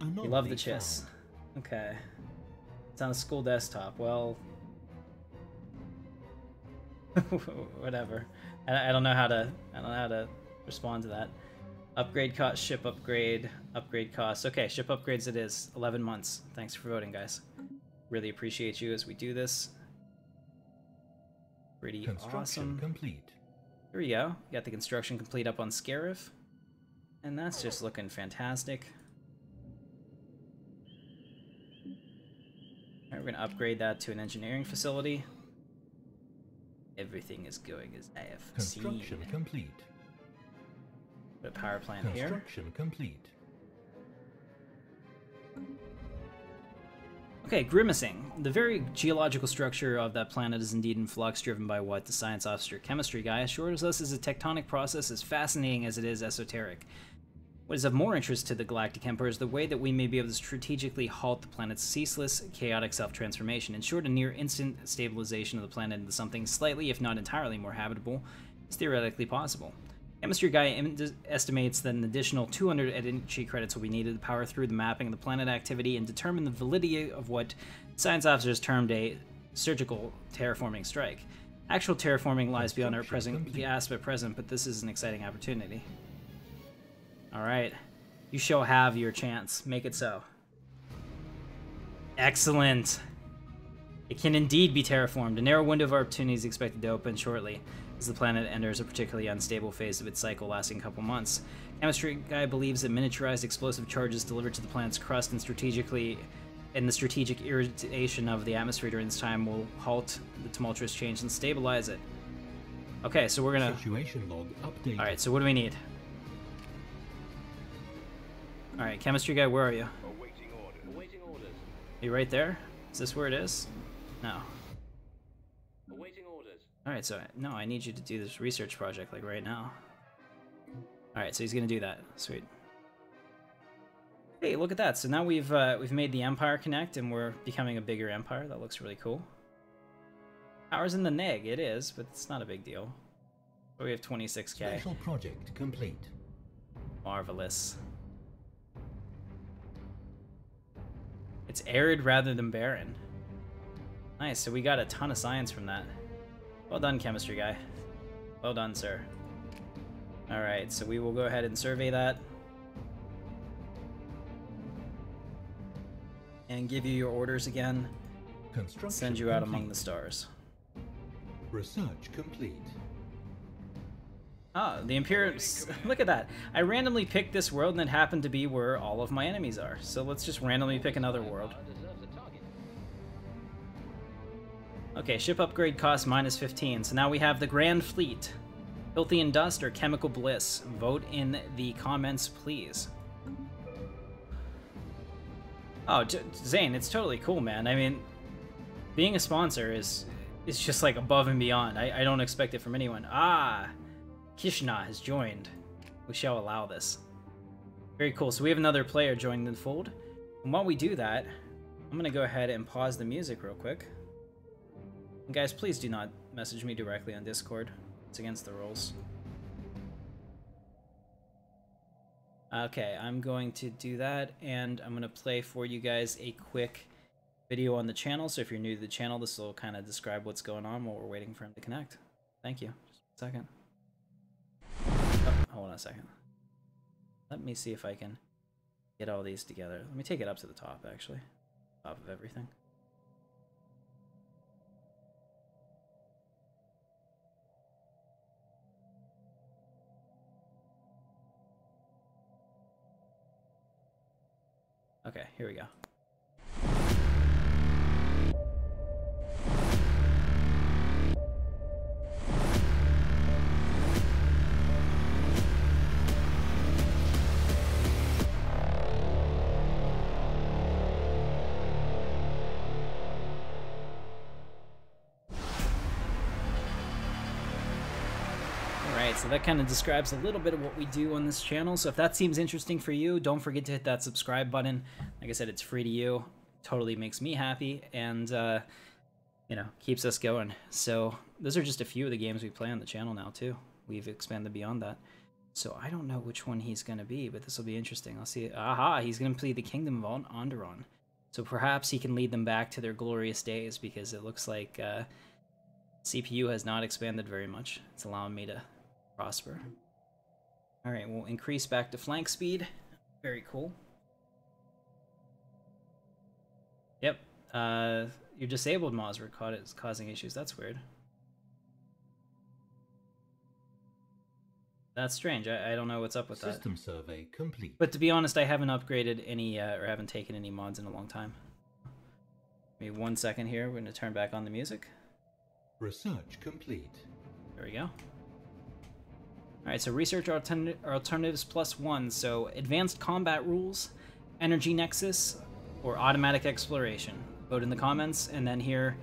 [SPEAKER 1] You love the Chiss. Okay. It's on a school desktop. Well... whatever. I don't know how to respond to that. Upgrade cost, ship upgrade, upgrade cost. Okay, ship upgrades it is. 11 months. Thanks for voting, guys. Really appreciate you as we do this. Pretty awesome.
[SPEAKER 2] Complete.
[SPEAKER 1] Here we go. Got the construction complete up on Scarif. And that's just looking fantastic. Alright, we're going to upgrade that to an engineering facility. Everything is going as I have seen.
[SPEAKER 2] Construction complete.
[SPEAKER 1] Put a power plant here.
[SPEAKER 2] Construction complete.
[SPEAKER 1] Okay, grimacing. The very geological structure of that planet is indeed in flux, driven by what the science officer chemistry guy assures us is a tectonic process as fascinating as it is esoteric. What is of more interest to the Galactic Emperor is the way that we may be able to strategically halt the planet's ceaseless, chaotic self-transformation. In short, a near-instant stabilization of the planet into something slightly, if not entirely, more habitable is theoretically possible. Chemistry guy estimates that an additional 200 entry credits will be needed to power through the mapping of the planet activity and determine the validity of what science officers termed a surgical terraforming strike. Actual terraforming lies beyond our grasp at present, but this is an exciting opportunity. Alright. You shall have your chance. Make it so. Excellent! It can indeed be terraformed. A narrow window of opportunity is expected to open shortly, as the planet enters a particularly unstable phase of its cycle lasting a couple months. Chemistry guy believes that miniaturized explosive charges delivered to the planet's crust and the strategic irritation of the atmosphere during this time will halt the tumultuous change and stabilize it. Okay, so we're gonna...
[SPEAKER 2] Situation log update.
[SPEAKER 1] Alright, so what do we need? Alright, chemistry guy, where are you?
[SPEAKER 3] Awaiting orders. Awaiting orders.
[SPEAKER 1] Are you right there? Is this where it is? No.
[SPEAKER 3] Awaiting orders.
[SPEAKER 1] Alright, so no, I need you to do this research project like right now. Alright, so he's gonna do that. Sweet. Hey, look at that. So now we've made the Empire connect and we're becoming a bigger empire. That looks really cool. Power's in the neg, it is, but it's not a big deal. But we have 26k.
[SPEAKER 2] Special project complete.
[SPEAKER 1] Marvelous. It's arid rather than barren. Nice, so we got a ton of science from that. Well done, chemistry guy. Well done, sir. Alright, so we will go ahead and survey that. And give you your orders again.
[SPEAKER 2] Construction
[SPEAKER 1] Send you out
[SPEAKER 2] complete.
[SPEAKER 1] among the stars.
[SPEAKER 2] Research complete.
[SPEAKER 1] Ah, the Imperials. Look at that. I randomly picked this world and it happened to be where all of my enemies are. So let's just randomly pick another world. Okay, ship upgrade cost -15. So now we have the Grand Fleet. Filthy in dust or chemical bliss? Vote in the comments, please. Oh, Zane, it's totally cool, man. I mean, being a sponsor is just like above and beyond. I don't expect it from anyone. Ah, Kishna has joined. We shall allow this. Very cool. So we have another player joining the fold. And while we do that, I'm going to go ahead and pause the music real quick. And guys, please do not message me directly on Discord. It's against the rules. Okay, I'm going to do that, and I'm going to play for you guys a quick video on the channel. So if you're new to the channel, this will kind of describe what's going on while we're waiting for him to connect. Thank you. Just a second. Oh, hold on a second. Let me see if I can get all these together. Let me take it up to the top, actually. Top of everything. Okay, here we go. So that kind of describes a little bit of what we do on this channel. So if that seems interesting for you, don't forget to hit that subscribe button. Like I said, it's free to you. Totally makes me happy and, you know, keeps us going. So those are just a few of the games we play on the channel now, too. We've expanded beyond that. So I don't know which one he's going to be, but this will be interesting. I'll see. Aha, he's going to play the Kingdom of Onderon. So perhaps he can lead them back to their glorious days because it looks like CPU has not expanded very much. It's allowing me to prosper. Alright, we'll increase back to flank speed. Very cool. Yep. Your disabled mods were causing issues. That's weird. That's strange. I don't know what's up with that.
[SPEAKER 2] System survey complete.
[SPEAKER 1] But to be honest, I haven't upgraded any, or haven't taken any mods in a long time. Give me 1 second here. We're going to turn back on the music.
[SPEAKER 2] Research complete.
[SPEAKER 1] There we go. Alright, so research alternatives +1. So advanced combat rules, energy nexus, or automatic exploration. Vote in the comments, and then here,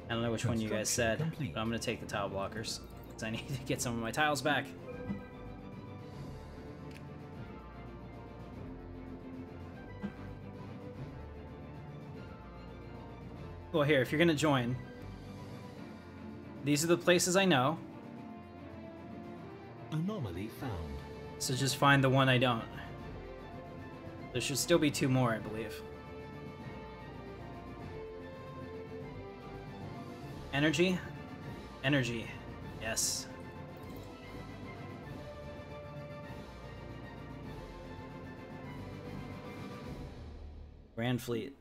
[SPEAKER 1] I don't know which one you guys said, but I'm going to take the tile blockers, because I need to get some of my tiles back. Well, here, if you're going to join, these are the places I know.
[SPEAKER 2] Anomaly found.
[SPEAKER 1] So just find the one I don't. There should still be 2 more, I believe. Energy? Energy. Yes. Grand Fleet.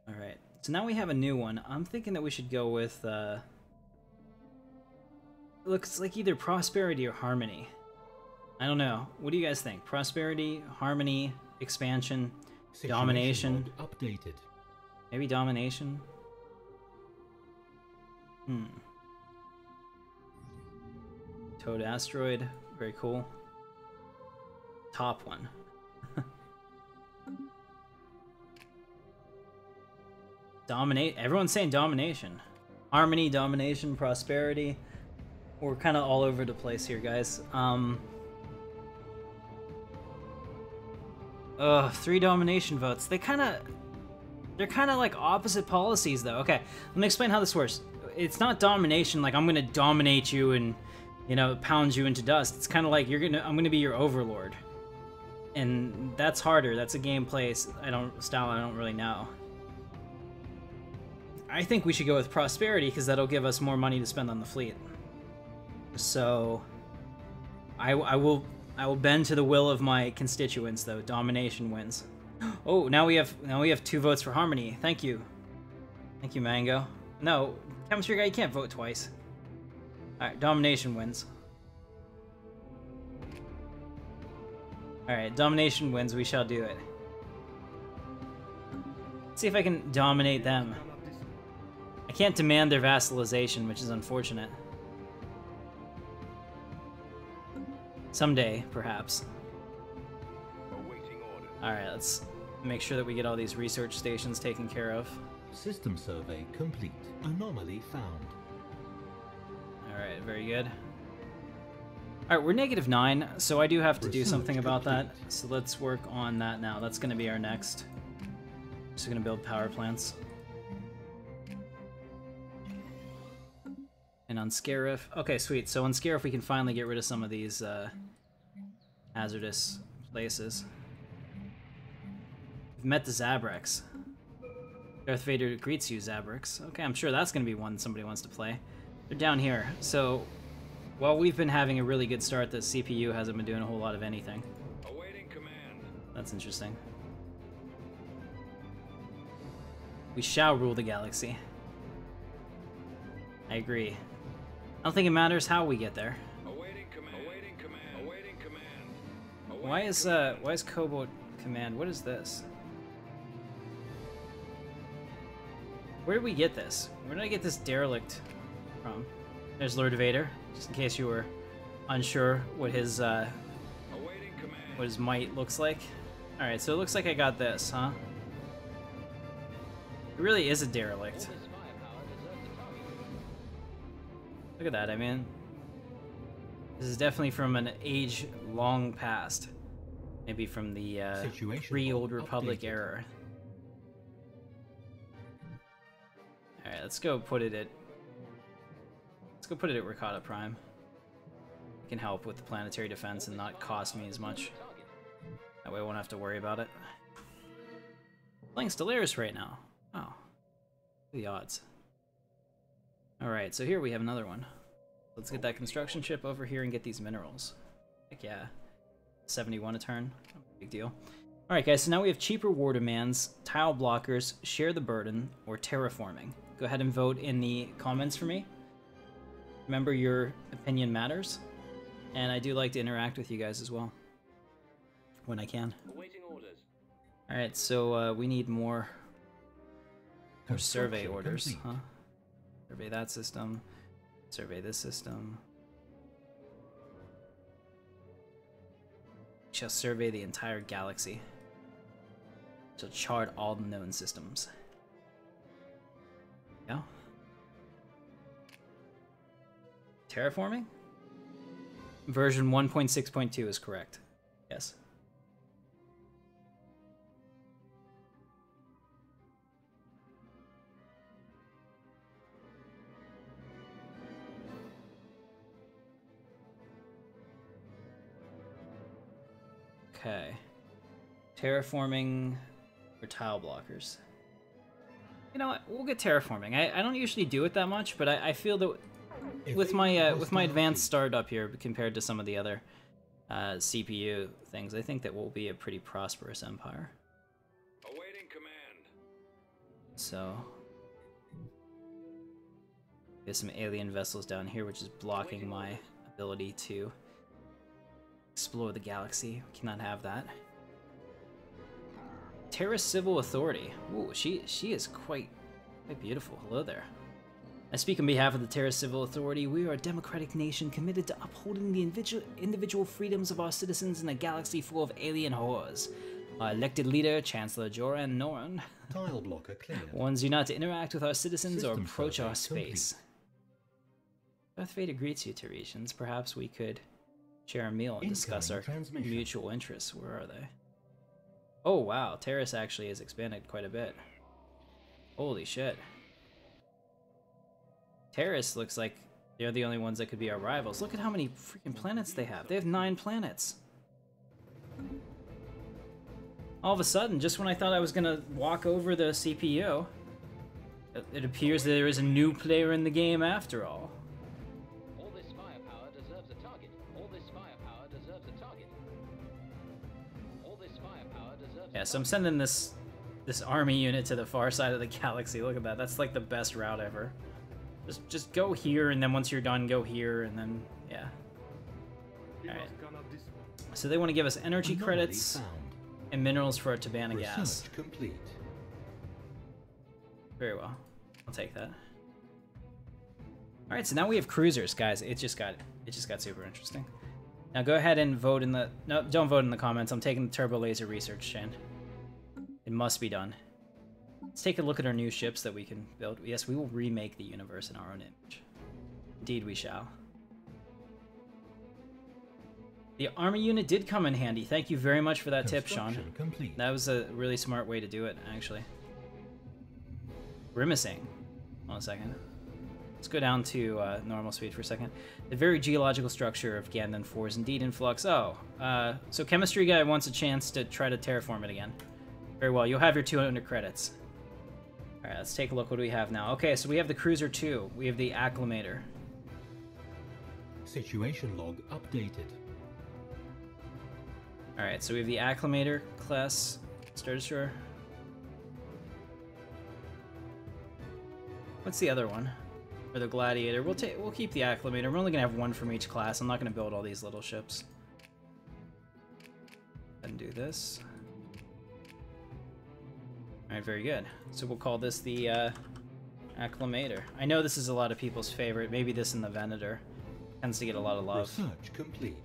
[SPEAKER 1] Alright. So now we have a new one. I'm thinking that we should go with, it looks like either Prosperity or Harmony. I don't know. What do you guys think? Prosperity, Harmony, Expansion, Domination?
[SPEAKER 2] Updated.
[SPEAKER 1] Maybe Domination? Toad Asteroid. Very cool. Top one. Dominate. Everyone's saying Domination. Harmony, Domination, Prosperity. We're kind of all over the place here, guys. 3 Domination votes. They're kind of like opposite policies, though. Okay, let me explain how this works. It's not domination, like I'm gonna dominate you and, you know, pound you into dust. It's kind of like I'm gonna be your overlord, and that's harder. That's a gameplay style I don't really know. I think we should go with Prosperity because that'll give us more money to spend on the fleet. So, I will bend to the will of my constituents, though. Domination wins. Oh, now we have 2 votes for Harmony. Thank you, Mango. No, Chemistry Guy, you can't vote twice. All right, Domination wins. All right, Domination wins. We shall do it. Let's see if I can dominate them. I can't demand their vassalization, which is unfortunate. Someday, perhaps. Alright, let's make sure that we get all these research stations taken care of.
[SPEAKER 2] System survey complete. Anomaly found.
[SPEAKER 1] Alright, very good. Alright, we're -9, so I do have to do something about that. So let's work on that now. That's going to be our next. Just going to build power plants. And on Scarif... Okay, sweet. So on Scarif we can finally get rid of some of these hazardous places. We've met the Zabrex. Darth Vader greets you, Zabrex. Okay, I'm sure that's going to be one somebody wants to play. They're down here. So, while we've been having a really good start, the CPU hasn't been doing a whole lot of anything.
[SPEAKER 3] Awaiting command.
[SPEAKER 1] That's interesting. We shall rule the galaxy. I agree. I don't think it matters how we get there.
[SPEAKER 3] Awaiting command. Awaiting command. Awaiting command.
[SPEAKER 1] Why is Cobalt Command? What is this? Where did we get this? Where did I get this derelict from? There's Lord Vader, just in case you were unsure what his might looks like. All right, so it looks like I got this, huh? It really is a derelict. Look at that, I mean, this is definitely from an age long past. Maybe from the pre-Old Republic era. Alright, let's go put it at Ricotta Prime. It can help with the planetary defense and not cost me as much. That way I won't have to worry about it. Playing Stellaris right now. Oh. The odds. Alright, so here we have another one. Let's get that construction ship over here and get these minerals. Heck yeah. 71 a turn. Big deal. Alright guys, so now we have cheaper war demands, tile blockers, share the burden, or terraforming. Go ahead and vote in the comments for me. Remember, your opinion matters. And I do like to interact with you guys as well. When I can.
[SPEAKER 3] Awaiting orders.
[SPEAKER 1] Alright, so we need more survey orders, huh? Survey that system. Survey this system. Shall survey the entire galaxy. Shall chart all the known systems. Yeah. Terraforming? Version 1.6.2 is correct. Yes. Okay. Terraforming for tile blockers. You know what? We'll get terraforming. I don't usually do it that much, but I feel that with my advanced start up here compared to some of the other CPU things, I think that we'll be a pretty prosperous empire.
[SPEAKER 3] Awaiting command.
[SPEAKER 1] So there's some alien vessels down here, which is blocking my ability to explore the galaxy. We cannot have that. Terra Civil Authority. Ooh, she is quite beautiful. Hello there. I speak on behalf of the Terra Civil Authority. We are a democratic nation committed to upholding the individual freedoms of our citizens in a galaxy full of alien horrors. Our elected leader, Chancellor Joran Noran,
[SPEAKER 2] Tile blocker clear.
[SPEAKER 1] warns you not to interact with our citizens or
[SPEAKER 2] System
[SPEAKER 1] approach
[SPEAKER 2] survey
[SPEAKER 1] our space. Darth Vader greets you, Teresians. Perhaps we could share a meal and discuss our
[SPEAKER 2] Incoming transmission.
[SPEAKER 1] mutual interests. Where are they? Oh wow, Terrace actually has expanded quite a bit. Holy shit. Terrace looks like they're the only ones that could be our rivals. Look at how many freaking planets they have. They have 9 planets. All of a sudden, just when I thought I was gonna walk over the CPU, it appears there is a new player in the game after all.
[SPEAKER 5] All this firepower deserves a target. All this firepower deserves a target. All this firepower deserves
[SPEAKER 1] Yeah, so I'm sending this army unit to the far side of the galaxy. Look at that. That's like the best route ever. Just go here, and then once you're done, go here, and then, yeah. Alright. So they want to give us energy
[SPEAKER 2] Anomaly
[SPEAKER 1] credits
[SPEAKER 2] found.
[SPEAKER 1] and minerals for our Tabana gas.
[SPEAKER 2] Research complete.
[SPEAKER 1] Very well. I'll take that. Alright, so now we have cruisers, guys. It just got super interesting. Now go ahead and vote in the... No, don't vote in the comments. I'm taking the turbo laser research chain. It must be done. Let's take a look at our new ships that we can build. Yes, we will remake the universe in our own image. Indeed we shall. The army unit did come in handy. Thank you very much for that tip, Sean.
[SPEAKER 2] Construction complete.
[SPEAKER 1] That was a really smart way to do it, actually. Grimacing. Hold on a second. Let's go down to normal speed for a second. The very geological structure of Gandon 4 is indeed in flux. Oh, so chemistry guy wants a chance to try to terraform it again. Very well, you'll have your 200 credits. Alright, let's take a look. What do we have now? Okay, so we have the Cruiser 2. We have the Acclimator.
[SPEAKER 2] Situation log updated.
[SPEAKER 1] Alright, so we have the Acclimator class Star Destroyer. What's the other one? Or the Gladiator? We'll keep the Acclimator. We're only gonna have one from each class. I'm not gonna build all these little ships. And do this. Alright, very good. So we'll call this the Acclimator. I know this is a lot of people's favorite. Maybe this and the Venator tends to get a lot of love.
[SPEAKER 2] Research complete.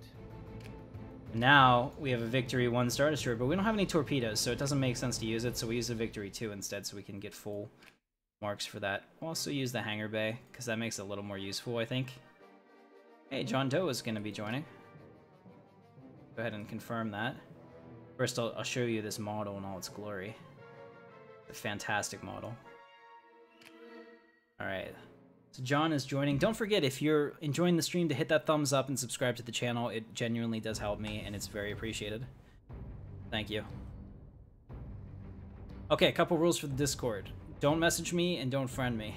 [SPEAKER 1] Now we have a Victory 1 Star Destroyer, but we don't have any torpedoes, so it doesn't make sense to use it, so we use a Victory 2 instead so we can get full marks for that. We'll also use the Hangar Bay, because that makes it a little more useful, I think. Hey, John Doe is going to be joining. Go ahead and confirm that. First, I'll show you this model in all its glory. A fantastic model. Alright. So John is joining. Don't forget, if you're enjoying the stream, to hit that thumbs up and subscribe to the channel. It genuinely does help me, and it's very appreciated. Thank you. Okay, a couple rules for the Discord. Don't message me and don't friend me.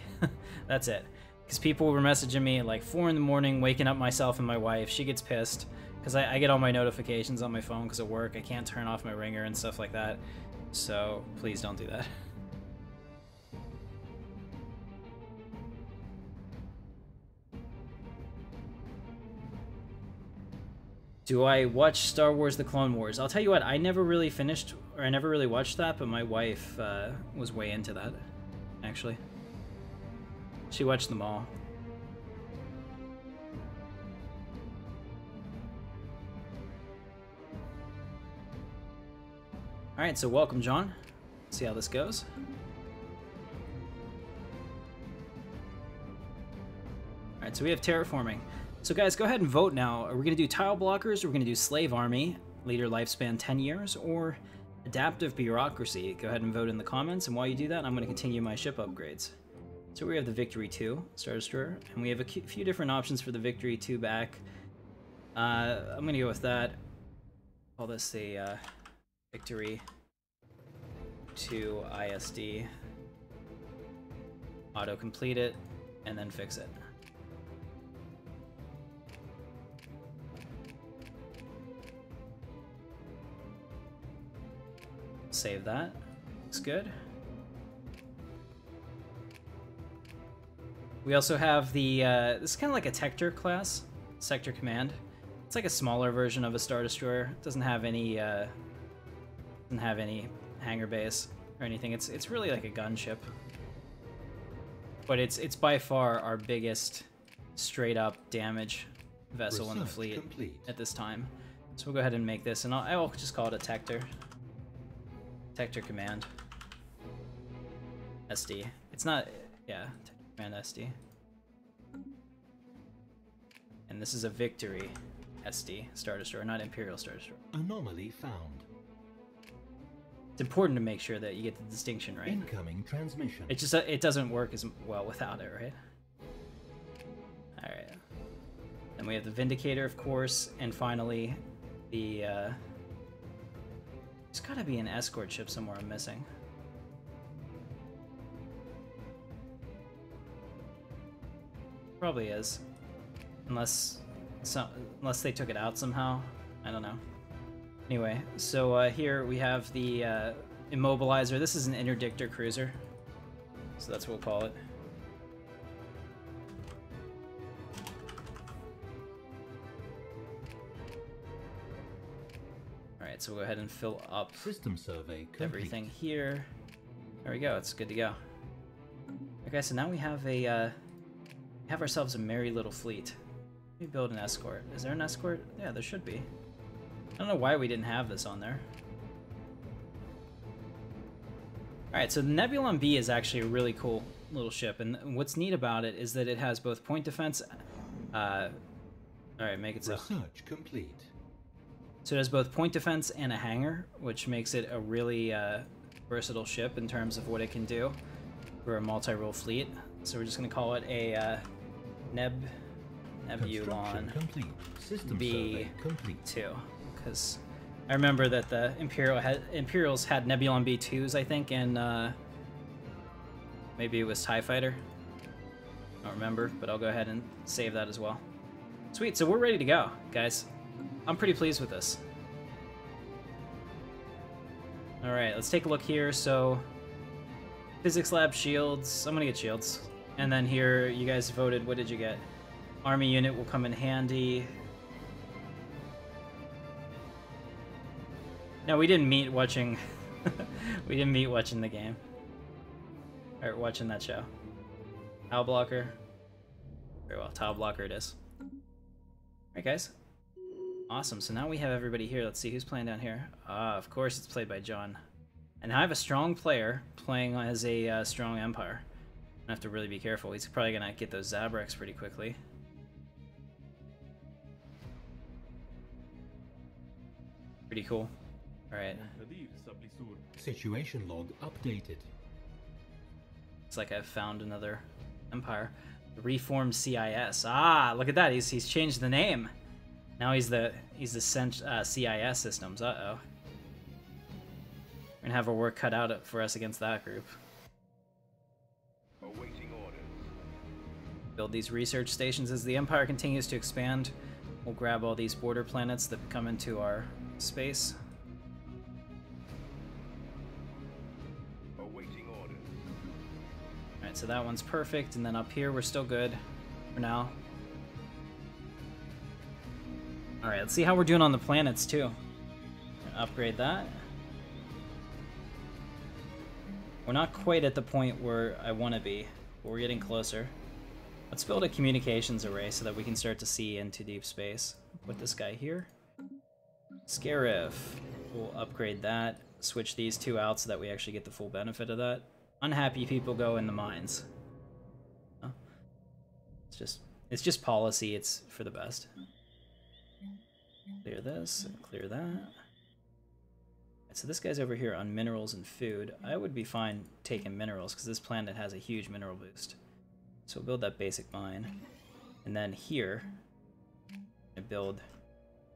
[SPEAKER 1] That's it. Because people were messaging me at like 4 in the morning, waking up myself and my wife. She gets pissed. Because I get all my notifications on my phone because of work. I can't turn off my ringer and stuff like that. So please don't do that. Do I watch Star Wars The Clone Wars? I'll tell you what, I never really finished, or I never really watched that, but my wife was way into that, actually. She watched them all. Alright, so welcome, John. See how this goes. Alright, so we have terraforming. So guys, go ahead and vote now. Are we going to do tile blockers, or are we going to do slave army, leader lifespan 10 years, or adaptive bureaucracy? Go ahead and vote in the comments, and while you do that, I'm going to continue my ship upgrades. So we have the Victory 2 Star Destroyer, and we have a few different options for the Victory 2 back. I'm going to go with that. Call this a Victory 2 ISD. Auto-complete it, and then fix it. Save that. Looks good. We also have the, this is kind of like a Tector class, Sector Command. It's like a smaller version of a Star Destroyer. It doesn't have any hangar base or anything. It's really like a gunship. But it's by far our biggest straight up damage vessel in the fleet at this time. So we'll go ahead and make this, and I'll just call it a Tector. Tector Command. SD. It's not, yeah, Tector Command SD. And this is a Victory SD Star Destroyer, not Imperial Star Destroyer.
[SPEAKER 2] Anomaly found.
[SPEAKER 1] It's important to make sure that you get the distinction right.
[SPEAKER 2] Incoming transmission.
[SPEAKER 1] It just it doesn't work as well without it, right? All right. Then we have the Vindicator, of course, and finally the. There's got to be an escort ship somewhere I'm missing. Probably is, unless they took it out somehow. I don't know. Anyway, so here we have the immobilizer. This is an interdictor cruiser, so that's what we'll call it. Alright, so we'll go ahead and fill up
[SPEAKER 2] System survey complete.
[SPEAKER 1] Everything here. There we go, it's good to go. Okay, so now we have ourselves a merry little fleet. Let me build an escort. Is there an escort? Yeah, there should be. I don't know why we didn't have this on there. Alright, so the Nebulon B is actually a really cool little ship, and what's neat about it is that it has both point defense... Alright, make it so.
[SPEAKER 2] Research complete.
[SPEAKER 1] So it has both point defense and a hangar, which makes it a really versatile ship in terms of what it can do for a multi-role fleet. So we're just going to call it a Nebulon B2, because I remember that the Imperials had Nebulon B2s, I think, and maybe it was TIE Fighter. I don't remember, but I'll go ahead and save that as well. Sweet, so we're ready to go, guys. I'm pretty pleased with this. Alright, let's take a look here. So, Physics Lab shields. I'm gonna get shields. And then here, you guys voted. What did you get? Army unit will come in handy. No, we didn't meet watching... we didn't meet watching the game. Or watching that show. Tile blocker. Very well, tile blocker it is. Alright, guys. Awesome, so now we have everybody here. Let's see who's playing down here. Of course it's played by John. And I have a strong player playing as a strong Empire. I have to really be careful. He's probably gonna get those Zabreks pretty quickly. Pretty cool. Alright.
[SPEAKER 2] Situation log updated.
[SPEAKER 1] It's like I've found another Empire. Reformed CIS. Ah, look at that. He's changed the name. Now he's the CIS systems. Uh-oh. We're gonna have our work cut out for us against that group.
[SPEAKER 3] Awaiting orders.
[SPEAKER 1] Build these research stations as the Empire continues to expand. We'll grab all these border planets that come into our space.
[SPEAKER 3] Awaiting orders.
[SPEAKER 1] Alright, so that one's perfect, and then up here we're still good for now. Alright, let's see how we're doing on the planets, too. Upgrade that. We're not quite at the point where I want to be, but we're getting closer. Let's build a communications array so that we can start to see into deep space. Put this guy here. Scarif. We'll upgrade that, switch these two out so that we actually get the full benefit of that. Unhappy people go in the mines. Huh? It's just policy, it's for the best. Clear this, and clear that. Right, so this guy's over here on minerals and food. I would be fine taking minerals, because this planet has a huge mineral boost. So we'll build that basic mine. And then here, I build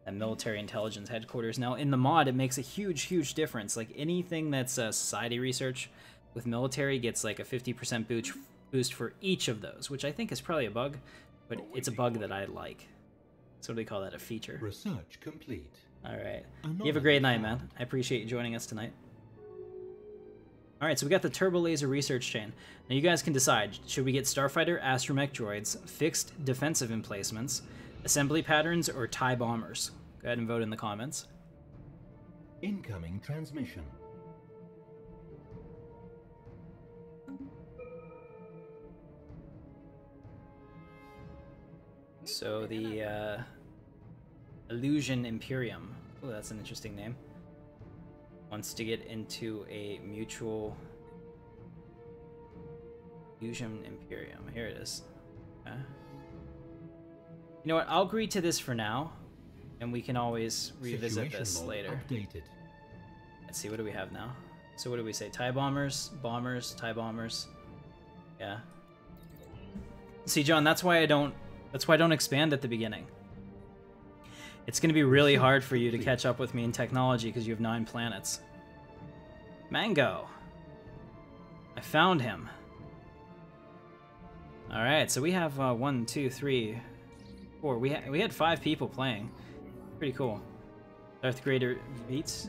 [SPEAKER 1] a military intelligence headquarters. Now, in the mod, it makes a huge, huge difference. Like, anything that's society research with military gets like a 50% boost for each of those, which I think is probably a bug, but it's a bug that I like. So what do we call that, a feature?
[SPEAKER 2] Research complete.
[SPEAKER 1] All right. You have a great night, man. I appreciate you joining us tonight. All right, so we got the turbo laser research chain. Now you guys can decide, should we get starfighter astromech droids, fixed defensive emplacements, assembly patterns, or TIE bombers? Go ahead and vote in the comments.
[SPEAKER 2] Incoming transmission.
[SPEAKER 1] So the Illusion Imperium, oh, that's an interesting name, wants to get into a mutual Illusion Imperium. Here it is. Okay. You know what? I'll agree to this for now, and we can always revisit this later.
[SPEAKER 2] Updated.
[SPEAKER 1] Let's see, what do we have now? So what do we say? TIE bombers, bombers, TIE bombers. Yeah. See, John, that's why I don't expand at the beginning. It's going to be really hard for you to catch up with me in technology because you have 9 planets. Mango. I found him. All right, so we have 1, 2, 3, 4. We had 5 people playing. Pretty cool. Darth Vader greets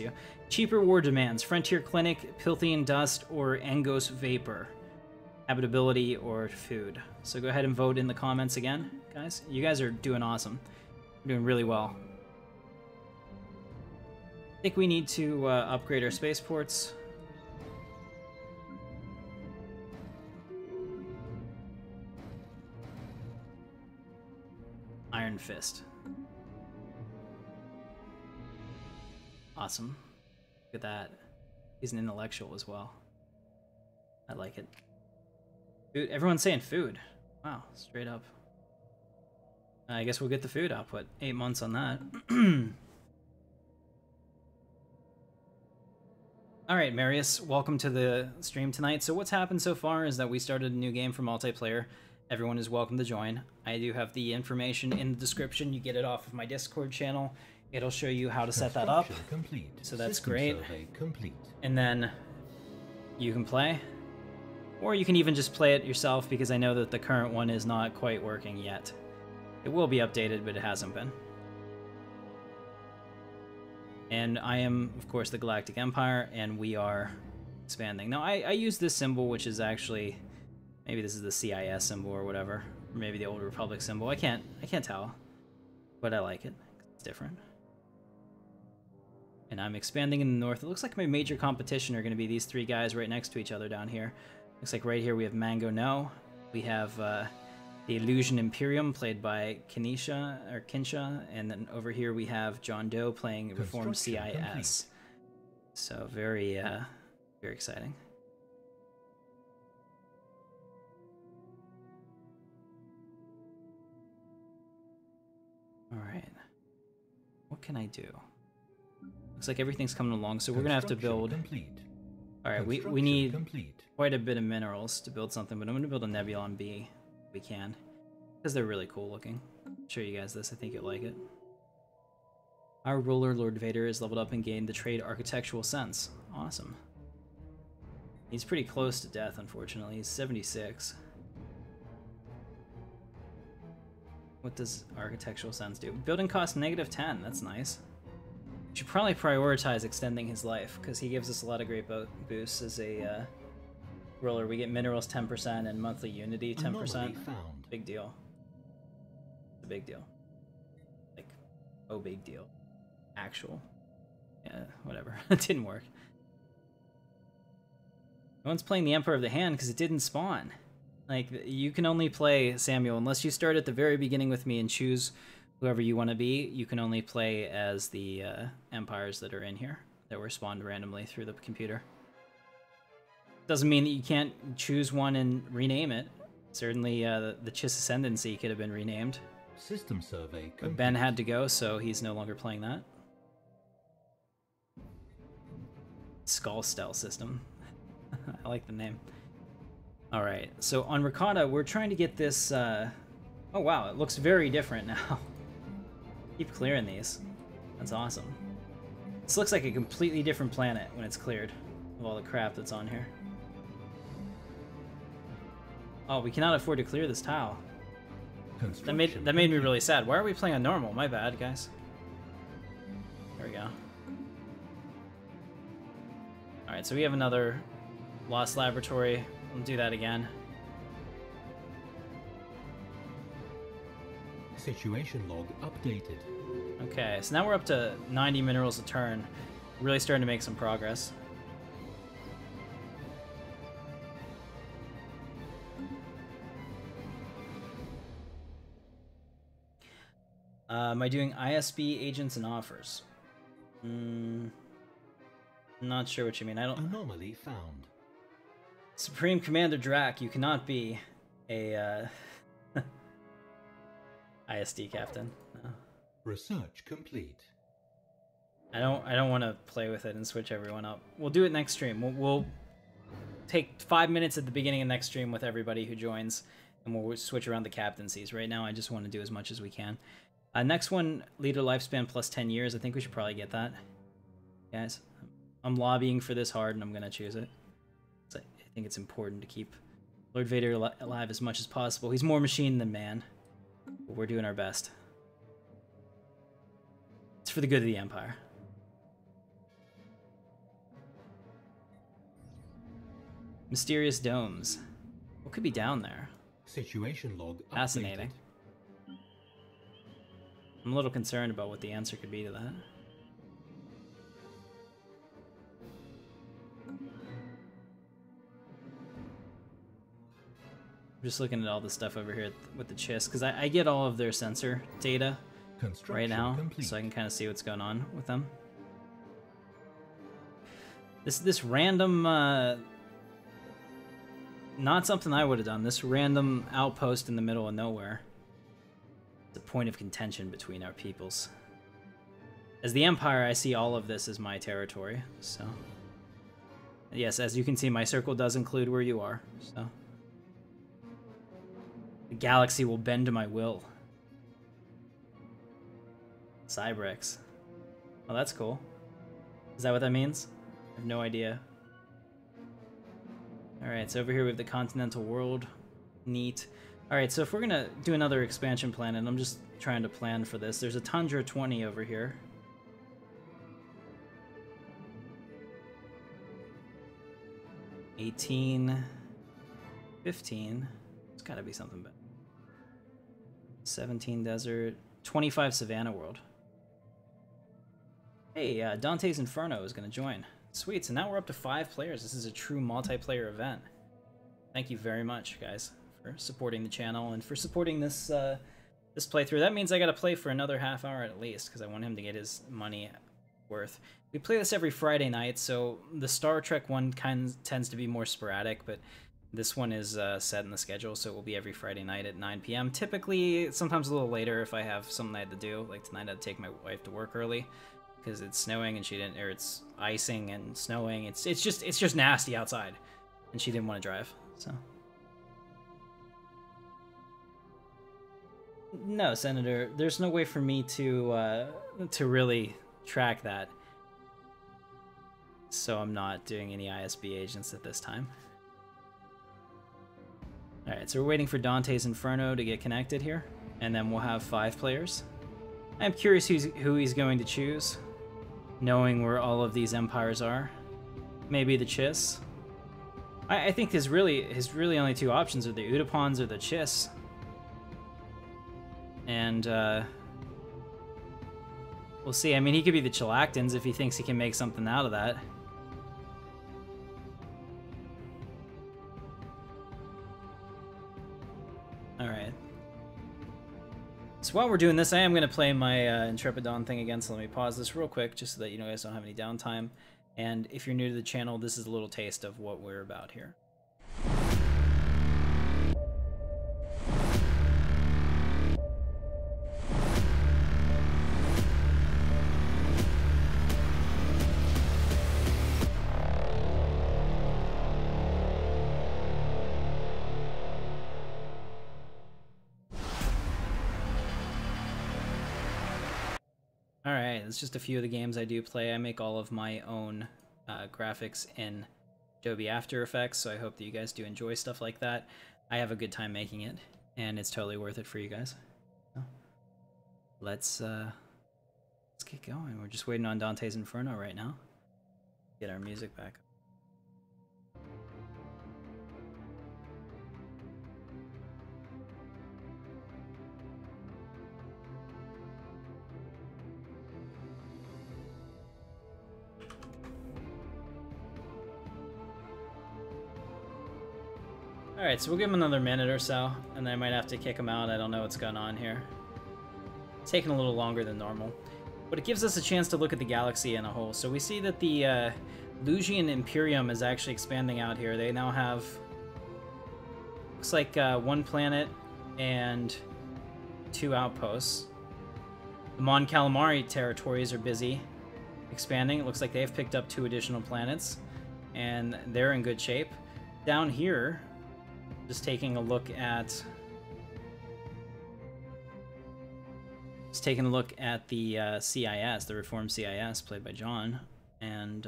[SPEAKER 1] you. Cheaper war demands: Frontier Clinic, Pilthian Dust, or Angos Vapor. Habitability or food. So go ahead and vote in the comments again, guys. You guys are doing awesome. You're doing really well. I think we need to upgrade our spaceports. Iron Fist. Awesome. Look at that. He's an intellectual as well. I like it. Food. Everyone's saying food. Wow, straight up. I guess we'll get the food output. 8 months on that. Alright, Marius, welcome to the stream tonight. So what's happened so far is that we started a new game for multiplayer. Everyone is welcome to join. I do have the information in the description. You get it off of my Discord channel. It'll show you how to set that up.
[SPEAKER 2] Complete.
[SPEAKER 1] So that's
[SPEAKER 2] System
[SPEAKER 1] great.
[SPEAKER 2] survey complete.
[SPEAKER 1] And then you can play. Or you can even just play it yourself, because I know that the current one is not quite working yet. It will be updated, but it hasn't been. And I am, of course, the Galactic Empire, and we are expanding. Now, I use this symbol, which is actually... Maybe this is the CIS symbol or whatever. Or maybe the Old Republic symbol. I can't tell. But I like it. It's different. And I'm expanding in the north. It looks like my major competition are going to be these 3 guys right next to each other down here. Looks like right here we have Mango No. We have the Illusion Imperium played by Kinsha, and then over here we have John Doe playing Reformed CIS. Complete. So very exciting. All right, what can I do? Looks like everything's coming along, so we're gonna have to build. All right, we need quite a bit of minerals to build something, but I'm gonna build a Nebulon B. If we can, because they're really cool looking. I'll show you guys this. I think you'll like it. Our ruler, Lord Vader, is leveled up and gained the trade architectural sense. Awesome. He's pretty close to death, unfortunately. He's 76. What does architectural sense do? Building cost -10. That's nice. Should probably prioritize extending his life, because he gives us a lot of great boosts as a ruler. We get minerals 10% and monthly unity 10%. Big deal. It's a big deal. Like, oh, big deal. Actual. Yeah, whatever. It didn't work. No one's playing the Emperor of the Hand because it didn't spawn. Like, you can only play Samuel unless you start at the very beginning with me and choose whoever you want to be, you can only play as the empires that are in here, that were spawned randomly through the computer. Doesn't mean that you can't choose one and rename it. Certainly, the Chiss Ascendancy could have been renamed.
[SPEAKER 2] System survey.
[SPEAKER 1] But Ben had to go, so he's no longer playing that. Skull Stell system. I like the name. Alright, so on Rakata, we're trying to get this... Oh wow, it looks very different now. Keep clearing these. That's awesome. This looks like a completely different planet when it's cleared of all the crap that's on here. Oh, we cannot afford to clear this tile. That made me really sad. Why are we playing on normal? My bad, guys. There we go. Alright, so we have another Lost Laboratory. We'll do that again.
[SPEAKER 2] Situation log updated.
[SPEAKER 1] Okay, so now we're up to 90 minerals a turn. Really starting to make some progress. Am I doing ISB agents and offers? Not sure what you mean. I don't.
[SPEAKER 2] Anomaly found.
[SPEAKER 1] Supreme Commander Drac, you cannot be a ISD captain. No.
[SPEAKER 2] Research complete.
[SPEAKER 1] I don't want to play with it and switch everyone up. We'll do it next stream. We'll take 5 minutes at the beginning of next stream with everybody who joins, and we'll switch around the captaincies. Right now, I just want to do as much as we can. Next one, leader lifespan plus 10 years. I think we should probably get that. Guys, I'm lobbying for this hard, and I'm going to choose it. I think it's important to keep Lord Vader alive as much as possible. He's more machine than man, but we're doing our best. It's for the good of the Empire. Mysterious domes. What could be down there?
[SPEAKER 2] Situation log updated.
[SPEAKER 1] Fascinating. I'm a little concerned about what the answer could be to that. I'm just looking at all the stuff over here with the Chiss, because I get all of their sensor data right now,
[SPEAKER 2] complete.
[SPEAKER 1] so I can kind of see what's going on with them. This random, not something I would have done, this random outpost in the middle of nowhere. It's a point of contention between our peoples. As the Empire, I see all of this as my territory, so... Yes, as you can see, my circle does include where you are, so... The galaxy will bend to my will. Cybrex. Oh, that's cool. Is that what that means? I have no idea. Alright, so over here we have the continental world. Neat. Alright, so if we're gonna do another expansion planet, I'm just trying to plan for this. There's a Tundra 20 over here. $18, $15. It's gotta be something better. 17 desert, 25 Savannah world. Hey, Dante's Inferno is gonna join. Sweet, so now we're up to 5 players. This is a true multiplayer event. Thank you very much, guys, for supporting the channel and for supporting this this playthrough. That means I gotta play for another half hour at least, because I want him to get his money worth. We play this every Friday night, so the Star Trek one tends to be more sporadic, but this one is set in the schedule, so it will be every Friday night at 9 p.m. Typically, sometimes a little later if I have something I had to do. Like tonight, I had to take my wife to work early because it's snowing and she didn't, or it's icing and snowing. It's just nasty outside, and she didn't want to drive. So no, Senator, there's no way for me to really track that. So I'm not doing any ISB agents at this time. Alright, so we're waiting for Dante's Inferno to get connected here, and then we'll have 5 players. I'm curious who he's going to choose, knowing where all of these empires are. Maybe the Chiss. I think his really only 2 options are the Utopons or the Chiss. And, we'll see. I mean, he could be the Chilactans if he thinks he can make something out of that. So while we're doing this, I am going to play my Intrepidon thing again, so let me pause this real quick, just so that you guys don't have any downtime. And if you're new to the channel, this is a little taste of what we're about here. Alright, it's just a few of the games I do play. I make all of my own graphics in Adobe After Effects, so I hope that you guys do enjoy stuff like that. I have a good time making it, and it's totally worth it for you guys. So, let's get going. We're just waiting on Dante's Inferno right now. Get our music back. Alright, so we'll give him another minute or so, and then I might have to kick him out. I don't know what's going on here. It's taking a little longer than normal. But it gives us a chance to look at the galaxy in a whole. So we see that the Lugian Imperium is actually expanding out here. They now have, looks like 1 planet and 2 outposts. The Mon Calamari territories are busy expanding. It looks like they've picked up 2 additional planets, and they're in good shape. Down here, just taking a look at the CIS, the reformed CIS, played by John, and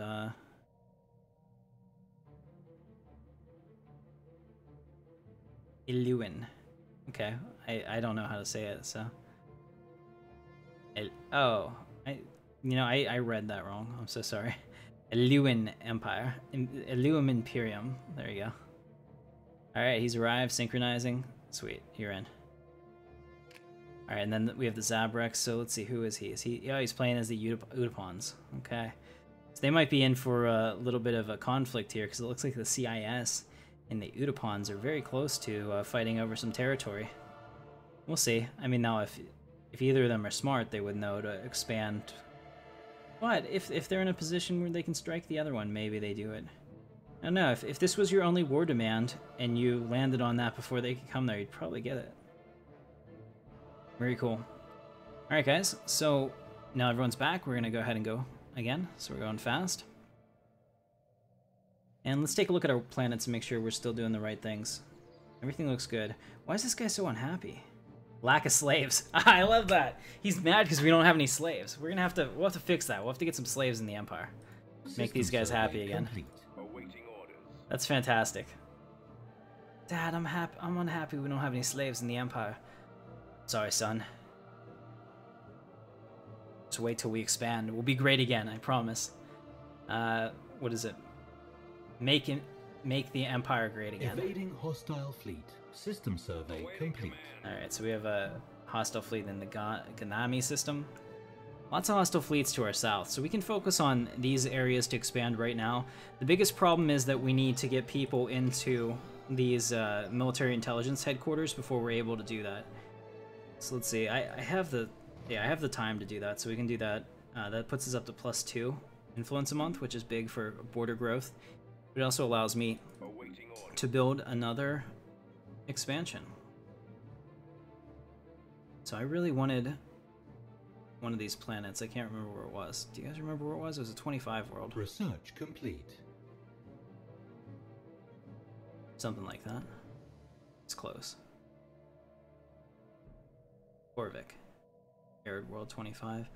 [SPEAKER 1] Iluin. Okay, I don't know how to say it, so I read that wrong. I'm so sorry. Iluin Empire, Iluin Imperium. There you go. Alright, he's arrived, synchronizing. Sweet, you're in. Alright, and then we have the Zabrex, so let's see, who is he? Yeah, he's playing as the Utopons. Okay. So they might be in for a little bit of a conflict here, because it looks like the CIS and the Utopons are very close to fighting over some territory. We'll see. I mean, now, if either of them are smart, they would know to expand. But if they're in a position where they can strike the other one, maybe they do it. I don't know, if this was your only war demand, and you landed on that before they could come there, you'd probably get it. Very cool. Alright guys, so now everyone's back, we're gonna go ahead and go again, so we're going fast. And let's take a look at our planets and make sure we're still doing the right things. Everything looks good. Why is this guy so unhappy? Lack of slaves. I love that! He's mad because we don't have any slaves. We'll have to fix that. We'll have to get some slaves in the Empire. Make these guys happy again. That's fantastic. Dad, I'm unhappy we don't have any slaves in the Empire. Sorry, son. Just wait till we expand. We'll be great again, I promise. What is it? Make the Empire great again.
[SPEAKER 2] Evading hostile fleet. System survey complete.
[SPEAKER 1] Alright, so we have a hostile fleet in the Ganami system. Lots of hostile fleets to our south, so we can focus on these areas to expand right now. The biggest problem is that we need to get people into these military intelligence headquarters before we're able to do that. So let's see, I have the time to do that, so we can do that. That puts us up to +2 influence a month, which is big for border growth. It also allows me to build another expansion. So I really wanted one of these planets. I can't remember where it was. Do you guys remember where it was? It was a 25 world.
[SPEAKER 2] Research complete.
[SPEAKER 1] Something like that. It's close. Corvic. Arid World 25.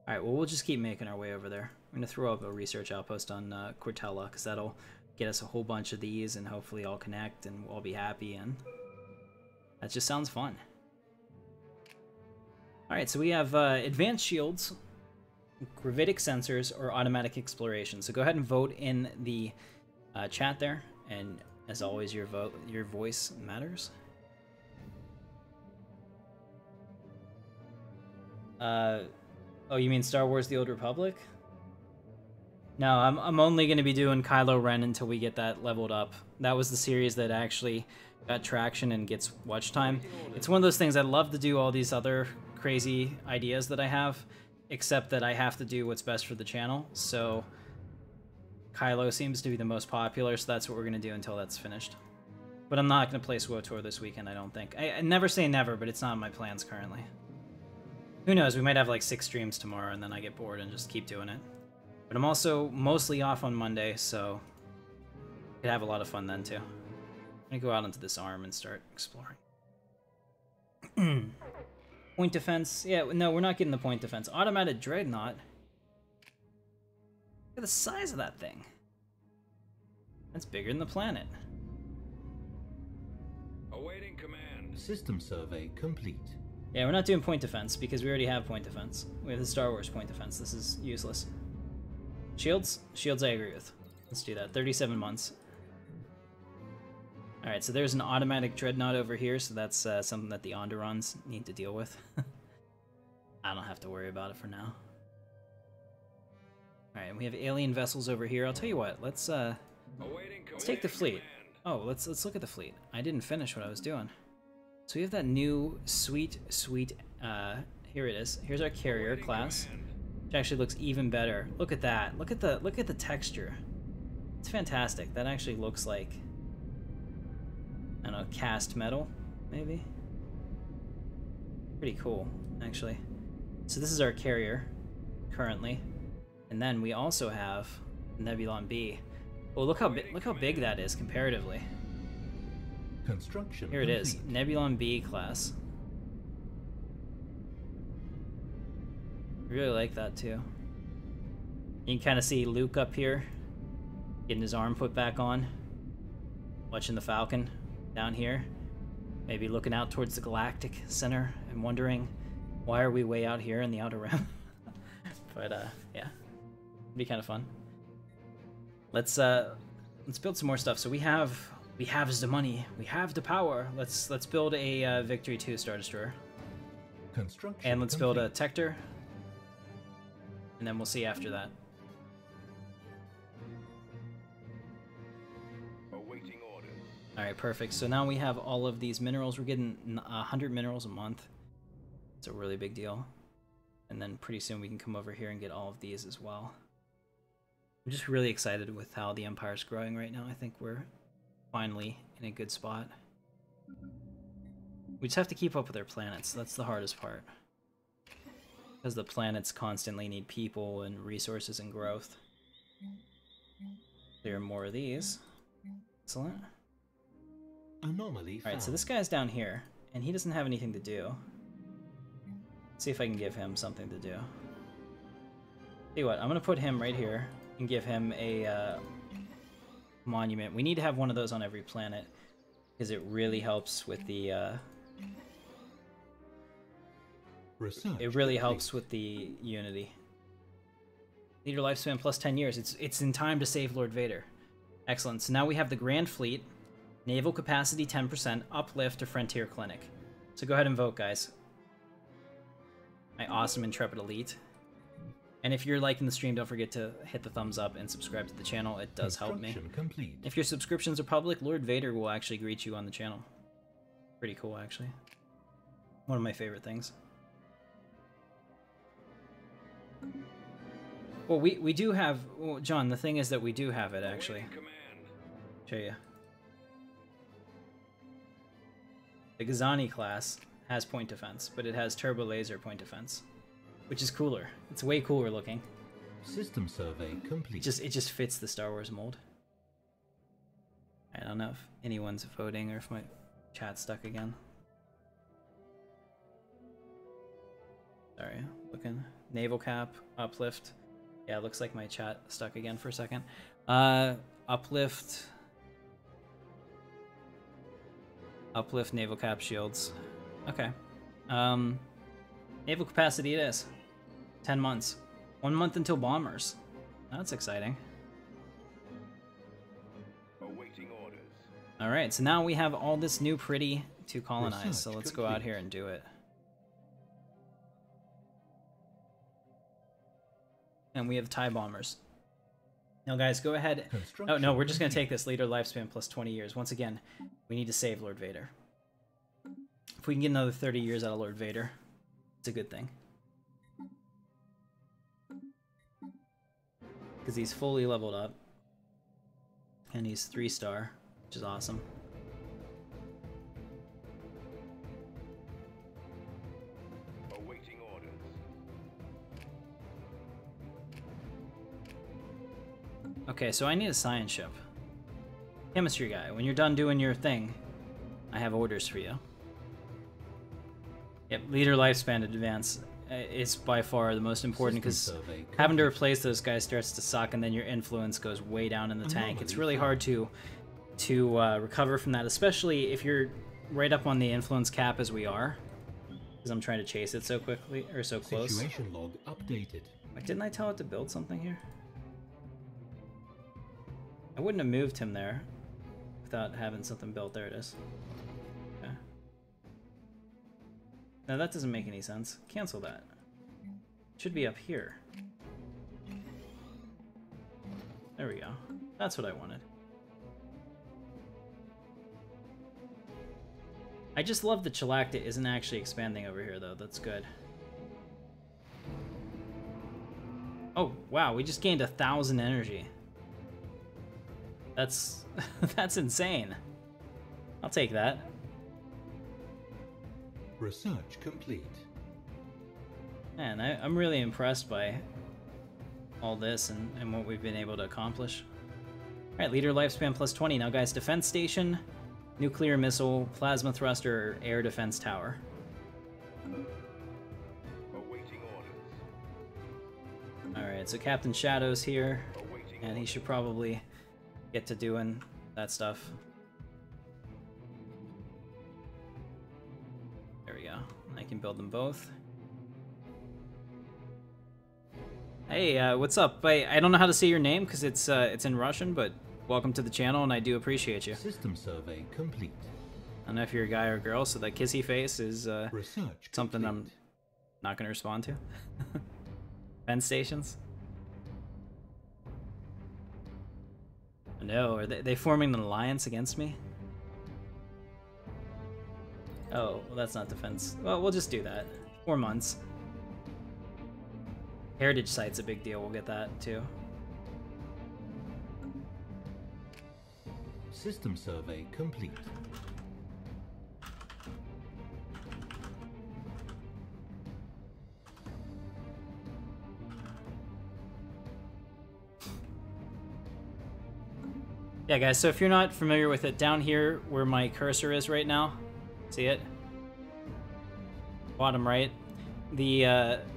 [SPEAKER 1] Alright, well, we'll just keep making our way over there. I'm going to throw up a research outpost on Cortella, because that'll get us a whole bunch of these, and hopefully all connect, and we'll all be happy, and that just sounds fun. Alright, so we have advanced shields, gravitic sensors, or automatic exploration. So go ahead and vote in the chat there, and as always, your voice matters. Oh, you mean Star Wars: The Old Republic? No, I'm only going to be doing Kylo Ren until we get that leveled up. That was the series that actually got traction and gets watch time. It's one of those things I'd love to do all these other crazy ideas that I have, except that I have to do what's best for the channel. So Kylo seems to be the most popular, so that's what we're gonna do until that's finished. But I'm not gonna play SWTOR this weekend, I don't think. I never say never, but it's not in my plans currently. Who knows, we might have like 6 streams tomorrow and then I get bored and just keep doing it. But I'm also mostly off on Monday, so I could have a lot of fun then too. I'm gonna go out into this arm and start exploring. Point defense. Yeah, no, we're not getting the point defense. Automated dreadnought. Look at the size of that thing. That's bigger than the planet.
[SPEAKER 3] Awaiting command.
[SPEAKER 2] System survey complete.
[SPEAKER 1] Yeah, we're not doing point defense because we already have point defense. We have the Star Wars point defense. This is useless. Shields? Shields I agree with. Let's do that. 37 months. Alright, so there's an automatic dreadnought over here, so that's something that the Onderons need to deal with. I don't have to worry about it for now. Alright, and we have alien vessels over here. I'll tell you what, let's take the fleet. Oh, let's look at the fleet. I didn't finish what I was doing. So we have that new sweet, here it is. Here's our carrier class. Which actually looks even better. Look at that. Look at the texture. It's fantastic. That actually looks like, I don't know, cast metal, maybe? Pretty cool, actually. So this is our carrier, currently. And then we also have Nebulon B. Oh, look how big that is comparatively.
[SPEAKER 2] Construction
[SPEAKER 1] Here it is,
[SPEAKER 2] complete.
[SPEAKER 1] Nebulon B class. Really like that too. You can kind of see Luke up here, getting his arm put back on, watching the Falcon down here, maybe looking out towards the Galactic Center and wondering, why are we way out here in the Outer Rim? But yeah, it'd be kind of fun. Let's build some more stuff. So we have the money, we have the power. Let's build a Victory 2 Star Destroyer,
[SPEAKER 2] Construction
[SPEAKER 1] and let's build a
[SPEAKER 2] complete.
[SPEAKER 1] Tector, and then we'll see after that.
[SPEAKER 3] Awaiting orders.
[SPEAKER 1] Alright, perfect. So now we have all of these minerals. We're getting 100 minerals a month. It's a really big deal. And then pretty soon we can come over here and get all of these as well. I'm just really excited with how the Empire's growing right now. I think we're finally in a good spot. We just have to keep up with our planets. That's the hardest part. Because the planets constantly need people and resources and growth. There are more of these. Excellent.
[SPEAKER 2] Anomaly
[SPEAKER 1] Alright, so
[SPEAKER 2] found.
[SPEAKER 1] this guy's down here, and he doesn't have anything to do. Let's see if I can give him something to do. Tell you what, I'm gonna put him right here and give him a monument. We need to have one of those on every planet, because it really helps with the
[SPEAKER 2] Research
[SPEAKER 1] it really
[SPEAKER 2] complete.
[SPEAKER 1] helps with the unity. Leader lifespan plus 10 years. It's in time to save Lord Vader. Excellent. So now we have the Grand Fleet, naval capacity 10%, uplift to Frontier Clinic. So go ahead and vote, guys. My awesome Intrepid Elite. And if you're liking the stream, don't forget to hit the thumbs up and subscribe to the channel. It does help me.
[SPEAKER 2] Construction complete.
[SPEAKER 1] If your subscriptions are public, Lord Vader will actually greet you on the channel. Pretty cool, actually. One of my favorite things. Well, we do have... Well, John, the thing is that we do have it, actually.
[SPEAKER 3] Awaiting command.
[SPEAKER 1] Show you. The Gazani class has point defense, but it has turbo laser point defense, which is cooler. It's way cooler looking.
[SPEAKER 2] System survey complete.
[SPEAKER 1] It just fits the Star Wars mold. I don't know if anyone's voting or if my chat's stuck again. Sorry, looking. Naval cap, uplift. Yeah, it looks like my chat stuck again for a second. Uplift. Uplift, naval cap, shields. Okay. Naval capacity it is. 10 months. 1 month until bombers. That's exciting.
[SPEAKER 3] Awaiting orders.
[SPEAKER 1] Alright, so now we have all this new pretty to colonize,
[SPEAKER 2] Research
[SPEAKER 1] so let's go out
[SPEAKER 2] complete.
[SPEAKER 1] here and do it. And we have TIE bombers. Now guys, go ahead. Oh no, we're just gonna take this leader lifespan plus 20 years. Once again, we need to save Lord Vader. If we can get another 30 years out of Lord Vader, It's a good thing. Because he's fully leveled up. And he's 3-star, which is awesome.
[SPEAKER 3] Awaiting orders.
[SPEAKER 1] Okay, so I need a science ship. Chemistry guy, when you're done doing your thing, I have orders for you. Yep, leader lifespan advance is by far the most important because having to replace those guys starts to suck, and then your influence goes way down in the tank. It's really hard to recover from that, especially if you're right up on the influence cap as we are, because I'm trying to chase it so quickly or so close.
[SPEAKER 2] Situation log updated.
[SPEAKER 1] Like, didn't I tell it to build something here? I wouldn't have moved him there without having something built. There it is. Okay. Now that doesn't make any sense. Cancel that. It should be up here. There we go. That's what I wanted. I just love that Chalacta isn't actually expanding over here, though. That's good. Oh, wow. We just gained 1,000 energy. That's... that's insane. I'll take that.
[SPEAKER 2] Research complete.
[SPEAKER 1] Man, I'm really impressed by all this and what we've been able to accomplish. Alright, leader lifespan plus 20. Now, guys, defense station, nuclear missile, plasma thruster, air defense tower.
[SPEAKER 3] Awaiting orders.
[SPEAKER 1] Alright, so Captain Shadow's here, and he should probably get to doing that stuff. There we go. I can build them both. Hey, what's up? I don't know how to say your name because it's in Russian, but welcome to the channel, and I do appreciate you.
[SPEAKER 2] System survey complete.
[SPEAKER 1] I don't know if you're a guy or a girl, so that kissy face is
[SPEAKER 2] Research
[SPEAKER 1] something
[SPEAKER 2] complete.
[SPEAKER 1] I'm not going to respond to. Defense stations? No, are they forming an alliance against me? Oh, well, that's not defense. Well, we'll just do that. 4 months. Heritage site's a big deal. We'll get that, too.
[SPEAKER 2] System survey complete.
[SPEAKER 1] Yeah, guys, so if you're not familiar with it, down here where my cursor is right now, see it? Bottom right. The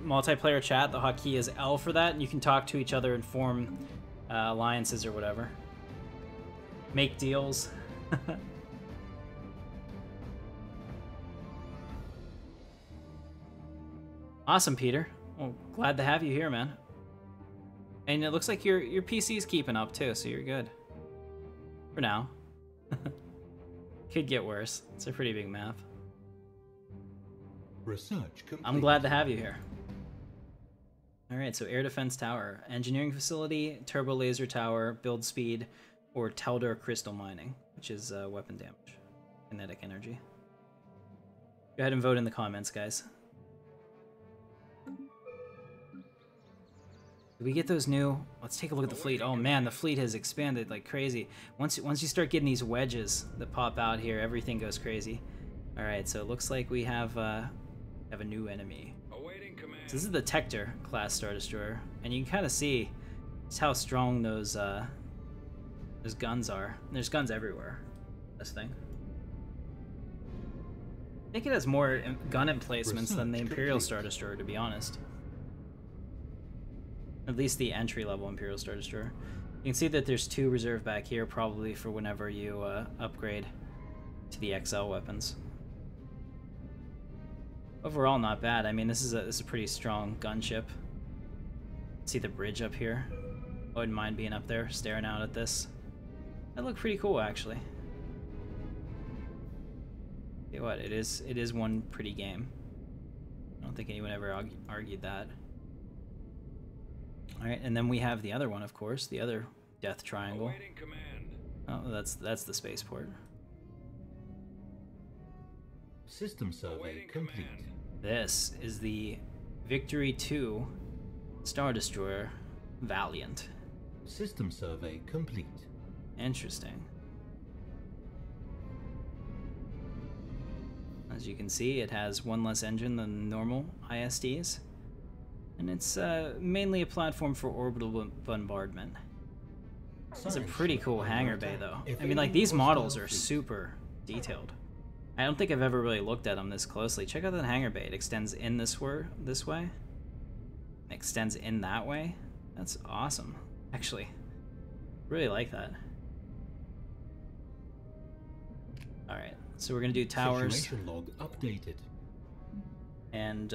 [SPEAKER 1] multiplayer chat, the hotkey is L for that, and you can talk to each other and form alliances or whatever. Make deals. Awesome, Peter. Well, glad to have you here, man. And it looks like your PC's keeping up too, so you're good. For now. Could get worse. It's a pretty big map.
[SPEAKER 2] Research complete.
[SPEAKER 1] I'm glad to have you here. Alright, so air defense tower, engineering facility, turbo laser tower, build speed, or Teldar crystal mining, which is weapon damage, kinetic energy. Go ahead and vote in the comments, guys. Did we get those new? Let's take a look at the fleet. Oh man, the fleet has expanded like crazy. Once you start getting these wedges that pop out here, everything goes crazy. All right, so it looks like we have a new enemy.
[SPEAKER 3] Awaiting command.
[SPEAKER 1] So this is the Tector class Star Destroyer, and you can kind of see just how strong those guns are. And there's guns everywhere. This thing. I think it has more gun emplacements than the Imperial Star Destroyer, to be honest. At least the entry-level Imperial Star Destroyer. You can see that there's 2 reserved back here, probably for whenever you upgrade to the XL weapons. Overall, not bad. I mean, this is a pretty strong gunship. See the bridge up here? I wouldn't mind being up there, staring out at this. That looked pretty cool, actually. Tell you what, it is one pretty game. I don't think anyone ever argued that. Alright, and then we have the other one, of course, the other death triangle.
[SPEAKER 3] Awaiting command.
[SPEAKER 1] Oh, that's the spaceport.
[SPEAKER 2] System survey
[SPEAKER 3] Awaiting
[SPEAKER 2] complete.
[SPEAKER 3] command.
[SPEAKER 1] This is the Victory 2 Star Destroyer Valiant.
[SPEAKER 2] System survey complete.
[SPEAKER 1] Interesting. As you can see, it has one less engine than normal ISDs, and it's mainly a platform for orbital bombardment. It's a pretty cool hangar bay, though. I mean, like, these models are super detailed. I don't think I've ever really looked at them this closely. Check out that hangar bay. It extends in this way. It extends in that way. That's awesome, actually. Really like that. All right, so we're gonna do towers.
[SPEAKER 2] Situation log updated.
[SPEAKER 1] And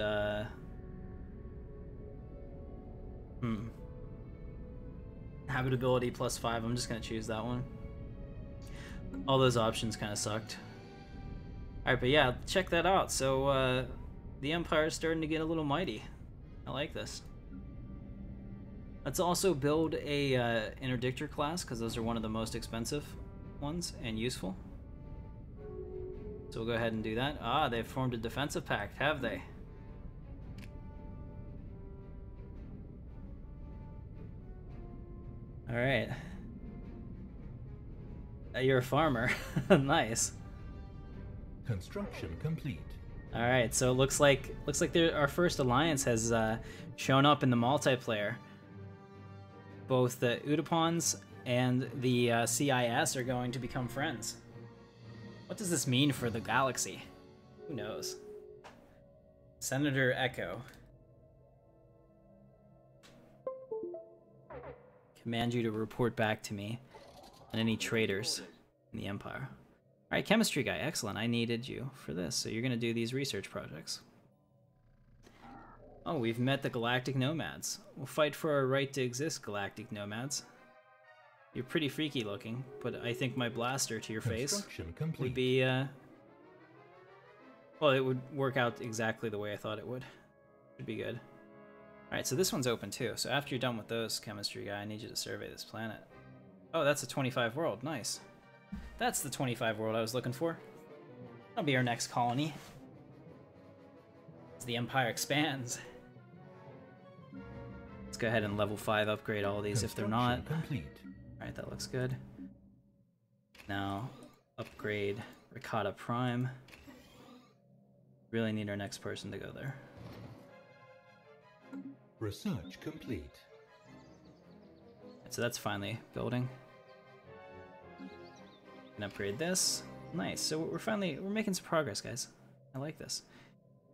[SPEAKER 1] habitability +5. I'm just gonna choose that one. All those options kind of sucked. All right, but yeah, check that out. So the Empire is starting to get a little mighty. I like this. Let's also build a interdictor class, because those are one of the most expensive ones and useful. So we'll go ahead and do that. Ah, they've formed a defensive pact, have they? All right. You're a farmer. Nice.
[SPEAKER 2] Construction complete.
[SPEAKER 1] All right, so it looks like our first alliance has shown up in the multiplayer. Both the Utopons and the CIS are going to become friends. What does this mean for the galaxy? Who knows? Senator Echo. Command you to report back to me on any traitors in the Empire. Alright, chemistry guy, excellent. I needed you for this, so you're gonna do these research projects. Oh, we've met the Galactic Nomads. We'll fight for our right to exist, Galactic Nomads. You're pretty freaky looking, but I think my blaster to your face would be, well, it would work out exactly the way I thought it would. Should be good. Alright, so this one's open too. So after you're done with those, chemistry guy, I need you to survey this planet. Oh, that's a 25 world. Nice. That's the 25 world I was looking for. That'll be our next colony. As the Empire expands. Let's go ahead and level 5 upgrade all of these if they're not. Alright, that looks good. Now, upgrade Ricotta Prime. Really need our next person to go there.
[SPEAKER 2] Research complete.
[SPEAKER 1] So that's finally building. Can upgrade this. Nice. So we're making some progress, guys. I like this.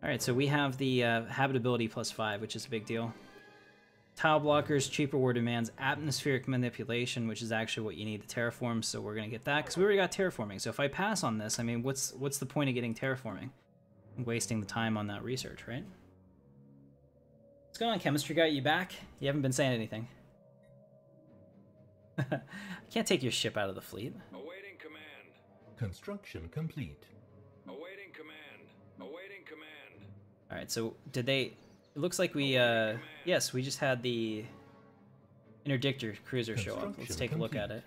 [SPEAKER 1] All right, so we have the habitability +5, which is a big deal. Tile blockers, cheaper war demands, atmospheric manipulation, which is actually what you need to terraform. So we're gonna get that because we already got terraforming. So if I pass on this, I mean, what's the point of getting terraforming? I'm wasting the time on that research, right? What's going on, chemistry guy? You back? You haven't been saying anything. I can't take your ship out of the fleet.
[SPEAKER 3] Awaiting command.
[SPEAKER 2] Construction complete.
[SPEAKER 3] Awaiting command. Awaiting command.
[SPEAKER 1] All right, so did they... It looks like we, yes, we just had the interdictor cruiser show up. Let's take a look at it.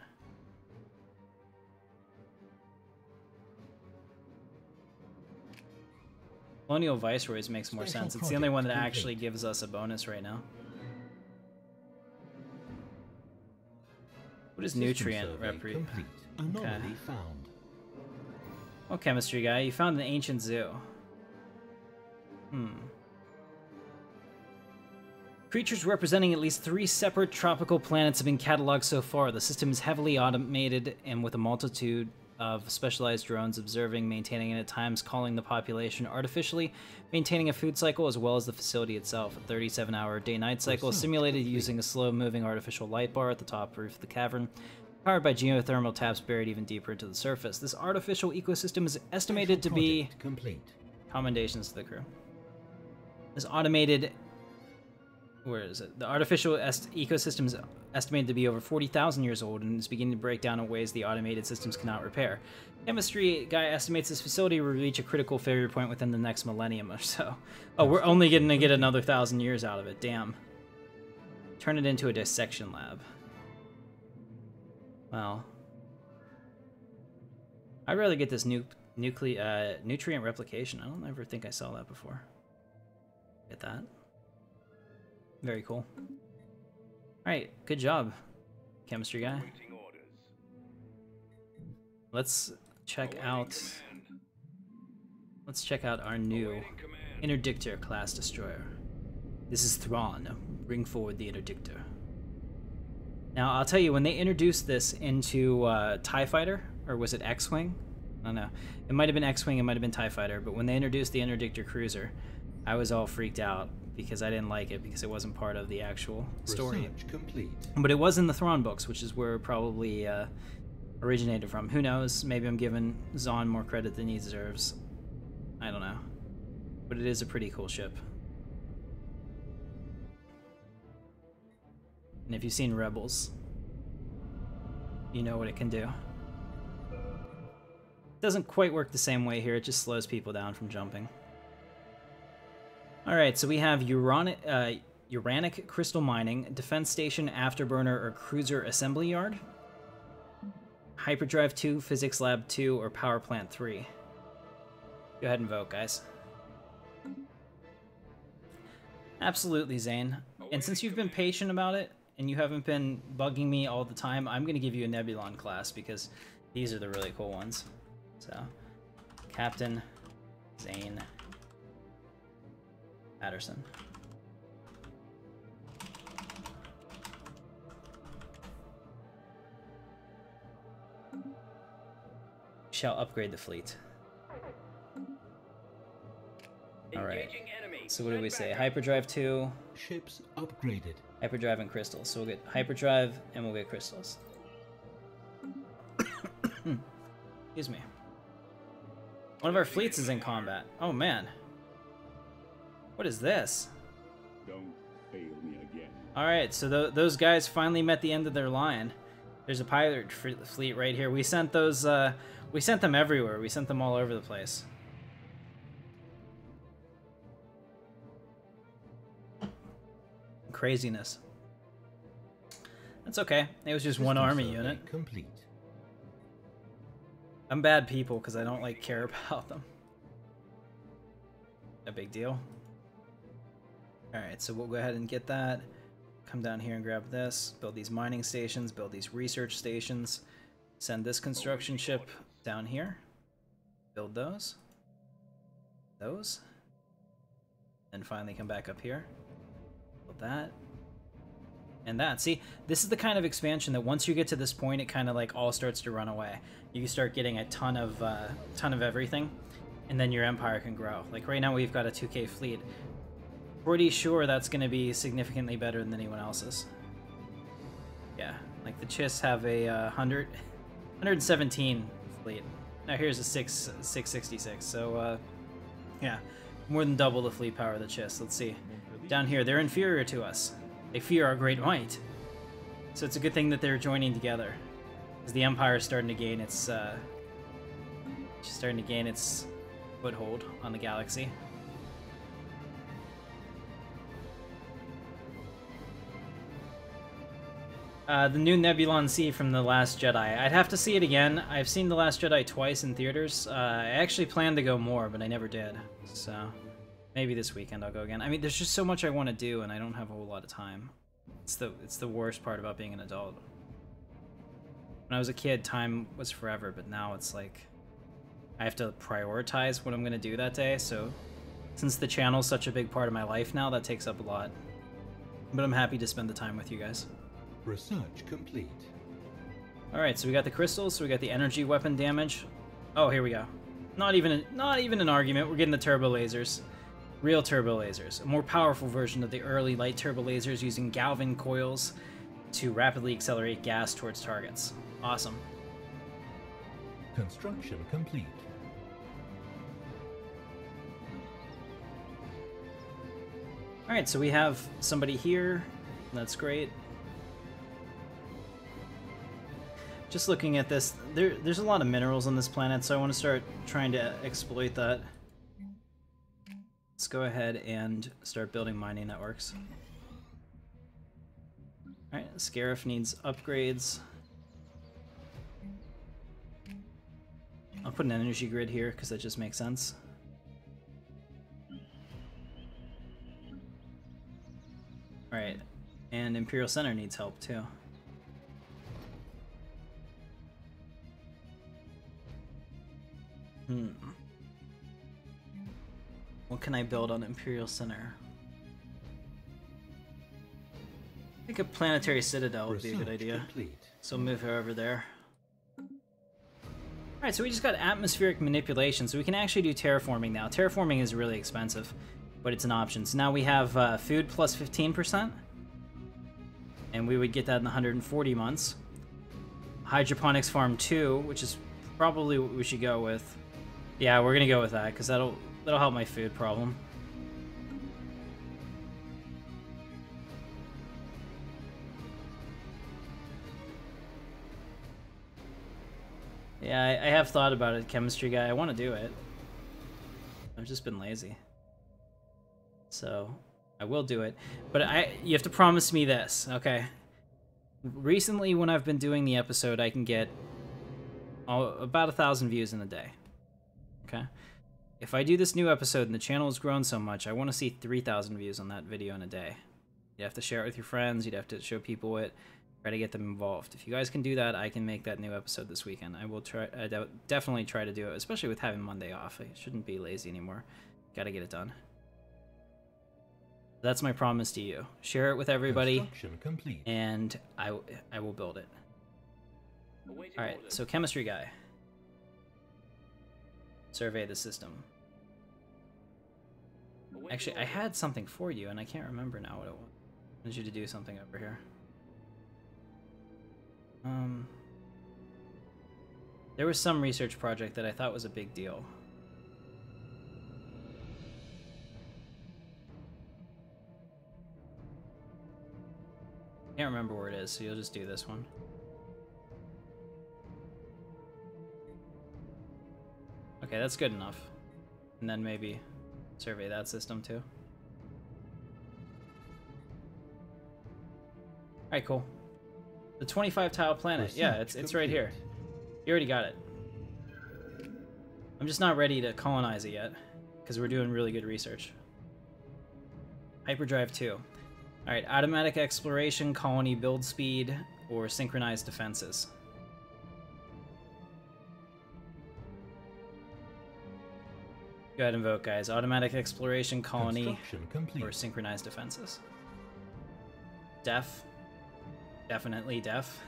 [SPEAKER 1] Colonial Viceroys makes more sense. It's the only one that actually gives us a bonus right now. What is nutrient represent?
[SPEAKER 2] Anomaly found.
[SPEAKER 1] Oh, chemistry guy, you found an ancient zoo. Creatures representing at least 3 separate tropical planets have been cataloged so far. The system is heavily automated and with a multitude of specialized drones observing, maintaining, and at times calling the population artificially, maintaining a food cycle as well as the facility itself. A 37-hour day-night cycle is simulated using a slow-moving artificial light bar at the top roof of the cavern, powered by geothermal taps buried even deeper into the surface. This artificial ecosystem is estimated to be...
[SPEAKER 2] complete.
[SPEAKER 1] Commendations to the crew. This automated... Where is it? The artificial ecosystem is estimated to be over 40,000 years old and is beginning to break down in ways the automated systems cannot repair. Chemistry guy estimates this facility will reach a critical failure point within the next millennium or so. Oh, we're only going to get another 1,000 years out of it. Damn. Turn it into a dissection lab. Well, I'd rather get this nutrient replication. I don't ever think I saw that before. Get that. Very cool. Alright, good job, chemistry guy.
[SPEAKER 3] Waiting orders.
[SPEAKER 1] Let's check out our new
[SPEAKER 3] Awaiting command.
[SPEAKER 1] Interdictor class destroyer. This is Thrawn. Bring forward the Interdictor. Now, I'll tell you, when they introduced this into TIE Fighter, or was it X-Wing? I don't know. It might have been X-Wing, it might have been TIE Fighter, but when they introduced the Interdictor Cruiser, I was all freaked out because I didn't like it because it wasn't part of the actual story.
[SPEAKER 2] Research complete.
[SPEAKER 1] But it was in the Thrawn books, which is where it probably originated from. Who knows? Maybe I'm giving Zahn more credit than he deserves. I don't know. But it is a pretty cool ship. And if you've seen Rebels, you know what it can do. It doesn't quite work the same way here, it just slows people down from jumping. Alright, so we have Uranic Crystal Mining, Defense Station, Afterburner, or Cruiser Assembly Yard, Hyperdrive 2, Physics Lab 2, or Power Plant 3. Go ahead and vote, guys. Absolutely, Zane. And since you've been patient about it, and you haven't been bugging me all the time, I'm going to give you a Nebulon class, because these are the really cool ones. So, Captain Zane Patterson. Shall upgrade the fleet. Alright, so what do we say? Hyperdrive 2,
[SPEAKER 2] Ships upgraded.
[SPEAKER 1] Hyperdrive and crystals. So we'll get Hyperdrive and we'll get crystals. Excuse me. One of our fleets is in combat. Oh man. What is this?
[SPEAKER 4] Don't fail me again.
[SPEAKER 1] Alright, so those guys finally met the end of their line. There's a pirate fleet right here. We sent those, we sent them everywhere. We sent them all over the place. Craziness. That's okay. It was just one army unit.
[SPEAKER 2] Complete.
[SPEAKER 1] I'm bad people because I don't like care about them. A big deal. Alright, so we'll go ahead and get that. Come down here and grab this. Build these mining stations. Build these research stations. Send this construction ship down here. Build those. Those. And finally come back up here. Build that. And that. See, this is the kind of expansion that once you get to this point, it kind of like all starts to run away. You start getting a ton of everything, and then your empire can grow. Like right now we've got a 2K fleet. Pretty sure that's going to be significantly better than anyone else's. Yeah, like the Chiss have a 117 fleet. Now here's a 666. So yeah, more than double the fleet power of the Chiss. Let's see. Down here, they're inferior to us. They fear our great might. So it's a good thing that they're joining together, because the Empire is starting to gain its foothold on the galaxy. The new Nebulon C from The Last Jedi. I'd have to see it again. I've seen The Last Jedi twice in theaters. I actually planned to go more, but I never did. So maybe this weekend I'll go again. I mean, there's just so much I want to do, and I don't have a whole lot of time. It's the worst part about being an adult. When I was a kid, time was forever, but now it's like I have to prioritize what I'm going to do that day. So since the channel's such a big part of my life now, that takes up a lot. But I'm happy to spend the time with you guys.
[SPEAKER 2] Research complete.
[SPEAKER 1] Alright, so we got the crystals, so we got the energy weapon damage. Oh, here we go. Not even an argument, we're getting the turbo lasers. Real turbo lasers. A more powerful version of the early light turbo lasers using Galvin coils to rapidly accelerate gas towards targets. Awesome.
[SPEAKER 2] Construction complete.
[SPEAKER 1] Alright, so we have somebody here. That's great. Just looking at this, there's a lot of minerals on this planet, so I want to start trying to exploit that. Let's go ahead and start building mining networks. Alright, Scarif needs upgrades. I'll put an energy grid here, because that just makes sense. Right. And Imperial Center needs help too. What can I build on Imperial Center? I think a planetary citadel would be a good idea.
[SPEAKER 2] Complete.
[SPEAKER 1] So move her over there. Alright, so we just got atmospheric manipulation, so we can actually do terraforming now. Terraforming is really expensive, but it's an option. So now we have food plus 15%, and we would get that in 140 months. Hydroponics farm 2, which is probably what we should go with. Yeah, we're gonna go with that, because that'll help my food problem. Yeah, I have thought about it, chemistry guy. I want to do it. I've just been lazy. So, I will do it. But you have to promise me this, okay? Recently, when I've been doing the episode, I can get about 1,000 views in a day. Okay? If I do this new episode and the channel has grown so much, I want to see 3,000 views on that video in a day. You'd have to share it with your friends. You'd have to show people it. Try to get them involved. If you guys can do that, I can make that new episode this weekend. I will try. Definitely try to do it, especially with having Monday off. I shouldn't be lazy anymore. Got to get it done. That's my promise to you. Share it with everybody, and I will build it. All right. So chemistry guy, survey the system. Actually, I had something for you, and I can't remember now what it was. I wanted you to do something over here. There was some research project that I thought was a big deal. Can't remember where it is, so you'll just do this one. Okay, that's good enough. And then maybe survey that system too. Alright, cool. The 25 tile planet. Yeah, it's right here. You already got it. I'm just not ready to colonize it yet, because we're doing really good research. Hyperdrive 2. Alright, automatic exploration, colony build speed, or synchronized defenses. Go ahead and vote, guys. Automatic exploration, colony, or synchronized defenses. Def. Definitely def.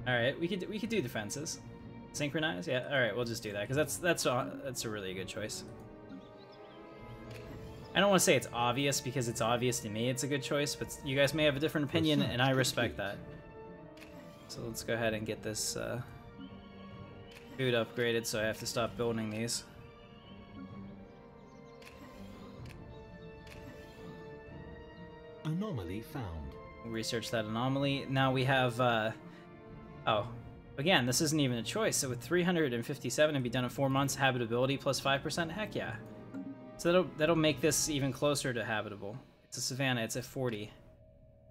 [SPEAKER 1] All right, we could do defenses. Synchronize, yeah. All right, we'll just do that because that's a really good choice. I don't want to say it's obvious because it's obvious to me it's a good choice, but you guys may have a different opinion, and I respect that. So let's go ahead and get this food upgraded, so I have to stop building these.
[SPEAKER 2] Anomaly found.
[SPEAKER 1] Research that anomaly. Now we have, oh, again, this isn't even a choice. So with 357 and be done in 4 months, habitability plus 5%, heck yeah. So that'll make this even closer to habitable. It's a savanna, it's at 40.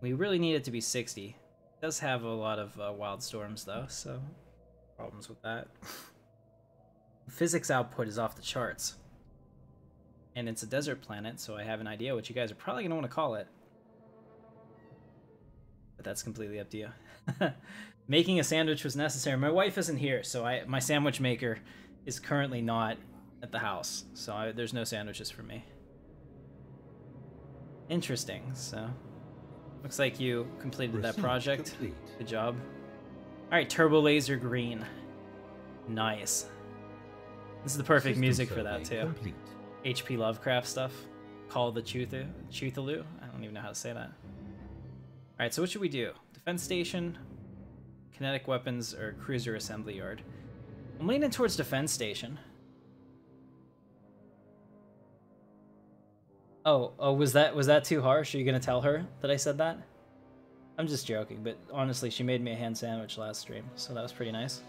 [SPEAKER 1] We really need it to be 60. It does have a lot of wild storms though, so problems with that. Physics output is off the charts. And it's a desert planet, so I have an idea what you guys are probably gonna want to call it. But that's completely up to you. Making a sandwich was necessary. My wife isn't here, so my sandwich maker is currently not at the house, so there's no sandwiches for me. Interesting. So looks like you completed that project.
[SPEAKER 2] Complete.
[SPEAKER 1] Good job. All right, turbo laser green. Nice. This is the perfect music for that too.
[SPEAKER 2] Complete.
[SPEAKER 1] HP Lovecraft stuff. Call the Chuthalu. I don't even know how to say that. Alright, so what should we do? Defense station, kinetic weapons, or cruiser assembly yard? I'm leaning towards defense station. Oh, was that too harsh? Are you gonna tell her that I said that? I'm just joking, but honestly, she made me a hand sandwich last stream, so that was pretty nice.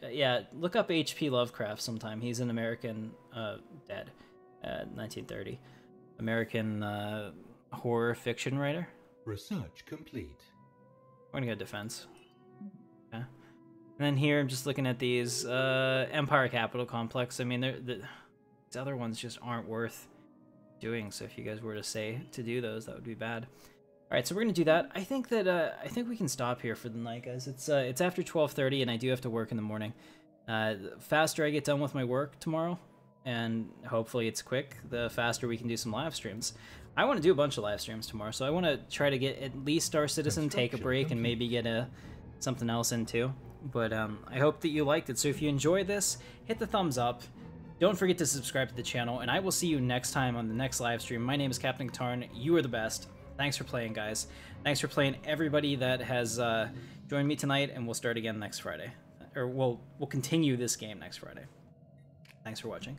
[SPEAKER 1] Yeah, look up HP Lovecraft sometime. He's an American, dead, 1930. American, horror fiction writer.
[SPEAKER 2] Research complete.
[SPEAKER 1] We're gonna go defense. Okay. And then here, I'm just looking at these, Empire Capital Complex. I mean, These other ones just aren't worth doing, so if you guys were to say to do those, that would be bad. Alright, so we're gonna do that. I think that I think we can stop here for the night, guys. It's after 12:30 and I do have to work in the morning. The faster I get done with my work tomorrow, and hopefully it's quick, the faster we can do some live streams. I want to do a bunch of live streams tomorrow, so I want to try to get at least Star Citizen, take a break, and maybe get something else in too. But I hope that you liked it. So if you enjoyed this, hit the thumbs up. Don't forget to subscribe to the channel, and I will see you next time on the next live stream. My name is Captain Katarn. You are the best. Thanks for playing, guys. Thanks for playing, everybody that has joined me tonight, and we'll start again next Friday. Or we'll continue this game next Friday. Thanks for watching.